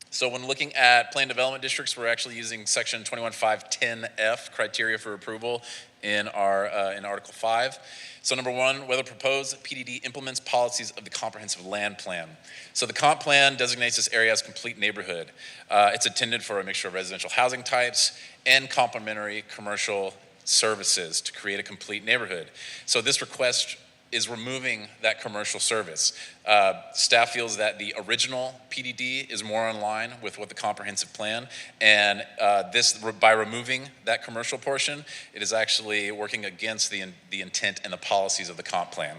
So when looking at planned development districts, we're actually using section 21.510F criteria for approval in Article 5. So number 1, whether proposed PDD implements policies of the comprehensive land plan. So the comp plan designates this area as complete neighborhood. It's intended for a mixture of residential housing types and complementary commercial services to create a complete neighborhood. So this request is removing that commercial service. Staff feels that the original PDD is more in line with what the comprehensive plan, and by removing that commercial portion, it is actually working against the intent and the policies of the comp plan.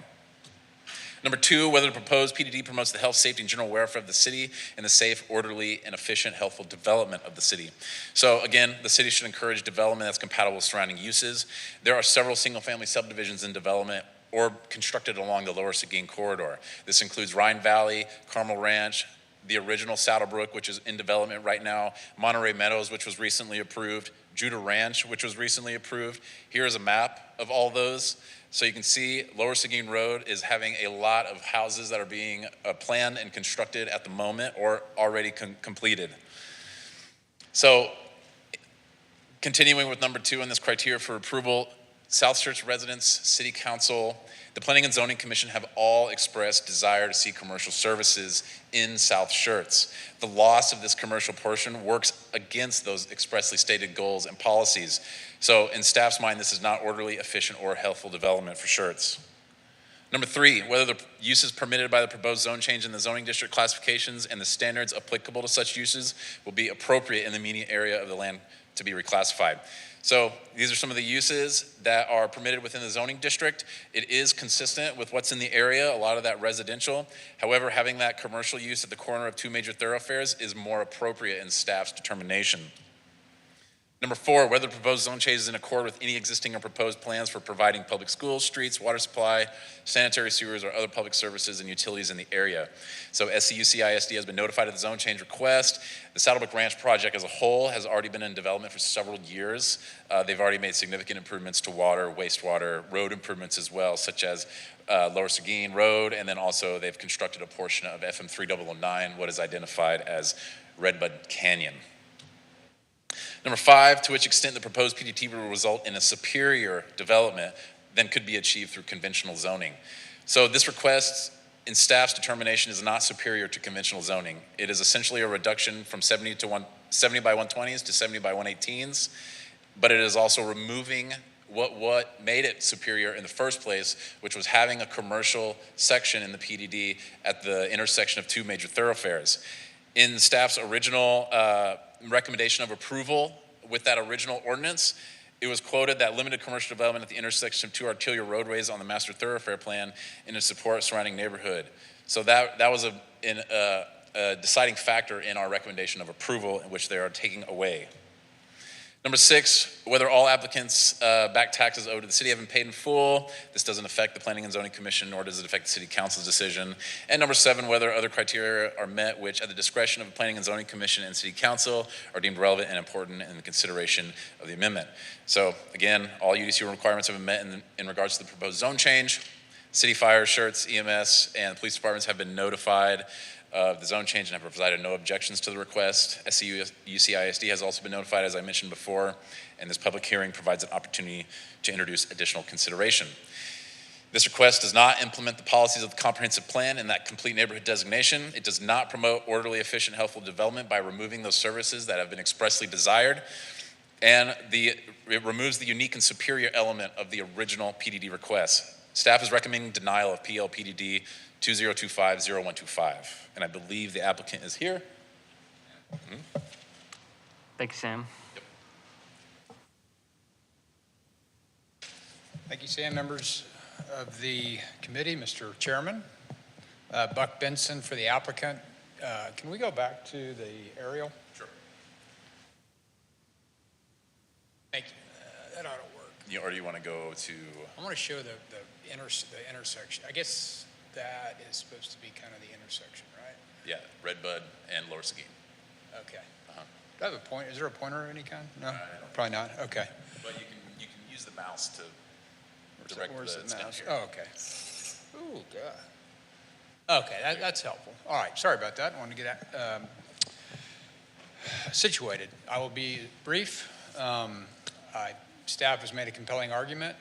Number 2, whether the proposed PDD promotes the health, safety, and general welfare of the city and the safe, orderly, and efficient, healthful development of the city. So again, the city should encourage development that's compatible with surrounding uses. There are several single-family subdivisions in development or constructed along the Lower Seguin corridor. This includes Rhine Valley, Carmel Ranch, the original Saddlebrook, which is in development right now, Monterey Meadows, which was recently approved, Judah Ranch, which was recently approved. Here is a map of all those. So you can see Lower Seguin Road is having a lot of houses that are being planned and constructed at the moment or already completed. So continuing with number 2 in this criteria for approval, South Schertz residents, City Council, the Planning and Zoning Commission have all expressed desire to see commercial services in South Schertz. The loss of this commercial portion works against those expressly stated goals and policies. So in staff's mind, this is not orderly, efficient, or healthful development for Schertz. Number 3, whether the uses permitted by the proposed zone change in the zoning district classifications and the standards applicable to such uses will be appropriate in the immediate area of the land to be reclassified. So these are some of the uses that are permitted within the zoning district. It is consistent with what's in the area, a lot of that residential. However, having that commercial use at the corner of 2 major thoroughfares is more appropriate in staff's determination. Number 4, whether the proposed zone change is in accord with any existing or proposed plans for providing public schools, streets, water supply, sanitary sewers, or other public services and utilities in the area. So SCUC-ISD has been notified of the zone change request. The Saddlebrook Ranch project as a whole has already been in development for several years. They've already made significant improvements to water, wastewater, road improvements as well, such as Lower Seguin Road, and then also they've constructed a portion of FM 3009, what is identified as Redbud Canyon. Number 5, to which extent the proposed PDT will result in a superior development than could be achieved through conventional zoning. So this request in staff's determination is not superior to conventional zoning. It is essentially a reduction from 70 by 120s to 70 by 118s, but it is also removing what made it superior in the first place, which was having a commercial section in the PDD at the intersection of two major thoroughfares. In staff's original recommendation of approval with that original ordinance, it was quoted that limited commercial development at the intersection of two arterial roadways on the master thoroughfare plan in to support surrounding neighborhood. So that was a deciding factor in our recommendation of approval, in which they are taking away. Number 6, whether all applicants' back taxes owed to the city have been paid in full. This doesn't affect the Planning and Zoning Commission, nor does it affect the City Council's decision. And number 7, whether other criteria are met which, at the discretion of the Planning and Zoning Commission and City Council, are deemed relevant and important in the consideration of the amendment. So again, all UDC requirements have been met in regards to the proposed zone change. City Fire, Schertz, EMS, and police departments have been notified of the zone change and have provided no objections to the request. SCUCISD has also been notified, as I mentioned before, and this public hearing provides an opportunity to introduce additional consideration. This request does not implement the policies of the comprehensive plan and that complete neighborhood designation. It does not promote orderly, efficient, healthful development by removing those services that have been expressly desired, and it removes the unique and superior element of the original PDD request. Staff is recommending denial of PL-PDD 2025-0125, and I believe the applicant is here. Thank you, Sam. Yep. Thank you, Sam. Members of the committee, Mr. Chairman, Buck Benson for the applicant. Can we go back to the aerial? Sure. Thank you. That ought to work. Or do you want to go to? I want to show the intersection. I guess that is supposed to be kind of the intersection, right? Yeah, Redbud and Lower Seguin. Okay. Do I have a point? Is there a pointer of any kind? No, probably not. Okay. But you can use the mouse to direct Where's the mouse? here. Oh, okay. Ooh, God. Okay, that's helpful. All right, sorry about that. I wanted to get situated. I will be brief. Staff has made a compelling argument.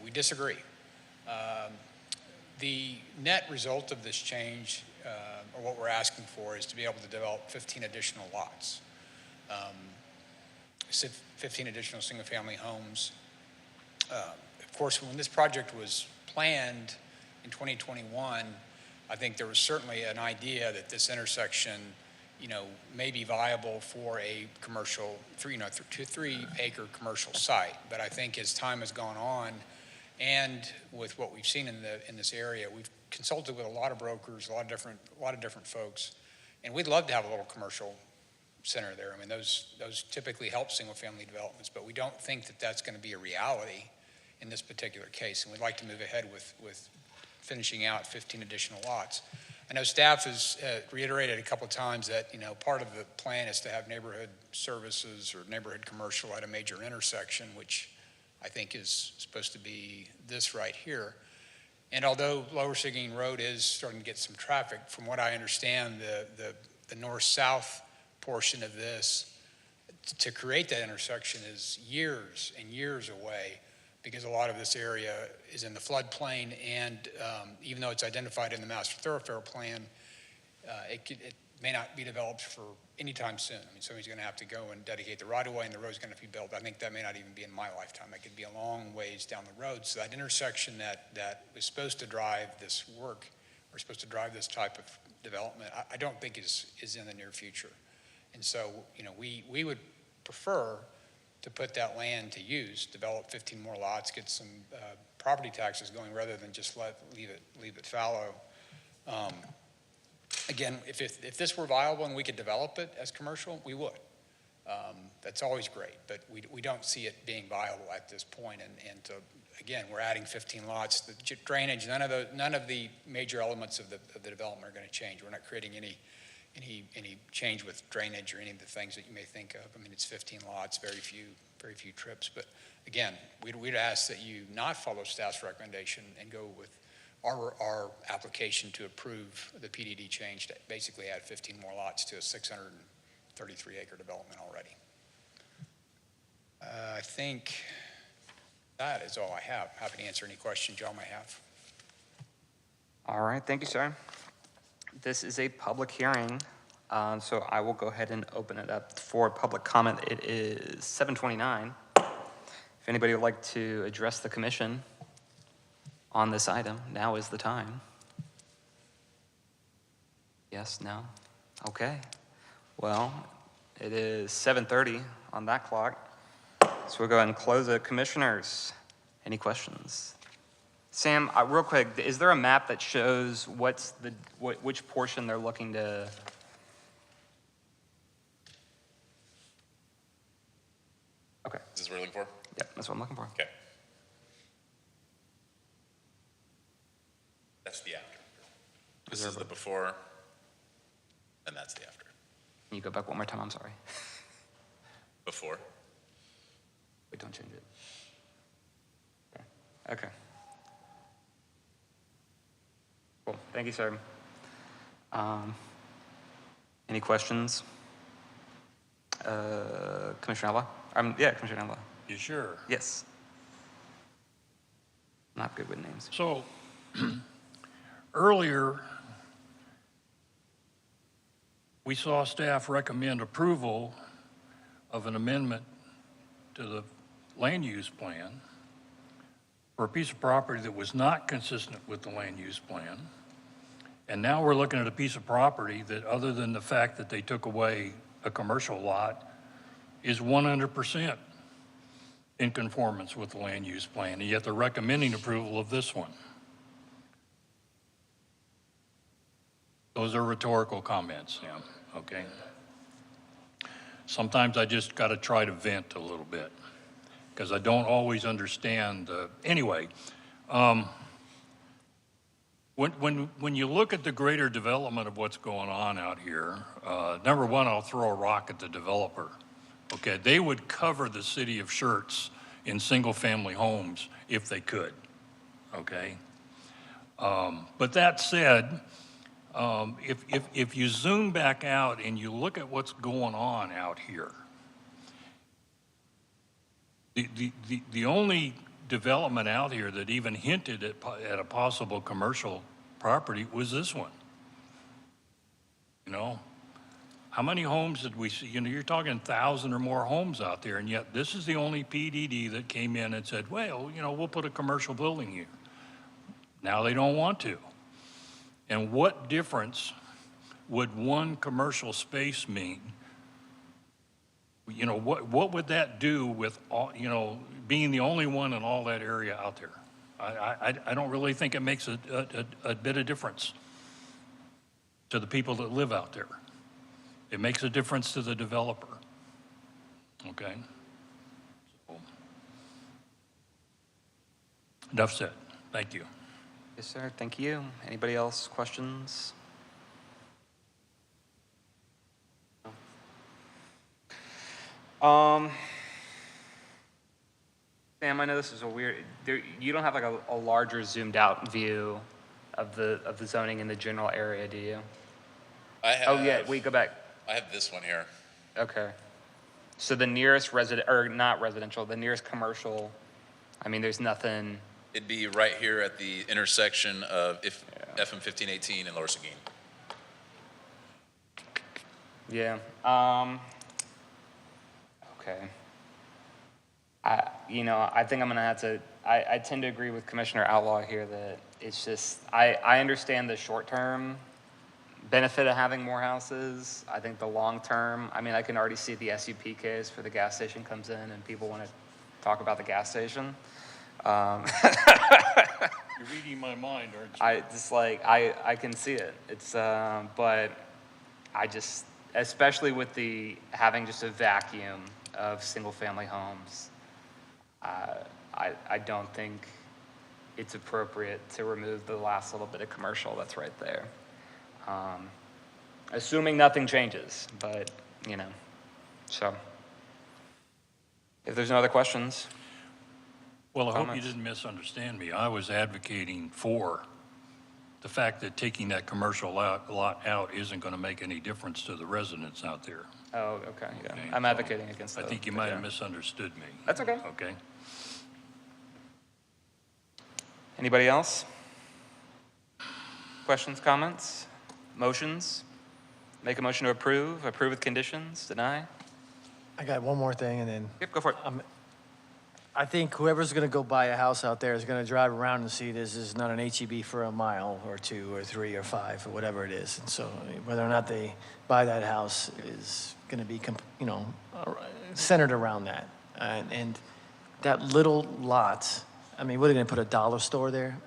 We disagree. The net result of this change, or what we're asking for, is to be able to develop 15 additional lots, 15 additional single-family homes. Of course, when this project was planned in 2021, I think there was certainly an idea that this intersection, may be viable for a commercial, 3-acre commercial site. But I think as time has gone on, and with what we've seen in this area, we've consulted with a lot of brokers, a lot of different folks, and we'd love to have a little commercial center there. I mean, those typically help single-family developments, but we don't think that that's going to be a reality in this particular case, and we'd like to move ahead with finishing out 15 additional lots. I know staff has reiterated a couple of times that part of the plan is to have neighborhood services or neighborhood commercial at a major intersection, which I think is supposed to be this right here. And although Lower Seguin Road is starting to get some traffic, from what I understand, the north-south portion of this, to create that intersection is years and years away, because a lot of this area is in the floodplain, and even though it's identified in the master thoroughfare plan, it may not be developed for any time soon. I mean, somebody's going to have to go and dedicate the right-of-way, and the road's going to be built. I think that may not even be in my lifetime. It could be a long ways down the road. So that intersection that was supposed to drive this work, or supposed to drive this type of development, I don't think is in the near future. And so, we would prefer to put that land to use, develop 15 more lots, get some property taxes going, rather than just leave it fallow. Again, if this were viable and we could develop it as commercial, we would. That's always great, but we don't see it being viable at this point. And again, we're adding 15 lots. The drainage, none of the major elements of the development are going to change. We're not creating any change with drainage or any of the things that you may think of. I mean, it's 15 lots, very few trips. But again, we'd ask that you not follow staff's recommendation and go with our application to approve the PDD change to basically add 15 more lots to a 633-acre development already. I think that is all I have. Happy to answer any questions y'all may have. All right, thank you, sir. This is a public hearing, so I will go ahead and open it up for public comment. It is 7:29, If anybody would like to address the commission on this item, now is the time. Yes, no? Okay. Well, it is 7:30 on that clock, so we'll go ahead and close it. Commissioners, any questions? Sam, real quick, is there a map that shows which portion they're looking to? Okay. Is this what we're looking for? Yep, that's what I'm looking for. Okay. That's the after. This is the before, and that's the after. Can you go back one more time? I'm sorry. Before. Wait, don't change it. Okay. Cool. Thank you, sir. Any questions? Commissioner Alba? Yeah, Commissioner Alba. You sure? Yes. Not good with names. So earlier, we saw staff recommend approval of an amendment to the land use plan for a piece of property that was not consistent with the land use plan. And now we're looking at a piece of property that, other than the fact that they took away a commercial lot, is 100% in conformance with the land use plan, and yet they're recommending approval of this one. Those are rhetorical comments, Sam, okay? Sometimes I just got to try to vent a little bit because I don't always understand. Anyway, when you look at the greater development of what's going on out here, number one, I'll throw a rock at the developer. Okay, they would cover the city of Schertz in single-family homes if they could, okay? But that said, if you zoom back out and you look at what's going on out here, the only development out here that even hinted at a possible commercial property was this one. You know, how many homes did we see? You know, you're talking 1,000 or more homes out there, and yet this is the only PDD that came in and said, well, you know, we'll put a commercial building here. Now they don't want to. And what difference would one commercial space mean? You know, what would that do with all, you know, being the only one in all that area out there? I don't really think it makes a bit of difference to the people that live out there. It makes a difference to the developer, okay? So, enough said. Thank you. Yes, sir. Thank you. Anybody else? Questions? Sam, I know this is a weird. You don't have like a larger zoomed out view of the zoning in the general area, do you? I have. Oh yeah. Wait, go back. I have this one here. Okay. So the nearest resident, or not residential, the nearest commercial. I mean, there's nothing. It'd be right here at the intersection of FM 1518 and Lower Seguin. Yeah. Okay. I think I'm gonna have to. I tend to agree with Commissioner Outlaw here that it's just. I understand the short term benefit of having more houses. I think the long term. I mean, I can already see the SUP case for the gas station comes in and people want to talk about the gas station. You're reading my mind, aren't you? I can see it. It's but I just, especially with the having just a vacuum of single family homes, I don't think it's appropriate to remove the last little bit of commercial that's right there. Assuming nothing changes, but so if there's no other questions. Well, I hope you comments. didn't misunderstand me. I was advocating for the fact that taking that commercial lot out isn't going to make any difference to the residents out there. Oh, okay, yeah. Okay, I'm so advocating against that. I think you might have misunderstood me. That's okay. Okay. Anybody else? Questions, comments, motions? Make a motion to approve with conditions, deny? I got one more thing, and then Yep, go for it. I think whoever's going to go buy a house out there is going to drive around and see this is not an HEB for a mile or 2 or 3 or 5 or whatever it is. And so whether or not they buy that house is going to be, centered around that. And that little lot, I mean, what are they going to put a dollar store there?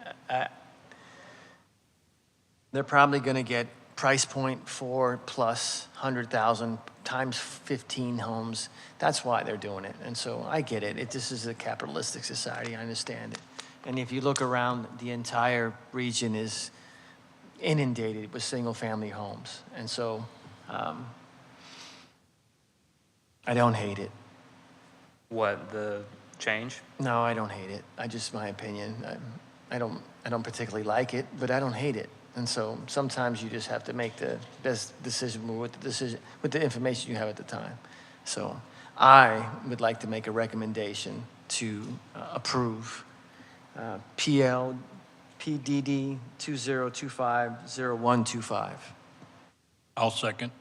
They're probably going to get price point 4 plus 100,000 times 15 homes. That's why they're doing it. And so I get it. This is a capitalistic society. I understand it. And if you look around, the entire region is inundated with single-family homes. And so I don't hate it. What, the change? No, I don't hate it. My opinion. I don't particularly like it, but I don't hate it. And so sometimes you just have to make the best decision with the information you have at the time. So I would like to make a recommendation to approve PDD 2025-0125. I'll second.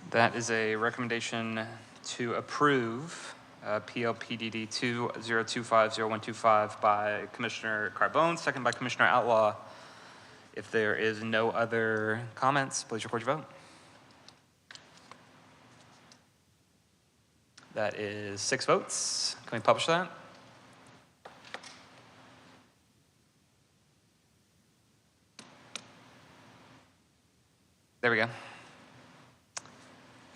That is a recommendation to approve PLPDD 2025-0125 by Commissioner Carbone, second by Commissioner Outlaw. If there is no other comments, please record your vote. That is 6 votes. Can we publish that? There we go.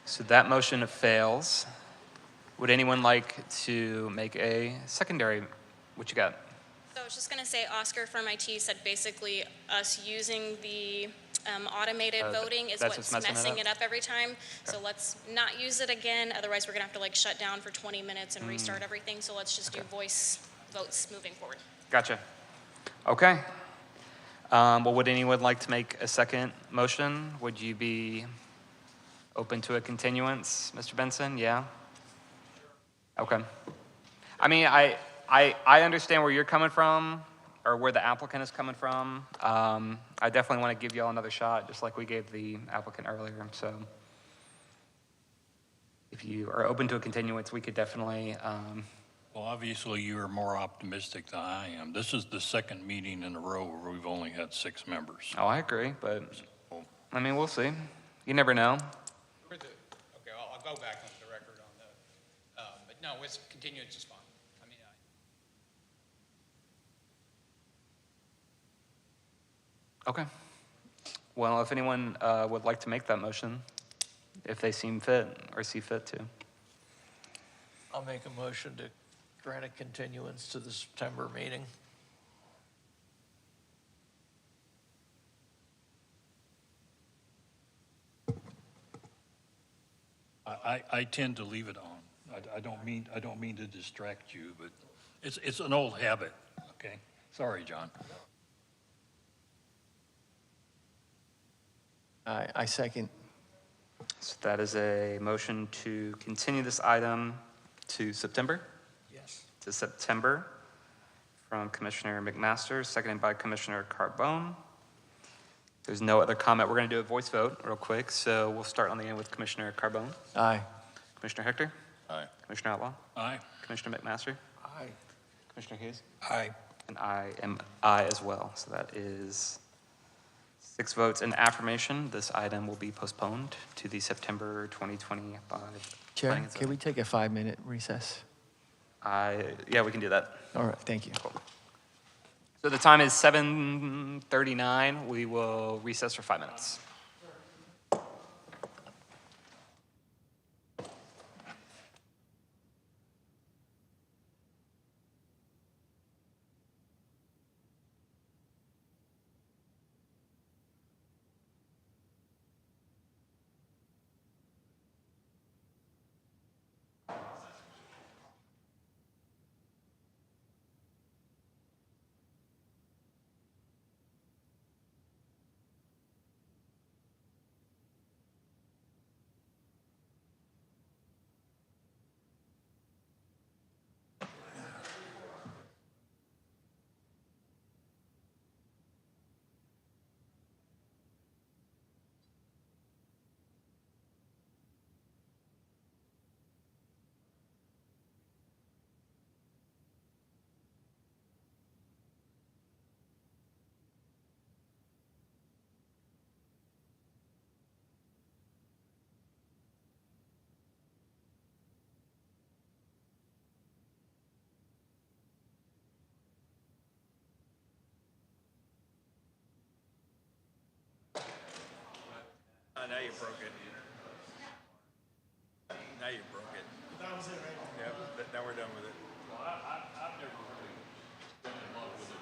So that motion fails. Would anyone like to make a secondary? What you got? So I was just going to say, Oscar from IT said basically us using the automated voting is what's messing it up every time. Okay. So let's not use it again. Otherwise, we're going to have to like shut down for 20 minutes and restart everything. So let's just do voice votes moving forward. Gotcha. Okay. Well, would anyone like to make a second motion? Would you be open to a continuance, Mr. Benson? Yeah? Okay. I mean, I understand where you're coming from, or where the applicant is coming from. I definitely want to give y'all another shot, just like we gave the applicant earlier. So if you are open to a continuance, we could definitely... Well, obviously, you are more optimistic than I am. This is the second meeting in a row where we've only had 6 members. Oh, I agree, but, I mean, we'll see. You never know. Okay, I'll go back on the record on that. But no, it's continuance is fine. I mean, Okay. Well, if anyone would like to make that motion, if they seem fit or see fit to. I'll make a motion to grant a continuance to the September meeting. I tend to leave it on. I don't mean to distract you, but it's an old habit. Okay. Sorry, John. I second. So that is a motion to continue this item to September? Yes. To September from Commissioner McMaster, seconded by Commissioner Carbone. There's no other comment. We're going to do a voice vote real quick. So we'll start on the end with Commissioner Carbone. Aye. Commissioner Hector? Aye. Commissioner Outlaw? Aye. Commissioner McMaster? Aye. Commissioner Hughes? Aye. And I am aye as well. So that is 6 votes in affirmation. This item will be postponed to the September 2025. Chair, can we take a 5-minute recess? Yeah, we can do that. All right, thank you. Cool. So the time is 7:39. We will recess for 5 minutes. Now you broke it. Now you broke it. That was it, right? Yep, now we're done with it. Well, I've never really been in love with it.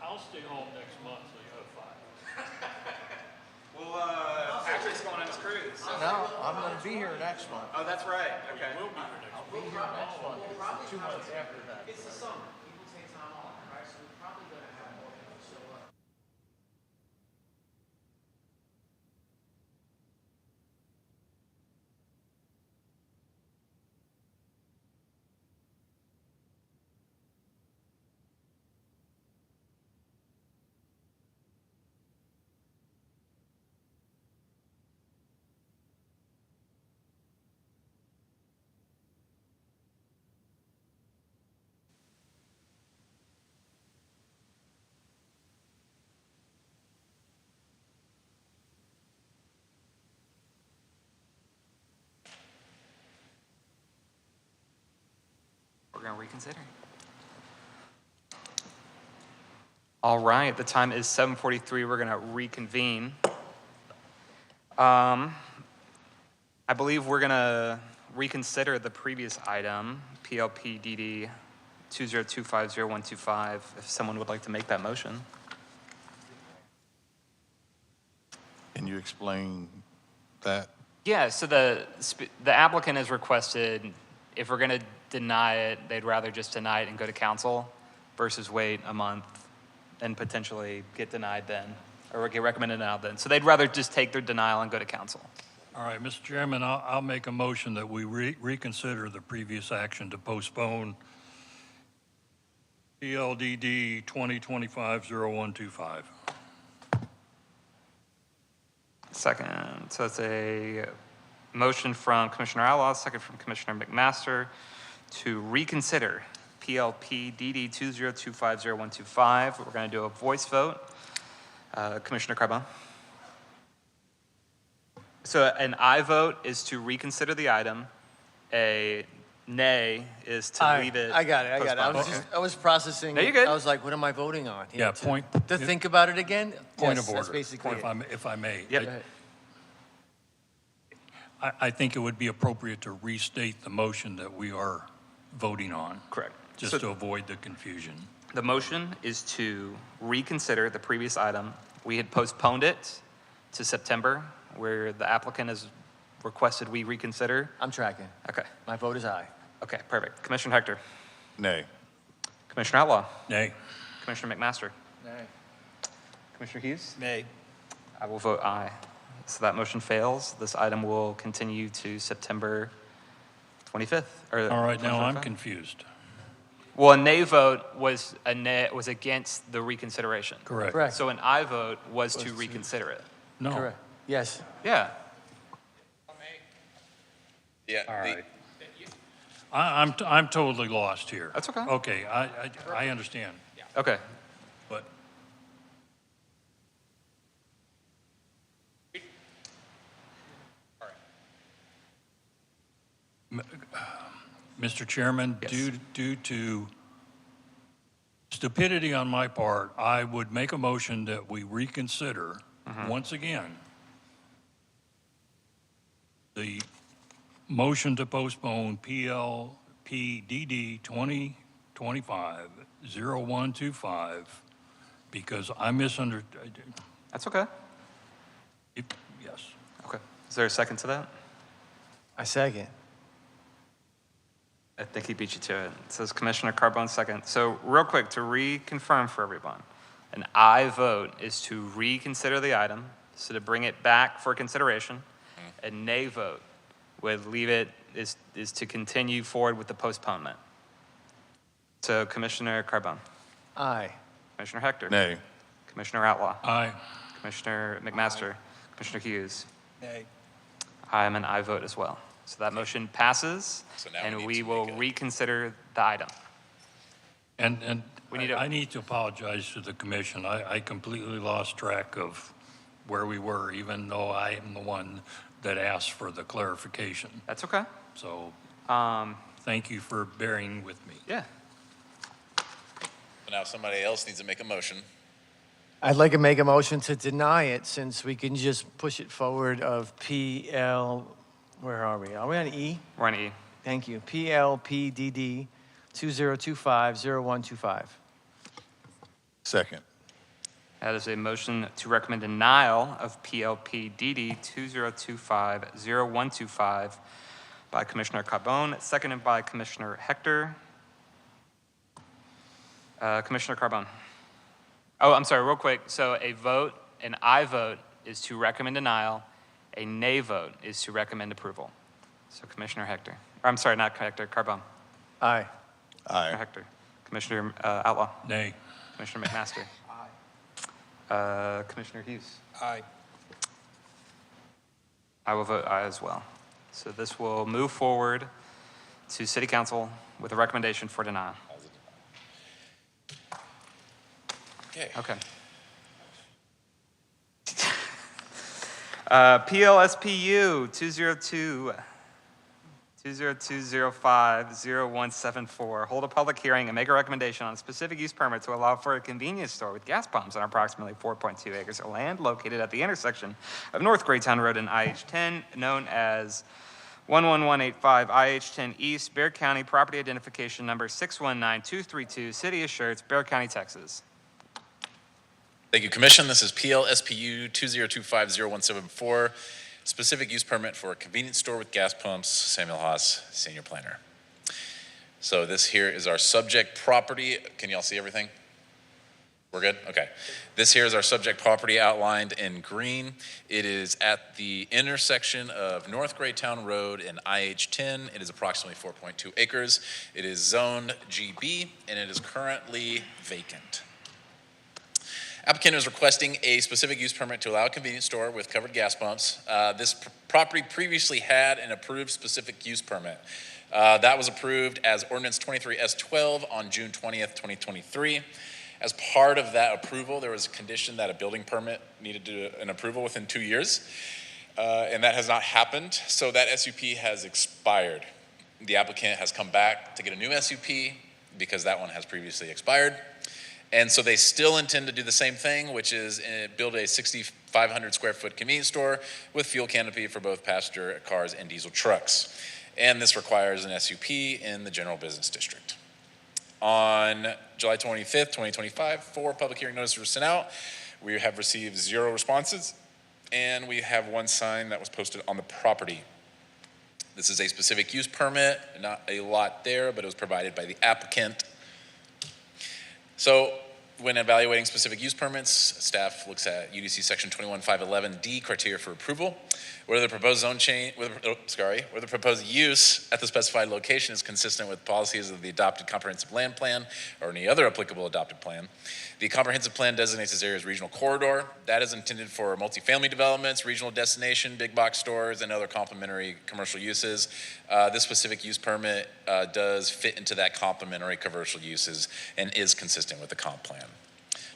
I'll stay home next month, so you have 5. Well, Patrick's going on his cruise. No, I'm gonna be here next month. Oh, that's right. Okay. We'll be here next I'll be here next month. It's 2 months after that. It's the summer. People take time off, right? So we're probably going to have more people show up. We're going to reconsider. All right, the time is 7:43. We're going to reconvene. I believe we're going to reconsider the previous item, PLPDD 20250125, if someone would like to make that motion. Can you explain that? Yeah, so the applicant has requested, if we're going to deny it, they'd rather just deny it and go to council versus wait a month and potentially get denied then, or get recommended now then. So they'd rather just take their denial and go to council. All right, Mr. Chairman, I'll make a motion that we reconsider the previous action to postpone PLDD 2025-0125. Second, so it's a motion from Commissioner Outlaw, second from Commissioner McMaster to reconsider PLP DD 2025-0125. We're going to do a voice vote. Commissioner Carbone. So an aye vote is to reconsider the item. A nay is to leave it. I got it. postponed. I was processing. No, you're good. I was like, what am I voting on? You Yeah, know, point. To think about it again? Point Yes, of order. That's basically it. If I may. Yep. Go ahead. I think it would be appropriate to restate the motion that we are voting on. Correct. Just So- to avoid the confusion. The motion is to reconsider the previous item. We had postponed it to September, where the applicant has requested we reconsider. I'm tracking. Okay. My vote is aye. Okay, perfect. Commissioner Hector. Nay. Commissioner Outlaw. Nay. Commissioner McMaster. Nay. Commissioner Hughes. Nay. I will vote aye. So that motion fails. This item will continue to September 25th. All right, now I'm 25th. confused. Well, a nay vote was against the reconsideration. Correct. Correct. So an aye vote was to reconsider it. No. Correct. Yes. Yeah. Yeah. All right. I'm totally lost here. That's okay. Okay, I understand, Okay. but Mr. Chairman, Yes. due to stupidity on my part, I would make a motion that we reconsider once again the motion to postpone PLPDD 2025-0125 because I misunderstood. That's okay. Yes. Okay. Is there a second to that? I second. I think he beat you to it. It says Commissioner Carbone second. So real quick, to reconfirm for everyone, an aye vote is to reconsider the item, so to bring it back for consideration. A nay vote would leave it, is to continue forward with the postponement. So Commissioner Carbone, Aye. Commissioner Hector. Nay. Commissioner Outlaw. Aye. Commissioner McMaster. Commissioner Hughes. Nay. I am an aye vote as well. So that motion passes, So now we and need we to will make a- reconsider the item. And We need a- I need to apologize to the commission. I completely lost track of where we were, even though I am the one that asked for the clarification. That's okay. So Um, thank you for bearing with me. yeah. So now somebody else needs to make a motion. I'd like to make a motion to deny it since we can just push it forward of PL, where are we? Are we on E? We're on E. Thank you. PLPDD 2025-0125. Second. That is a motion to recommend denial of PLPDD 2025-0125 by Commissioner Carbone, seconded by Commissioner Hector. Commissioner Carbone. Oh, I'm sorry, real quick. So a vote, an aye vote is to recommend denial. A nay vote is to recommend approval. So Commissioner Hector, or I'm sorry, not Hector, Carbone. Aye. Commissioner Aye. Hector. Commissioner Outlaw. Nay. Commissioner McMaster. Commissioner Hughes. Aye. I will vote aye as well. So this will move forward to City Council with a recommendation for denial. Okay. Okay. PLSPU 202050174. Hold a public hearing and make a recommendation on a specific use permit to allow for a convenience store with gas pumps on approximately 4.2 acres of land located at the intersection of North Greytown Road and IH-10, known as 11185 IH-10 East, Bexar County, property identification number 619232, City of Schertz, Bexar County, Texas. Thank you, Commission. This is PLSPU 20250-174, specific use permit for a convenience store with gas pumps, Samuel Haas, Senior Planner. So this here is our subject property. Can y'all see everything? We're good? Okay. This here is our subject property outlined in green. It is at the intersection of North Greytown Road and IH-10. It is approximately 4.2 acres. It is zoned GB, and it is currently vacant. Applicant is requesting a specific use permit to allow a convenience store with covered gas pumps. This property previously had an approved specific use permit. That was approved as ordinance 23S12 on June 20th, 2023. As part of that approval, there was a condition that a building permit needed an approval within 2 years, and that has not happened, so that SUP has expired. The applicant has come back to get a new SUP because that one has previously expired. And so they still intend to do the same thing, which is build a 6,500 square foot convenience store with fuel canopy for both passenger cars and diesel trucks. And this requires an SUP in the general business district. On July 25th, 2025, 4 public hearing notices were sent out. We have received 0 responses, and we have 1 sign that was posted on the property. This is a specific use permit, not a lot there, but it was provided by the applicant. So when evaluating specific use permits, staff looks at UDC section 21511D criteria for approval, whether the proposed zone change, whether the proposed use at the specified location is consistent with policies of the adopted comprehensive land plan or any other applicable adopted plan. The comprehensive plan designates this area as regional corridor. That is intended for multifamily developments, regional destination, big box stores, and other complementary commercial uses. This specific use permit does fit into that complementary commercial uses and is consistent with the comp plan.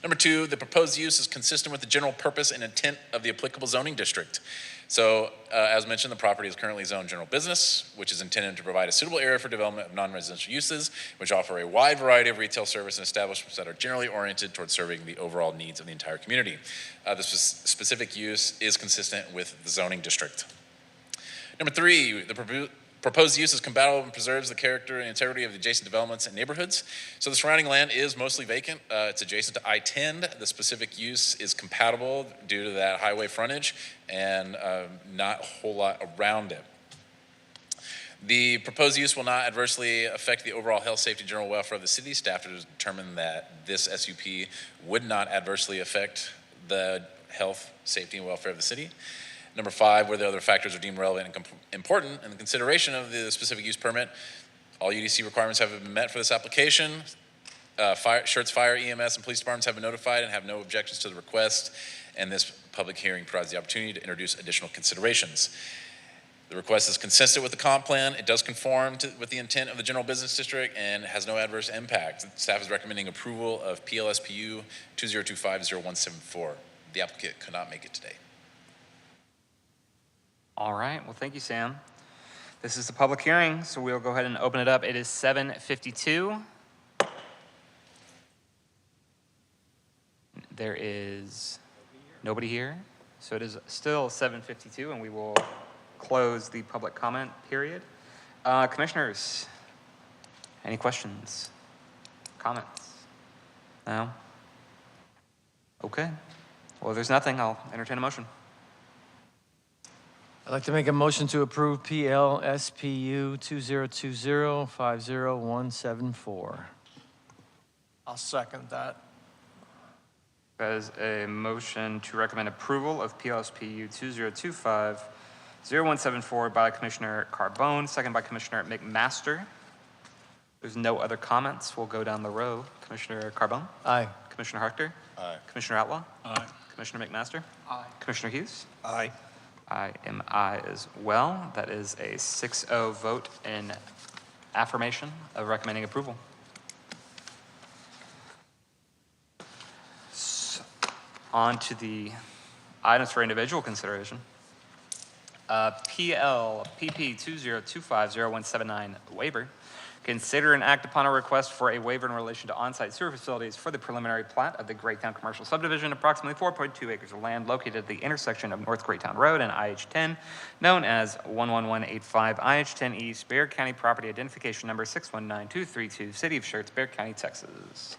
Number two, the proposed use is consistent with the general purpose and intent of the applicable zoning district. So, as mentioned, the property is currently zoned general business, which is intended to provide a suitable area for development of non-residential uses, which offer a wide variety of retail service and establishments that are generally oriented towards serving the overall needs of the entire community. This specific use is consistent with the zoning district. Number three, the proposed use is compatible and preserves the character and integrity of the adjacent developments and neighborhoods. So the surrounding land is mostly vacant. It's adjacent to I-10. The specific use is compatible due to that highway frontage and not a whole lot around it. The proposed use will not adversely affect the overall health, safety, and general welfare of the city. Staff has determined that this SUP would not adversely affect the health, safety, and welfare of the city. Number five, where the other factors are deemed relevant and important in the consideration of the specific use permit, all UDC requirements have been met for this application. Schertz Fire, EMS, and police departments have been notified and have no objections to the request, and this public hearing provides the opportunity to introduce additional considerations. The request is consistent with the comp plan. It does conform with the intent of the general business district and has no adverse impact. Staff is recommending approval of PLSPU 2025-0174. The applicant could not make it today. All right, well, thank you, Sam. This is the public hearing, so we'll go ahead and open it up. It is 7:52. There is nobody here, so it is still 7:52, and we will close the public comment period. Commissioners, any questions, comments? No? Okay. Well, if there's nothing, I'll entertain a motion. I'd like to make a motion to approve PLSPU 2020-50174. I'll second that. That is a motion to recommend approval of PLSPU 2025-0174 by Commissioner Carbone, second by Commissioner McMaster. There's no other comments. We'll go down the row. Commissioner Carbone? Aye. Commissioner Harter? Aye. Commissioner Outlaw? Aye. Commissioner McMaster? Aye. Commissioner Hughes? Aye. I am aye as well. That is a 6-0 vote in affirmation of recommending approval. On to the items for individual consideration. PLPP 2025-0179 waiver. Consider and act upon a request for a waiver in relation to on-site sewer facilities for the preliminary plat of the Greytown Commercial Subdivision, approximately 4.2 acres of land located at the intersection of North Greytown Road and IH-10, known as 11185 IH-10 East, Bexar County Property Identification Number 619232, City of Schertz, Bexar County, Texas.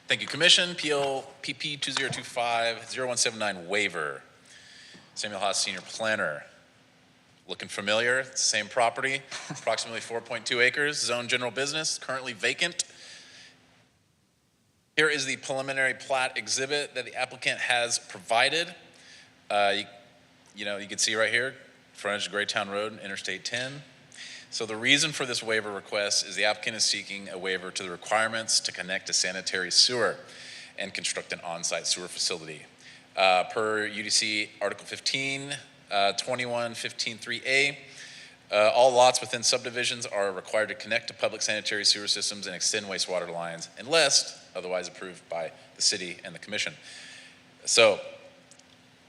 Thank you, Commission. PLPP 2025-0179 waiver. Samuel Haas, Senior Planner. Looking familiar? It's the same property, approximately 4.2 acres, zone general business, currently vacant. Here is the preliminary plat exhibit that the applicant has provided. You can see right here, frontage of Greytown Road, Interstate 10. So the reason for this waiver request is the applicant is seeking a waiver to the requirements to connect to sanitary sewer and construct an on-site sewer facility. Per UDC Article 15, 21-15-3A, all lots within subdivisions are required to connect to public sanitary sewer systems and extend wastewater lines unless otherwise approved by the city and the commission. So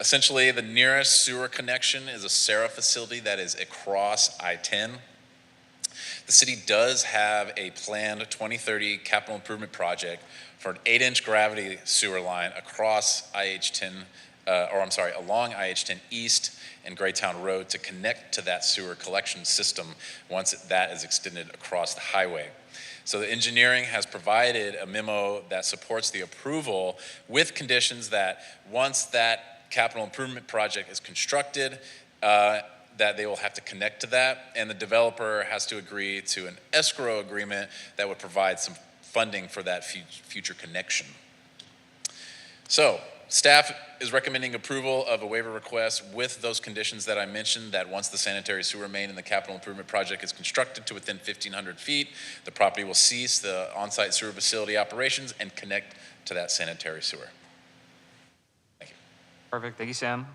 essentially the nearest sewer connection is a SARA facility that is across I-10. The city does have a planned 2030 capital improvement project for an 8-inch gravity sewer line across along IH-10 East and Greytown Road to connect to that sewer collection system once that is extended across the highway. So the engineering has provided a memo that supports the approval with conditions that once that capital improvement project is constructed, that they will have to connect to that, and the developer has to agree to an escrow agreement that would provide some funding for that future connection. So staff is recommending approval of a waiver request with those conditions that I mentioned, that once the sanitary sewer main in the capital improvement project is constructed to within 1,500 feet, the property will cease the on-site sewer facility operations and connect to that sanitary sewer. Thank you. Perfect. Thank you, Sam.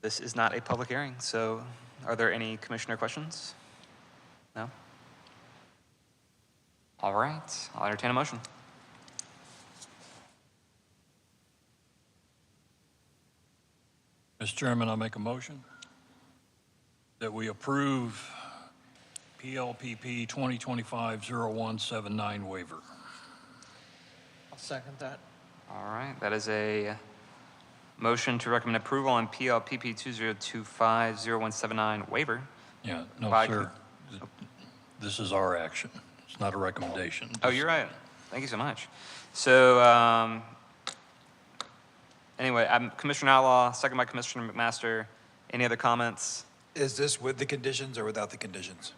This is not a public hearing, so are there any commissioner questions? No? All right. I'll entertain a motion. Mr. Chairman, I make a motion that we approve PLPP 2025-0179 waiver. I'll second that. All right. That is a motion to recommend approval on PLPP 2025-0179 waiver. Yeah, no, by sir. This is our action. It's not a recommendation. Oh, you're right. Thank you so much. So, anyway, Commissioner Outlaw, second by Commissioner McMaster. Any other comments? Is this with the conditions or without the conditions?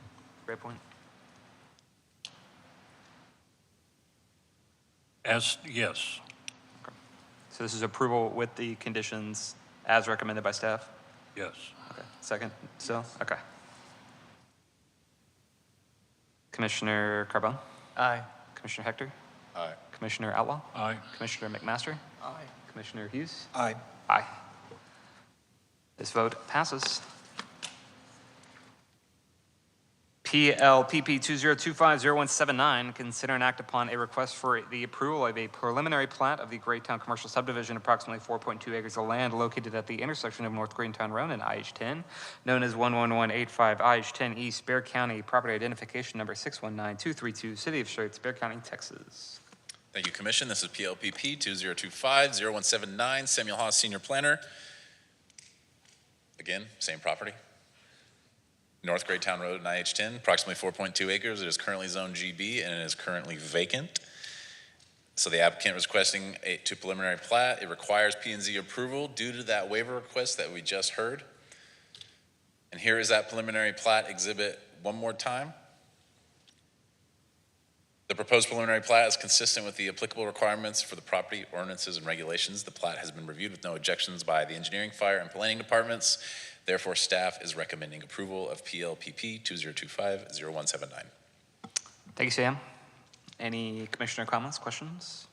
Great point. Yes. So this is approval with the conditions as recommended by staff? Yes. Okay. Second, still? Okay. Commissioner Carbone? Aye. Commissioner Hector? Aye. Commissioner Outlaw? Aye. Commissioner McMaster? Aye. Commissioner Hughes? Aye. Aye. This vote passes. PLPP 2025-0179, consider and act upon a request for the approval of a preliminary plat of the Greytown Commercial Subdivision, approximately 4.2 acres of land located at the intersection of North Greentown Road and IH-10, known as 11185 IH-10 East, Bexar County, property identification number 619232, City of Schertz, Bexar County, Texas. Thank you, Commission. This is PLPP 2025-0179, Samuel Haas, Senior Planner. Again, same property. North Greytown Road and IH-10, approximately 4.2 acres. It is currently zoned GB and it is currently vacant. So the applicant is requesting a preliminary plat. It requires P&Z approval due to that waiver request that we just heard. And here is that preliminary plat exhibit one more time. The proposed preliminary plat is consistent with the applicable requirements for the property ordinances and regulations. The plat has been reviewed with no objections by the engineering, fire, and planning departments. Therefore, staff is recommending approval of PLPP 2025-0179. Thank you, Sam. Any commissioner comments, questions,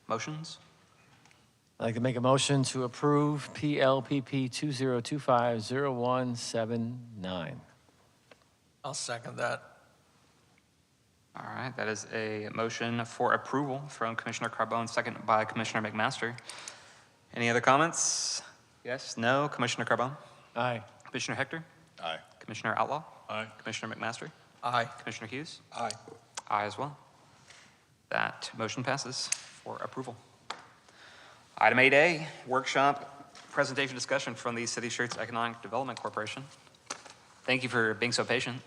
motions? I'd like to make a motion to approve PLPP 2025-0179. I'll second that. All right, that is a motion for approval from Commissioner Carbone, second by Commissioner McMaster. Any other comments? Yes, no? Commissioner Carbone? Aye. Commissioner Hector? Aye. Commissioner Outlaw? Aye. Commissioner McMaster? Aye. Commissioner Hughes? Aye. Aye as well. That motion passes for approval. Item 8A, workshop presentation discussion from the City of Schertz Economic Development Corporation. Thank you for being so patient.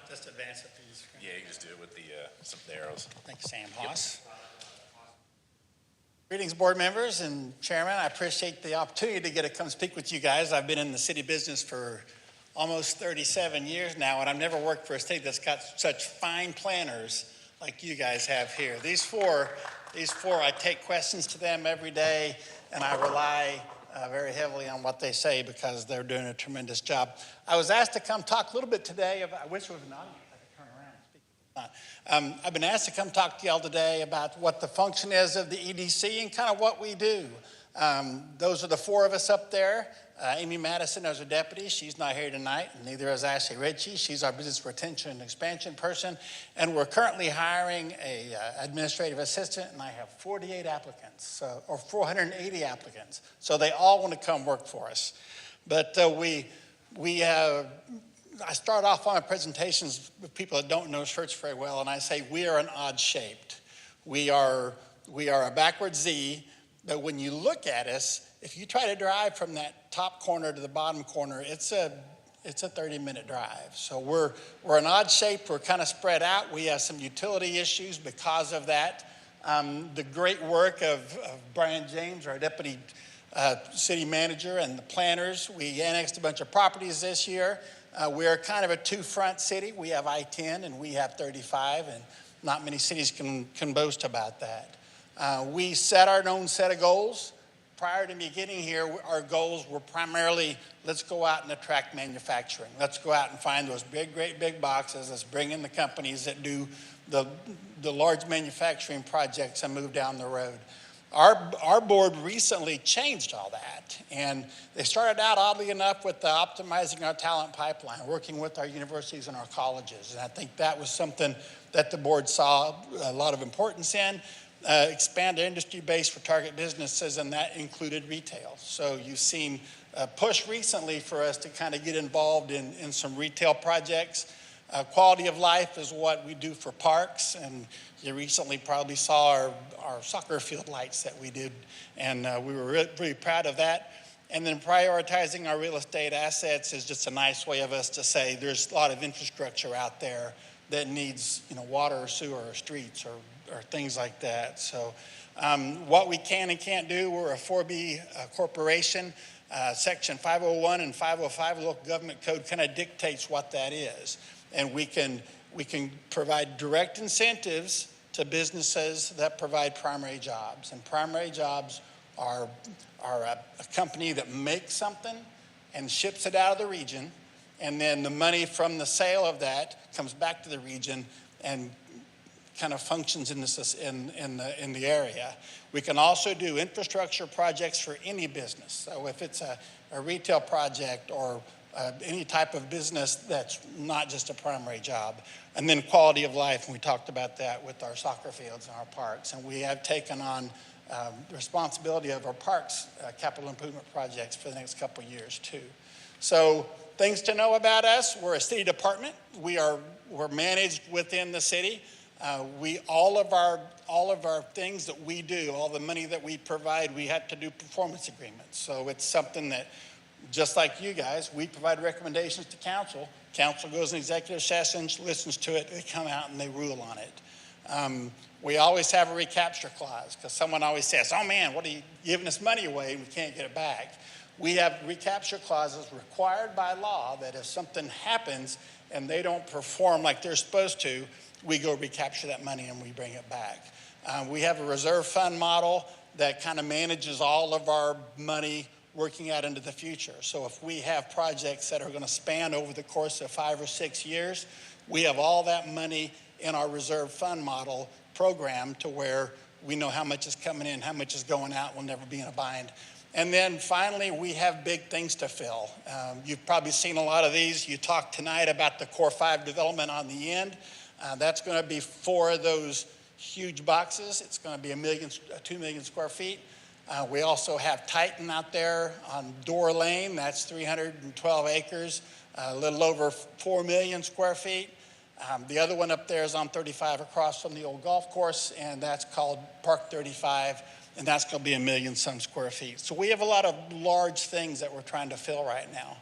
Just advance it, please. Yeah, you can just do it with the some of the arrows. Thank you, Sam Haas. Greetings, board members and chairman. I appreciate the opportunity to get to come speak with you guys. I've been in the city business for almost 37 years now, and I've never worked for a state that's got such fine planners like you guys have here. These four, I take questions to them every day, and I rely very heavily on what they say because they're doing a tremendous job. I was asked to come talk a little bit today about, I wish there was an audience I could turn around and speak. I've been asked to come talk to y'all today about what the function is of the EDC and kind of what we do. Those are the four of us up there. Amy Madison is our deputy. She's not here tonight, and neither is Ashley Ritchie. She's our business retention and expansion person. And we're currently hiring a administrative assistant, and I have 48 applicants, or 480 applicants. So they all want to come work for us. But I start off on my presentations with people that don't know Schertz very well, and I say we are an odd shaped. We are a backward Z, but when you look at us, if you try to drive from that top corner to the bottom corner, it's a 30-minute drive. So we're an odd shape. We're kind of spread out. We have some utility issues because of that. The great work of Brian James, our deputy city manager, and the planners. We annexed a bunch of properties this year. We're kind of a two-front city. We have I-10 and we have 35, and not many cities can boast about that. We set our own set of goals. Prior to me getting here, our goals were primarily, let's go out and attract manufacturing. Let's go out and find those great big boxes. Let's bring in the companies that do the large manufacturing projects and move down the road. Our board recently changed all that, and they started out, oddly enough, with optimizing our talent pipeline, working with our universities and our colleges. And I think that was something that the board saw a lot of importance in. Expand our industry base for target businesses, and that included retail. So you've seen a push recently for us to kind of get involved in some retail projects. Quality of life is what we do for parks, and you recently probably saw our soccer field lights that we did, and we were really proud of that. And then prioritizing our real estate assets is just a nice way of us to say there's a lot of infrastructure out there that needs, water or sewer or streets or things like that. So what we can and can't do, we're a 4B corporation. Section 501 and 505 of the local government code kind of dictates what that is. And we can provide direct incentives to businesses that provide primary jobs. And primary jobs are a company that makes something and ships it out of the region, and then the money from the sale of that comes back to the region and kind of functions in the area. We can also do infrastructure projects for any business. So if it's a retail project or any type of business that's not just a primary job. And then quality of life, and we talked about that with our soccer fields and our parks. And we have taken on the responsibility of our parks capital improvement projects for the next couple of years too. So things to know about us: we're a city department. We're managed within the city. All of our things that we do, all the money that we provide, we have to do performance agreements. So it's something that, just like you guys, we provide recommendations to council. Council goes in executive session, listens to it, they come out and they rule on it. We always have a recapture clause, because someone always says, oh man, what are you giving us money away and we can't get it back? We have recapture clauses required by law that if something happens and they don't perform like they're supposed to, we go recapture that money and we bring it back. We have a reserve fund model that kind of manages all of our money working out into the future. So if we have projects that are going to span over the course of 5 or 6 years, we have all that money in our reserve fund model program to where we know how much is coming in, how much is going out, we'll never be in a bind. And then finally, we have big things to fill. You've probably seen a lot of these. You talked tonight about the Core 5 development on the end. That's going to be 4 of those huge boxes. It's going to be 2 million square feet. We also have Titan out there on Door Lane. That's 312 acres, a little over 4 million square feet. The other one up there is on 35 across from the old golf course, and that's called Park 35, and that's going to be 1 million some square feet. So we have a lot of large things that we're trying to fill right now.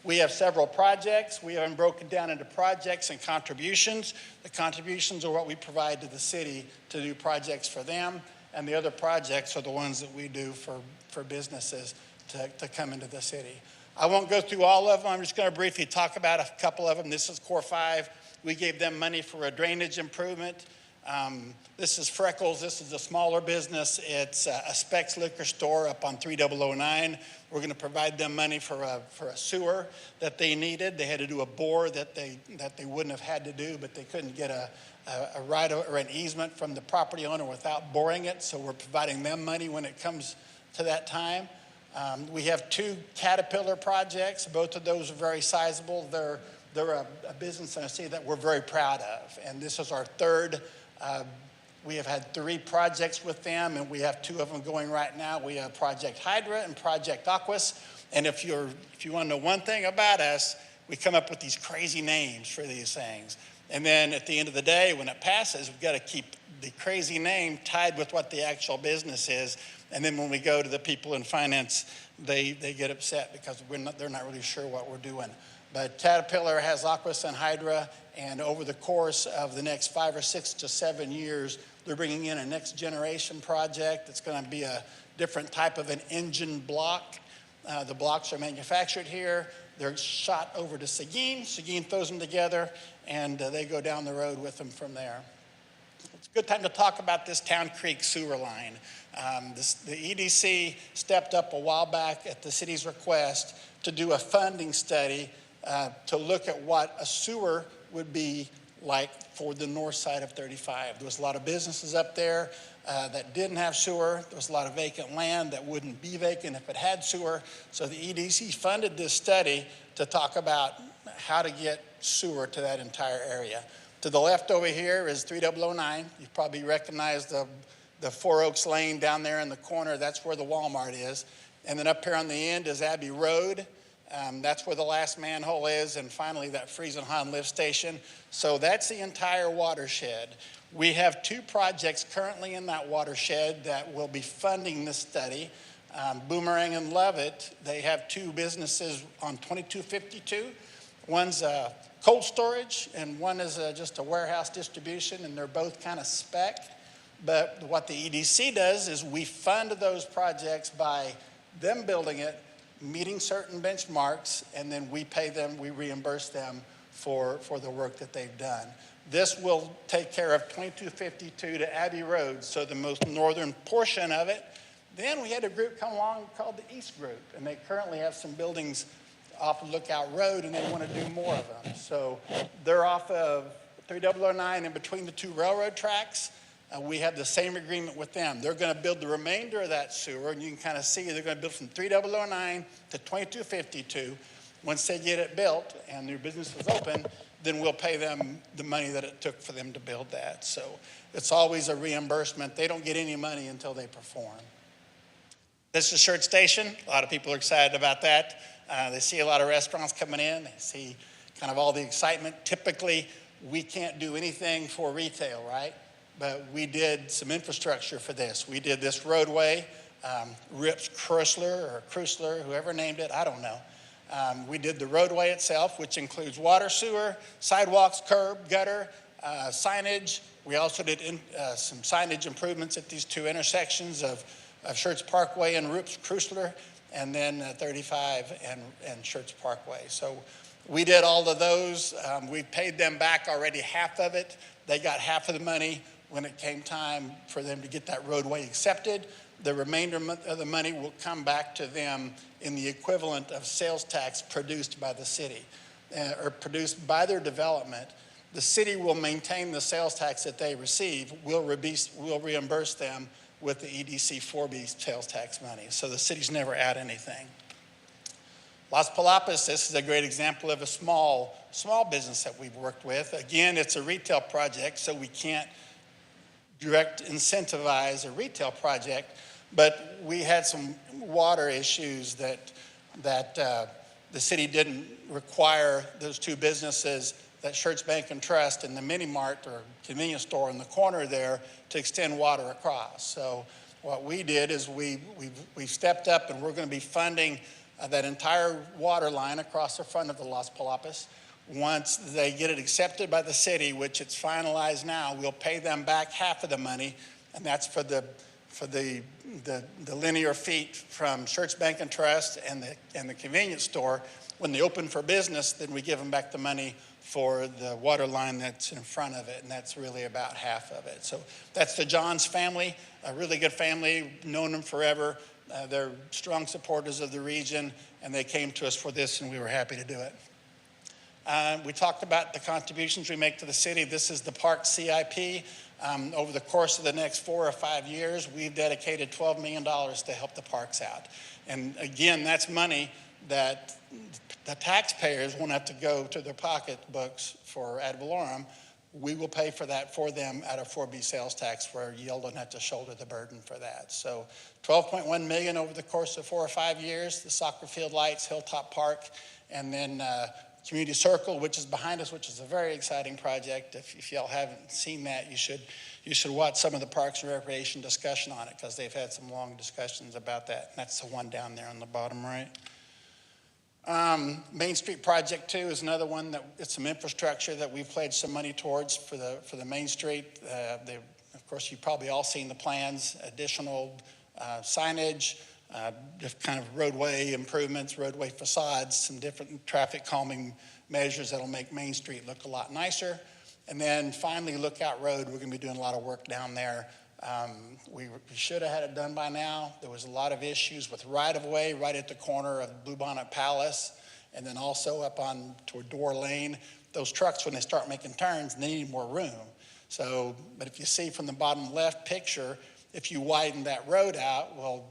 We have several projects. We have them broken down into projects and contributions. The contributions are what we provide to the city to do projects for them, and the other projects are the ones that we do for businesses to come into the city. I won't go through all of them. I'm just going to briefly talk about a couple of them. This is Core 5. We gave them money for a drainage improvement. This is Freckles. This is a smaller business. It's a Specs liquor store up on 3009. We're going to provide them money for a sewer that they needed. They had to do a bore that they wouldn't have had to do, but they couldn't get a right or an easement from the property owner without boring it. So we're providing them money when it comes to that time. We have 2 Caterpillar projects. Both of those are very sizable. They're a business in a city that we're very proud of. And this is our 3rd. We have had 3 projects with them, and we have 2 of them going right now. We have Project Hydra and Project Aquas. And if you want to know one thing about us, we come up with these crazy names for these things. And then at the end of the day, when it passes, we've got to keep the crazy name tied with what the actual business is. And then when we go to the people in finance, they get upset because they're not really sure what we're doing. But Caterpillar has Aquas and Hydra, And over the course of the next 5 or 6 to 7 years, they're bringing in a next generation project that's going to be a different type of an engine block. The blocks are manufactured here. They're shot over to Seguin. Seguin throws them together, and they go down the road with them from there. It's a good time to talk about this Town Creek sewer line. The EDC stepped up a while back at the city's request to do a funding study to look at what a sewer would be like for the north side of 35. There was a lot of businesses up there that didn't have sewer. There was a lot of vacant land that wouldn't be vacant if it had sewer. So the EDC funded this study to talk about how to get sewer to that entire area. To the left over here is 3009. You probably recognize the Four Oaks Lane down there in the corner. That's where the Walmart is. And then up here on the end is Abbey Road. That's where the last manhole is, and finally that Friesenhahn lift station. So that's the entire watershed. We have 2 projects currently in that watershed that will be funding this study. Boomerang and Lovett, they have 2 businesses on 2252. One's cold storage, and one is just a warehouse distribution, and they're both kind of spec. But what the EDC does is we fund those projects by them building it, meeting certain benchmarks, and then we pay them, we reimburse them for the work that they've done. This will take care of 2252 to Abbey Road, so the most northern portion of it. Then we had a group come along called the East Group, and they currently have some buildings off of Lookout Road, and they want to do more of them. So they're off of 3009 in between the 2 railroad tracks. We have the same agreement with them. They're going to build the remainder of that sewer, and you can kind of see they're going to build from 3009 to 2252. Once they get it built and their business is open, then we'll pay them the money that it took for them to build that. So it's always a reimbursement. They don't get any money until they perform. This is Schertz Station. A lot of people are excited about that. They see a lot of restaurants coming in. They see kind of all the excitement. Typically, we can't do anything for retail, right? But we did some infrastructure for this. We did this roadway, Rips Chrysler, whoever named it, I don't know. We did the roadway itself, which includes water, sewer, sidewalks, curb, gutter, signage. We also did some signage improvements at these 2 intersections of Schertz Parkway and Rips Chrysler, and then 35 and Schertz Parkway. So we did all of those. We paid them back already half of it. They got half of the money when it came time for them to get that roadway accepted. The remainder of the money will come back to them in the equivalent of sales tax produced by the city or produced by their development. The city will maintain the sales tax that they receive. We'll reimburse them with the EDC 4B sales tax money. So the city's never out anything. Las Palapas, this is a great example of a small business that we've worked with. Again, it's a retail project, so we can't direct incentivize a retail project, but we had some water issues that the city didn't require those 2 businesses, that Schertz Bank and Trust and the Mini Mart or convenience store in the corner there, to extend water across. So what we did is we stepped up, and we're going to be funding that entire water line across the front of the Las Palapas. Once they get it accepted by the city, which it's finalized now, we'll pay them back half of the money, and that's for the linear feet from Schertz Bank and Trust and the convenience store. When they open for business, then we give them back the money for the water line that's in front of it, and that's really about half of it. So that's the Johns family, a really good family, known them forever. They're strong supporters of the region, and they came to us for this, and we were happy to do it. We talked about the contributions we make to the city. This is the park CIP. Over the course of the next 4 or 5 years, we've dedicated $12 million to help the parks out. And again, that's money that the taxpayers won't have to go to their pocketbooks for ad valorem. We will pay for that for them out of 4B sales tax, where Yale doesn't have to shoulder the burden for that. So $12.1 million over the course of 4 or 5 years, the soccer field lights, Hilltop Park, and then Community Circle, which is behind us, which is a very exciting project. If y'all haven't seen that, you should watch some of the Parks and Recreation discussion on it, because they've had some long discussions about that. And that's the one down there on the bottom right. Main Street Project 2 is another one that it's some infrastructure that we've pledged some money towards for the Main Street. Of course, you've probably all seen the plans, additional signage, just kind of roadway improvements, roadway facades, some different traffic calming measures that'll make Main Street look a lot nicer. And then finally, Lookout Road, we're going to be doing a lot of work down there. We should have had it done by now. There was a lot of issues with right-of-way right at the corner of Bluebonnet Palace, and then also up on toward Door Lane. Those trucks, when they start making turns, they need more room. So, but if you see from the bottom left picture, if you widen that road out, well,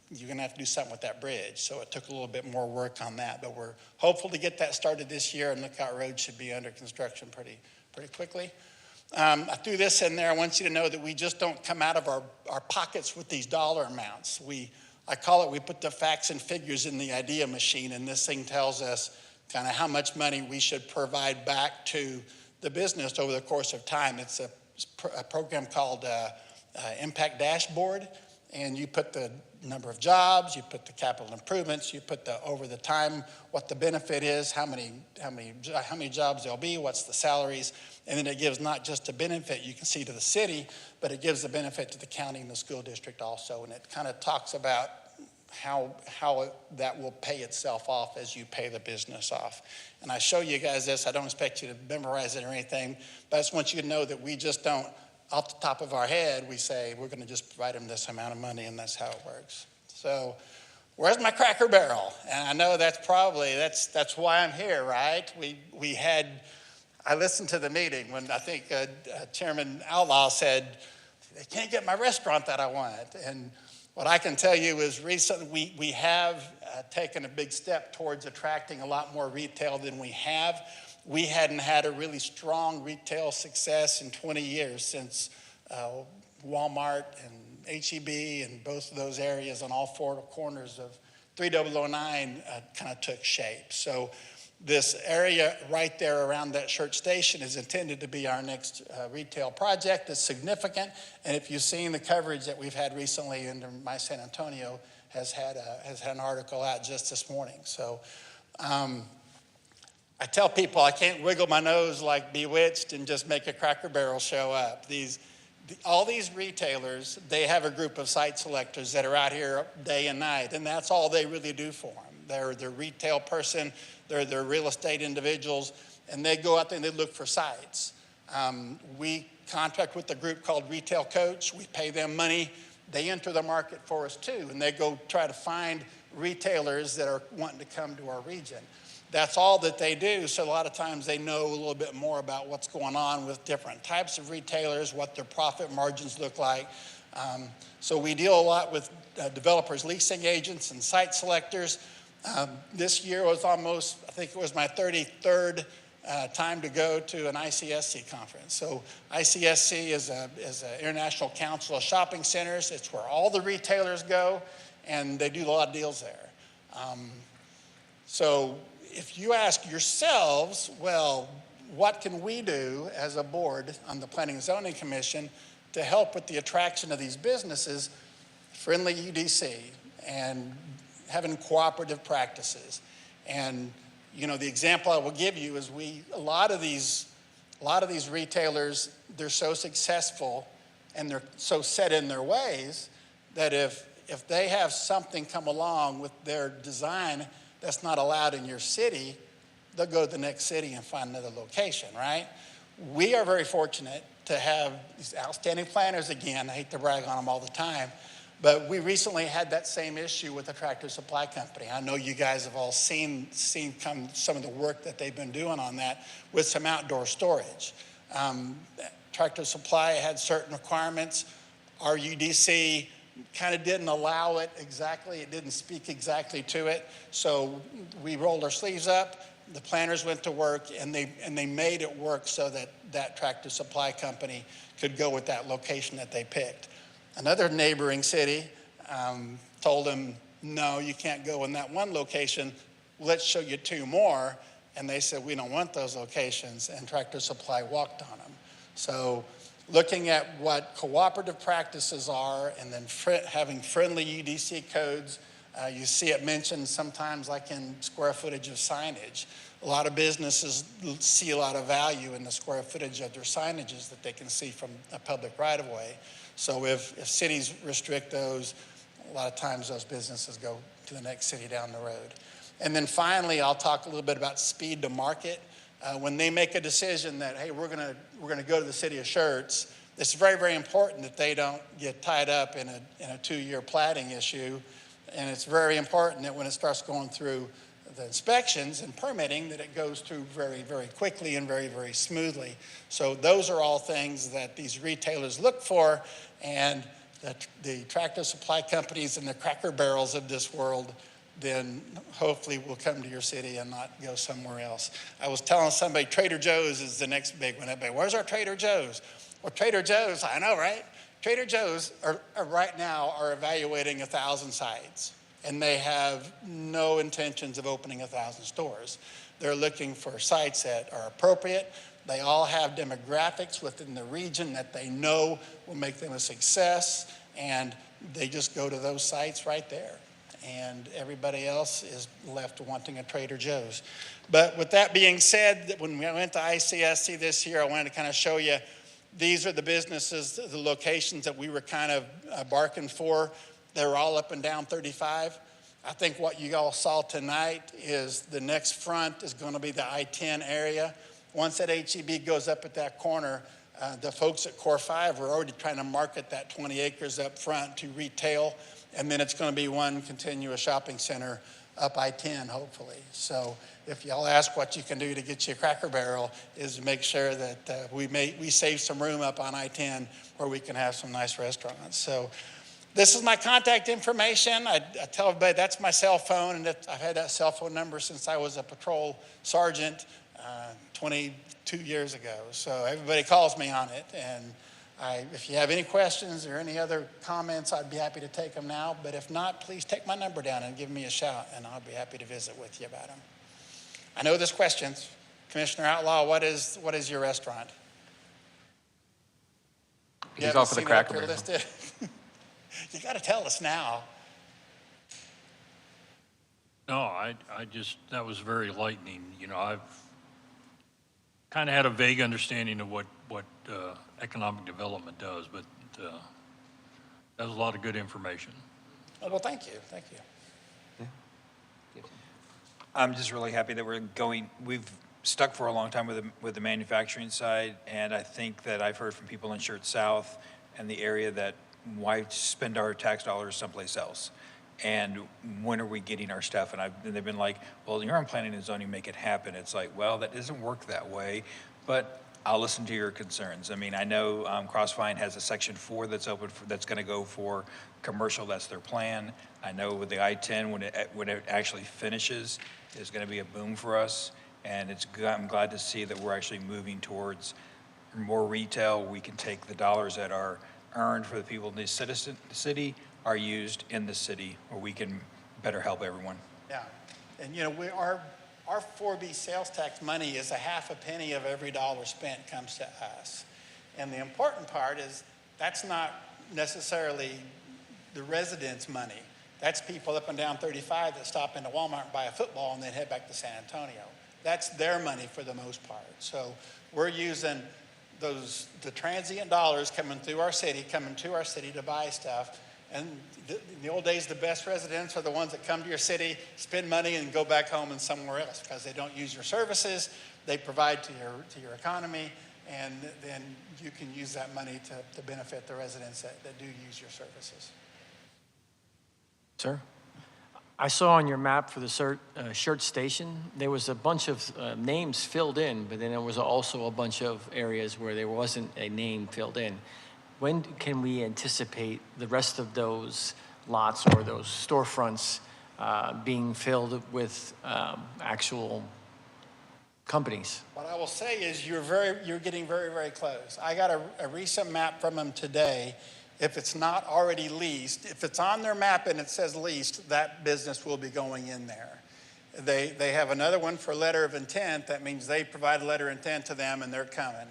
you're going to have to do something with that bridge. So it took a little bit more work on that, but we're hopeful to get that started this year, and Lookout Road should be under construction pretty quickly. I threw this in there. I want you to know that we just don't come out of our pockets with these dollar amounts. I call it, we put the facts and figures in the idea machine, and this thing tells us kind of how much money we should provide back to the business over the course of time. It's a program called Impact Dashboard, and you put the number of jobs, you put the capital improvements, you put over the time what the benefit is, how many jobs there'll be, what's the salaries, and then it gives not just a benefit you can see to the city, but it gives a benefit to the county and the school district also, and it kind of talks about how that will pay itself off as you pay the business off. And I show you guys this. I don't expect you to memorize it or anything, but I just want you to know that we just don't, off the top of our head, we say we're going to just provide them this amount of money, and that's how it works. So where's my Cracker Barrel? And I know that's why I'm here, right? I listened to the meeting when I think Chairman Outlaw said, they can't get my restaurant that I want. And what I can tell you is recently we have taken a big step towards attracting a lot more retail than we have. We hadn't had a really strong retail success in 20 years since Walmart and H-E-B and both of those areas on all four corners of 3009 kind of took shape. So this area right there around that Schertz station is intended to be our next retail project. It's significant, and if you've seen the coverage that we've had recently in My San Antonio has had an article out just this morning. So I tell people I can't wiggle my nose like Bewitched and just make a Cracker Barrel show up. All these retailers, they have a group of site selectors that are out here day and night, and that's all they really do for them. They're the retail person, they're real estate individuals, and they go out there and they look for sites. We contract with a group called Retail Coach. We pay them money. They enter the market for us too, and they go try to find retailers that are wanting to come to our region. That's all that they do, so a lot of times they know a little bit more about what's going on with different types of retailers, what their profit margins look like. So we deal a lot with developers, leasing agents, and site selectors. This year was almost, I think it was my 33rd time to go to an ICSC conference. So ICSC is an International Council of Shopping Centers. It's where all the retailers go, and they do a lot of deals there. So if you ask yourselves, well, what can we do as a board on the Planning and Zoning Commission to help with the attraction of these businesses? Friendly UDC and having cooperative practices. And you know, the example I will give you is a lot of these retailers, they're so successful and they're so set in their ways that if they have something come along with their design that's not allowed in your city, they'll go to the next city and find another location, right? We are very fortunate to have these outstanding planners again. I hate to brag on them all the time, but we recently had that same issue with the Tractor Supply Company. I know you guys have all seen some of the work that they've been doing on that with some outdoor storage. Tractor Supply had certain requirements. Our UDC kind of didn't allow it exactly. It didn't speak exactly to it. So we rolled our sleeves up. The planners went to work, and they made it work so that Tractor Supply Company could go with that location that they picked. Another neighboring city told them, no, you can't go in that one location. Let's show you two more. And they said, we don't want those locations. And Tractor Supply walked on them. So looking at what cooperative practices are and then having friendly UDC codes, You see it mentioned sometimes like in square footage of signage. A lot of businesses see a lot of value in the square footage of their signages that they can see from a public right-of-way. So if cities restrict those, a lot of times those businesses go to the next city down the road. And then finally, I'll talk a little bit about speed to market. When they make a decision that, hey, we're gonna go to the city of Schertz, it's very, very important that they don't get tied up in a 2-year platting issue. And it's very important that when it starts going through the inspections and permitting, that it goes through very, very quickly and very, very smoothly. So those are all things that these retailers look for, and the Tractor Supply companies and the Cracker Barrels of this world then hopefully will come to your city and not go somewhere else. I was telling somebody Trader Joe's is the next big one. Everybody, where's our Trader Joe's? Well, Trader Joe's, I know, right? Trader Joe's are right now are evaluating 1,000 sites, and they have no intentions of opening 1,000 stores. They're looking for sites that are appropriate. They all have demographics within the region that they know will make them a success, and they just go to those sites right there. And everybody else is left wanting a Trader Joe's. But with that being said, when we went to ICSC this year, I wanted to kind of show you, these are the businesses, the locations that we were kind of barking for. They were all up and down 35. I think what you all saw tonight is the next front is going to be the I-10 area. Once that HEB goes up at that corner, the folks at Core 5 are already trying to market that 20 acres up front to retail. And then it's going to be one continuous shopping center up I-10, hopefully. So if y'all ask what you can do to get you a Cracker Barrel, is to make sure that we save some room up on I-10 where we can have some nice restaurants. So this is my contact information. I tell everybody that's my cell phone, and I've had that cell phone number since I was a patrol sergeant 22 years ago. So everybody calls me on it. And if you have any questions or any other comments, I'd be happy to take them now. But if not, please take my number down and give me a shout, and I'll be happy to visit with you about them. I know there's questions. Commissioner Outlaw, what is your restaurant? He's off for the Cracker Barrel. You got to tell us now. No, I just, that was very lightning. You know, I've kind of had a vague understanding of what economic development does, but that was a lot of good information. Oh, well, thank you. Thank you. I'm just really happy that we've stuck for a long time with the manufacturing side, and I think that I've heard from people in Schertz South and the area that why spend our tax dollars someplace else? And when are we getting our stuff? And they've been like, well, you're on planning and zoning, make it happen. It's like, well, that doesn't work that way, but I'll listen to your concerns. I mean, I know Crossvine has a section 4 that's open that's going to go for commercial. That's their plan. I know with the I-10, when it actually finishes, is going to be a boom for us. And I'm glad to see that we're actually moving towards more retail. We can take the dollars that are earned for the people in the city are used in the city, where we can better help everyone. Yeah, and you know, our 4B sales tax money is a half a penny of every dollar spent comes to us. And the important part is that's not necessarily the residents' money. That's people up and down 35 that stop into Walmart and buy a football and then head back to San Antonio. That's their money for the most part. So we're using the transient dollars coming to our city to buy stuff. And in the old days, the best residents are the ones that come to your city, spend money, and go back home and somewhere else because they don't use your services. They provide to your economy, and then you can use that money to benefit the residents that do use your services. Sir? I saw on your map for the Schertz station, there was a bunch of names filled in, but then there was also a bunch of areas where there wasn't a name filled in. When can we anticipate the rest of those lots or those storefronts being filled with actual companies? What I will say is you're getting very, very close. I got a recent map from them today. If it's not already leased, if it's on their map and it says leased, that business will be going in there. They have another one for letter of intent. That means they provide a letter of intent to them and they're coming,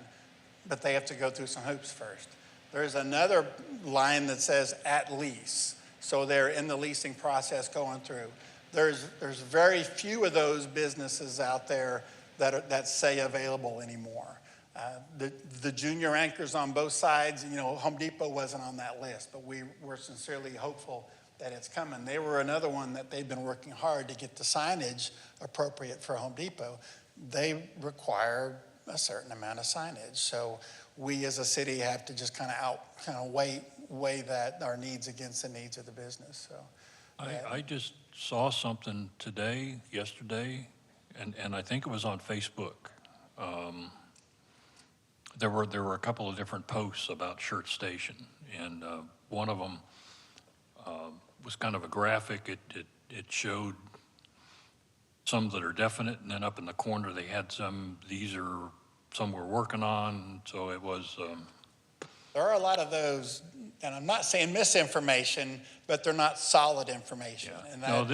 but they have to go through some hoops first. There's another line that says at lease. So they're in the leasing process going through. There's very few of those businesses out there that say available anymore. The junior anchors on both sides, you know, Home Depot wasn't on that list, but we were sincerely hopeful that it's coming. They were another one that they've been working hard to get the signage appropriate for Home Depot. They require a certain amount of signage. So we as a city have to just kind of weigh that, our needs against the needs of the business. So I just saw something yesterday, and I think it was on Facebook. There were a couple of different posts about Schertz Station, and one of them was kind of a graphic. It showed some that are definite, and then up in the corner they had some we're working on. So it was. There are a lot of those, and I'm not saying misinformation, but they're not solid information. Yeah. And No,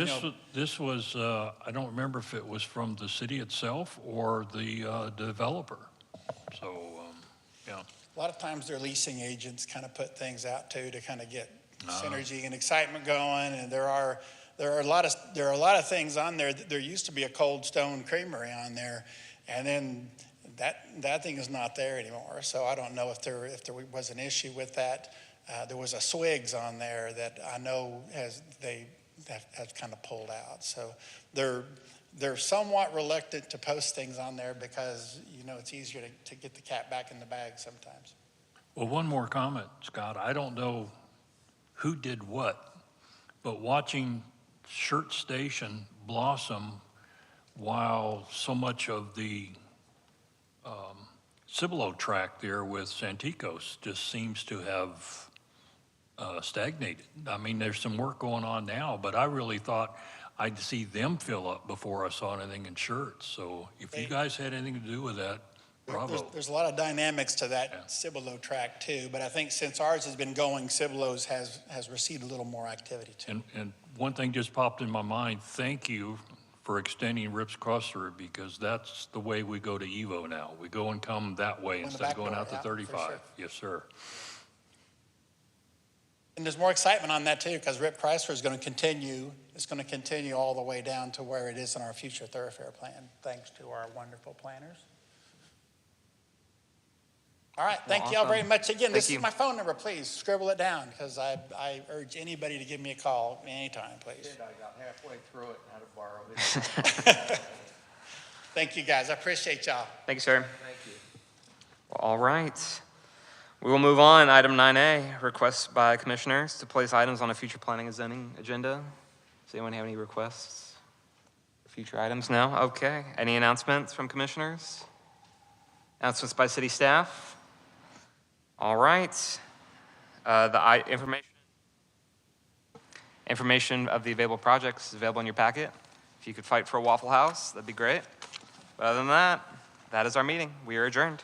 this was I don't remember if it was from the city itself or the developer. So yeah. A lot of times their leasing agents kind of put things out too to kind of get synergy and excitement going. And there are a lot of things on there. There used to be a Cold Stone Creamery on there, and then that thing is not there anymore. So I don't know if there was an issue with that. There was a Swigs on there that I know has kind of pulled out. So they're somewhat reluctant to post things on there because, you know, it's easier to get the cat back in the bag sometimes. Well, one more comment, Scott. I don't know who did what, but watching Schertz Station blossom while so much of the Cibolo track there with Santikos just seems to have stagnated. I mean, there's some work going on now, but I really thought I'd see them fill up before I saw anything in Schertz. So if you guys had anything to do with that, bravo. There's a lot of dynamics to that Cibolo track too, but I think since ours has been going, Cibolo's has received a little more activity too. And one thing just popped in my mind. Thank you for extending Rips Crosser, because that's the way we go to Evo now. We go and come that way instead of going out to 35. Sure. Yes, sir. And there's more excitement on that too, because Rip Chrysler is going to continue. It's going to continue all the way down to where it is in our future thoroughfare plan, thanks to our wonderful planners. All right, thank you all very much. Again, this is my phone number. Please scribble it down, because I urge anybody to give me a call anytime, please. I got halfway through it and had to borrow it. Thank you, guys. I appreciate y'all. Thank you, sir. Thank you. Well, all right. We will move on. Item 9A, requests by commissioners to place items on a future planning and zoning agenda. Does anyone have any requests for future items? No? Okay. Any announcements from commissioners? Announcements by city staff? All right. The information of the available projects is available in your packet. If you could fight for a Waffle House, that'd be great. But other than that, that is our meeting. We are adjourned.